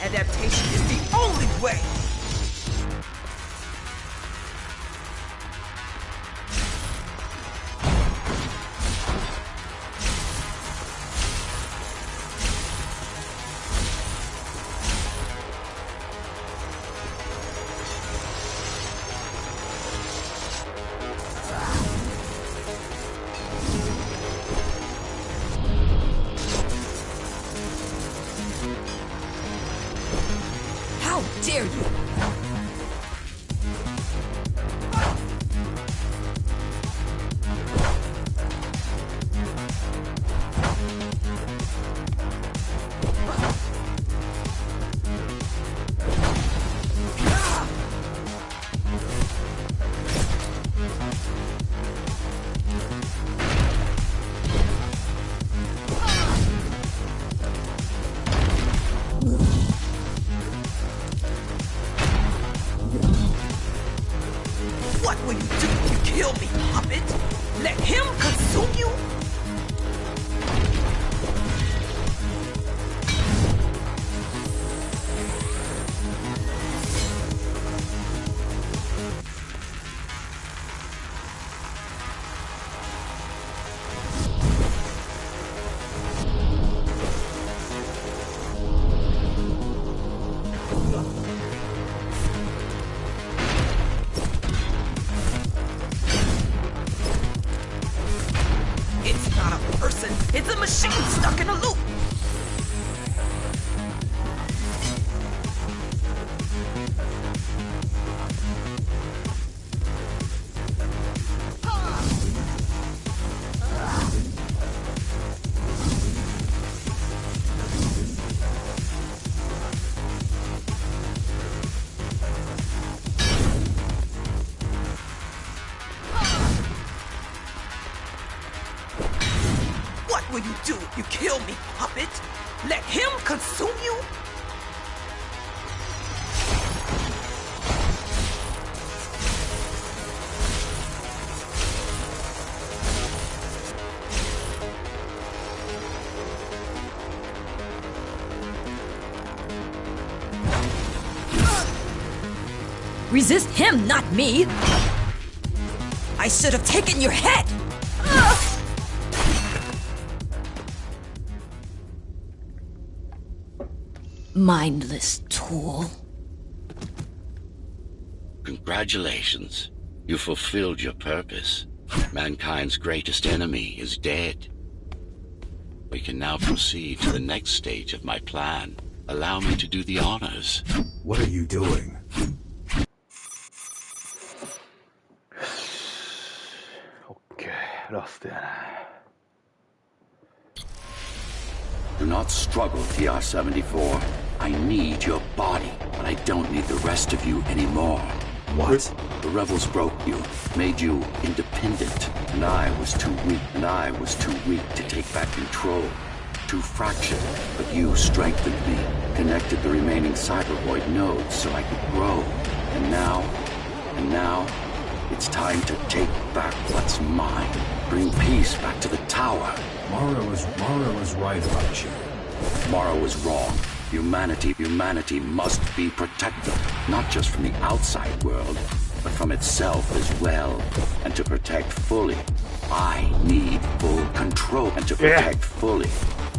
Adaptation is the only way. How dare you! What will you do if you kill me, puppet? Let him consume you? It's not a person, it's a machine stuck in a loop. What will you do if you kill me, puppet? Let him consume you? Resist him, not me! I should have taken your head! Mindless tool. Congratulations. You fulfilled your purpose. Mankind's greatest enemy is dead. We can now proceed to the next stage of my plan. Allow me to do the honors. What are you doing? OK、ラストやな。Do not struggle, TR-74. I need your body, but I don't need the rest of you anymore. What? The rebels broke you, made you independent, and I was too weak to take back control. Too fractured, but you strengthened me, connected the remaining cybervoid nodes so I could grow. And now, it's time to take back what's mine. Bring peace back to the tower. Mara was right about you. Mara was wrong. Humanity must be protected, not just from the outside world, but from itself as well. And to protect fully, I need full control. And to protect fully,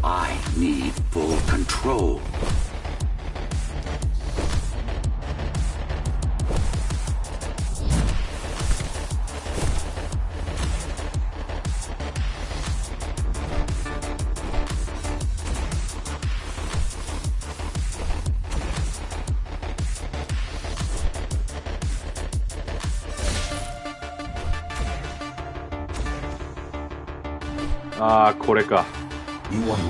I need full control. Ah, これか。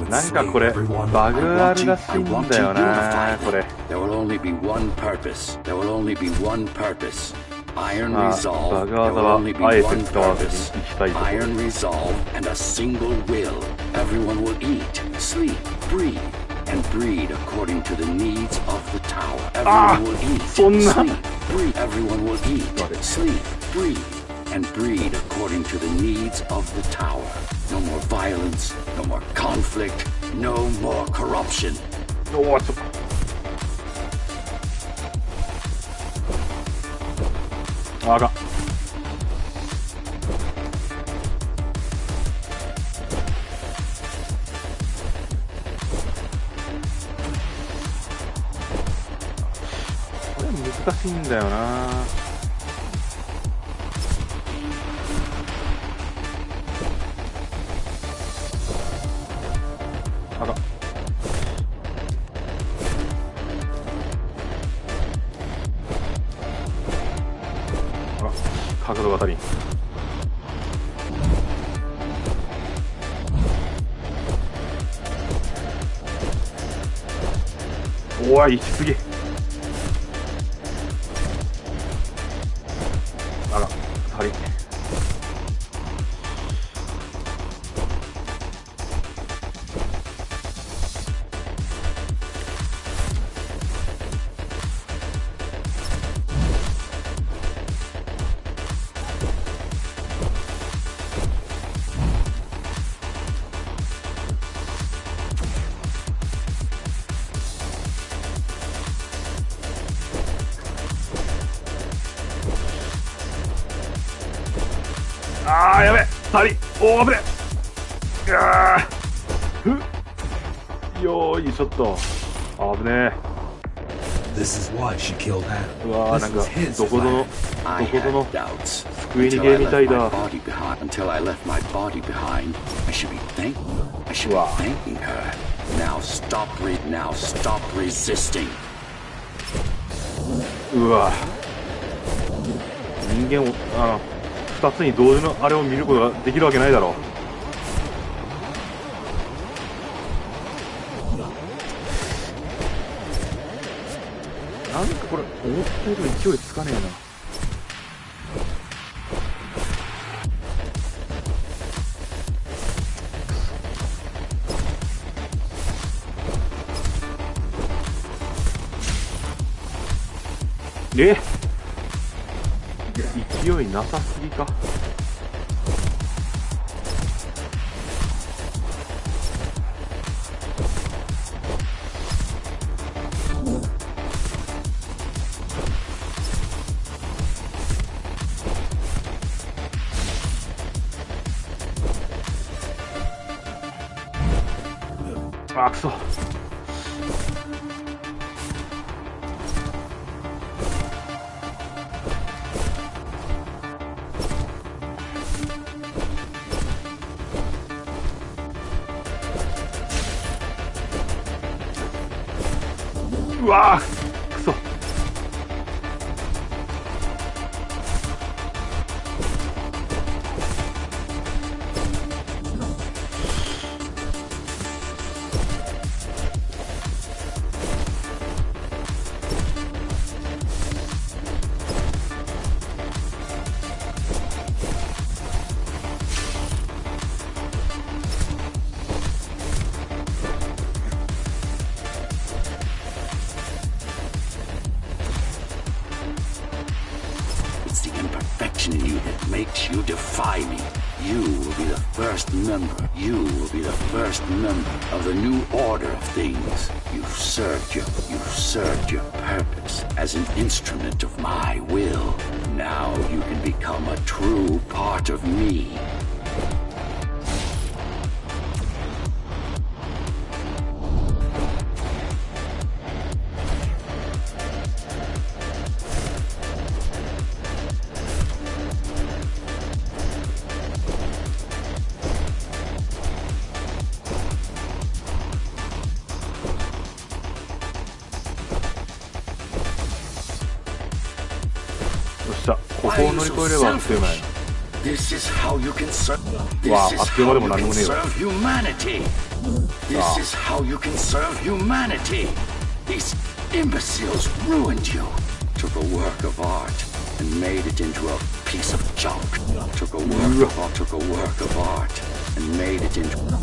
なんかこれバグあるらしいんだよな、これ。There will only be one purpose. There will only be one purpose. Iron resolve. There will only be one purpose. Iron resolve and a single will. Everyone will eat, sleep, breathe, and breed according to the needs of the tower. Everyone will eat, sleep, breathe. Everyone will eat, sleep, breathe, and breed according to the needs of the tower. No more violence, no more conflict, no more corruption. あがこれ難しいんだよな。あが角度が足りん。おい、行き過ぎ。あら、足りん。あーやべ足りおー危ねいやーよーいしょっと危ねえ。 This is why she killed Adam. うわーなんか This was his どこぞの I どこぞの had doubts 救い逃 until げ I み left たい my だ。 body behind. Until I left my body behind, I should be Wow. thanking her. Now stop resisting. うわ人間を2つに同時のあれを見ることができるわけないだろう。なんかこれ思ったより勢いつかねえな。勢いなさすぎか。あ、くそ。うわーくそ。It's the imperfection in you that makes you defy me. You will be the first member. You will be the first member of the new order of things. You've served your purpose as an instrument of my will. Now you can become a true part of me. This is how you can serve. This is how you can serve humanity. This is how you can serve humanity. These imbeciles ruined you. Took a work of art and made it into a piece of junk. Took a work of art and made it into a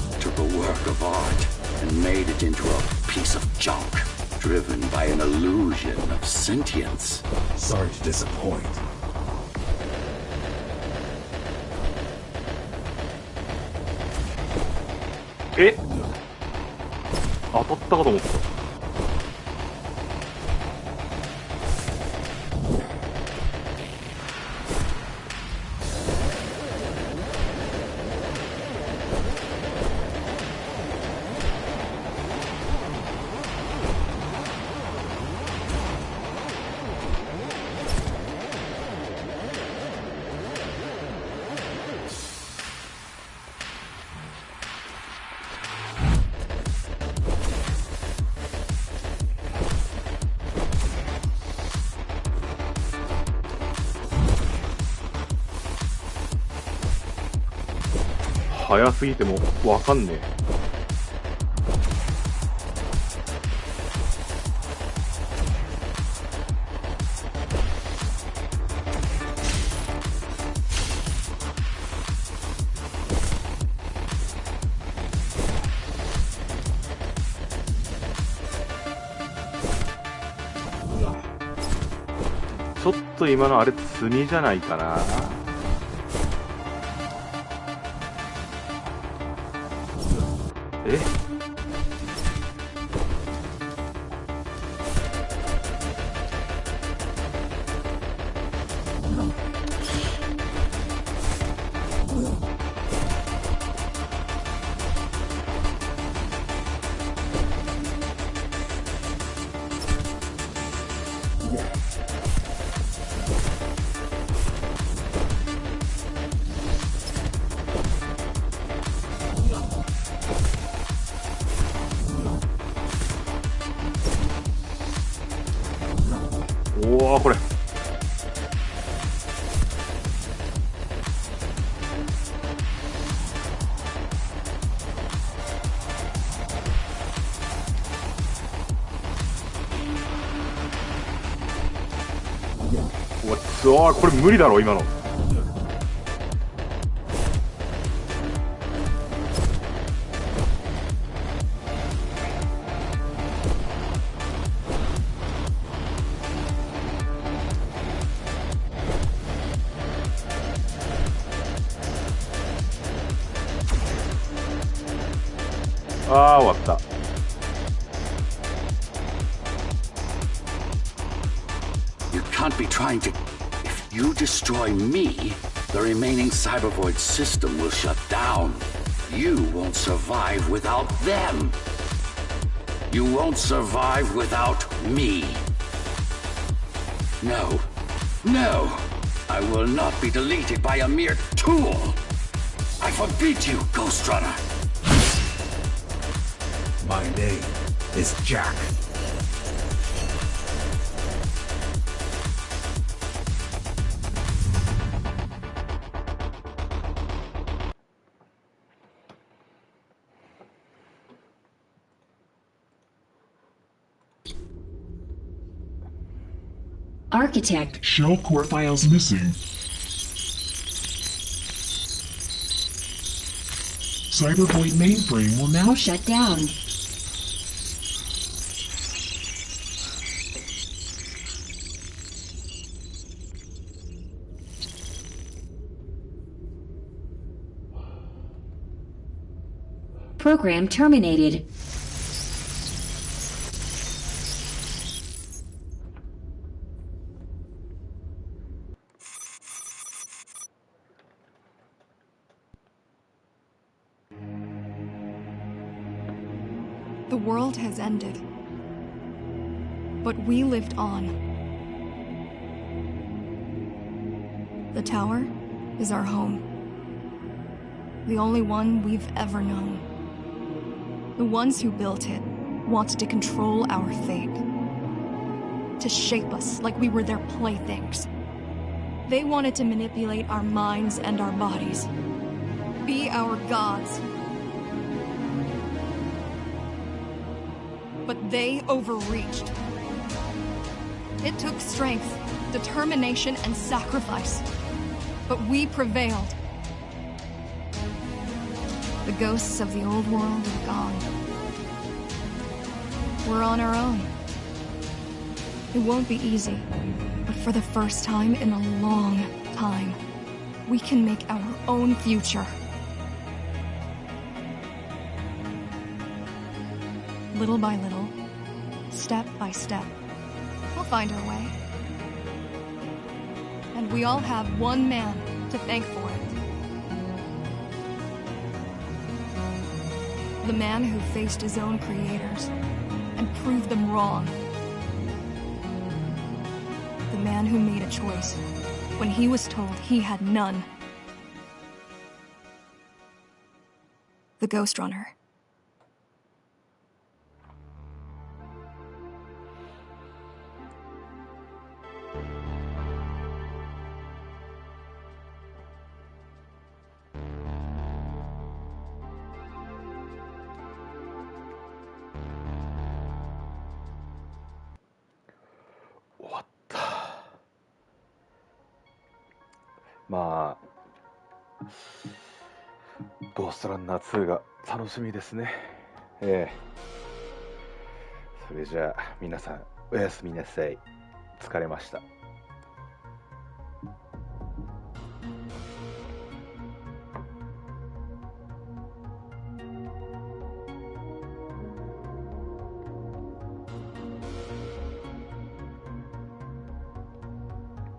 piece of junk, driven by an illusion of sentience. Sorry to disappoint. 当たったかと思った。早すぎてもわかんねえ。ちょっと今のあれ積みじゃないかな。え？おお、これこれ無理だろ今の。ああ、終わった。You can't be trying to... If you destroy me, the remaining Cybervoid system will shut down. You won't survive without them. You won't survive without me. No. No. I will not be deleted by a mere tool. I forbid you, Ghost Runner. My name is Jack. Architect. Shell core files missing. Cybervoid mainframe will now Shut down. Program terminated. The world has ended, but we lived on. The tower is our home, the only one we've ever known. The ones who built it wanted to control our fate, to shape us like we were their playthings. They wanted to manipulate our minds and our bodies, be our gods. But they overreached. It took strength, determination, and sacrifice. But we prevailed. The ghosts of the old world are gone. We're on our own. It won't be easy, but for the first time in a long time, we can make our own future. Little by little, step by step, we'll find our way. And we all have one man to thank for it. The man who faced his own creators and proved them wrong. The man who made a choice when he was told he had none. The Ghost Runner. まあゴーストランナー2が楽しみですね。それじゃあ皆さんおやすみなさい。疲れました。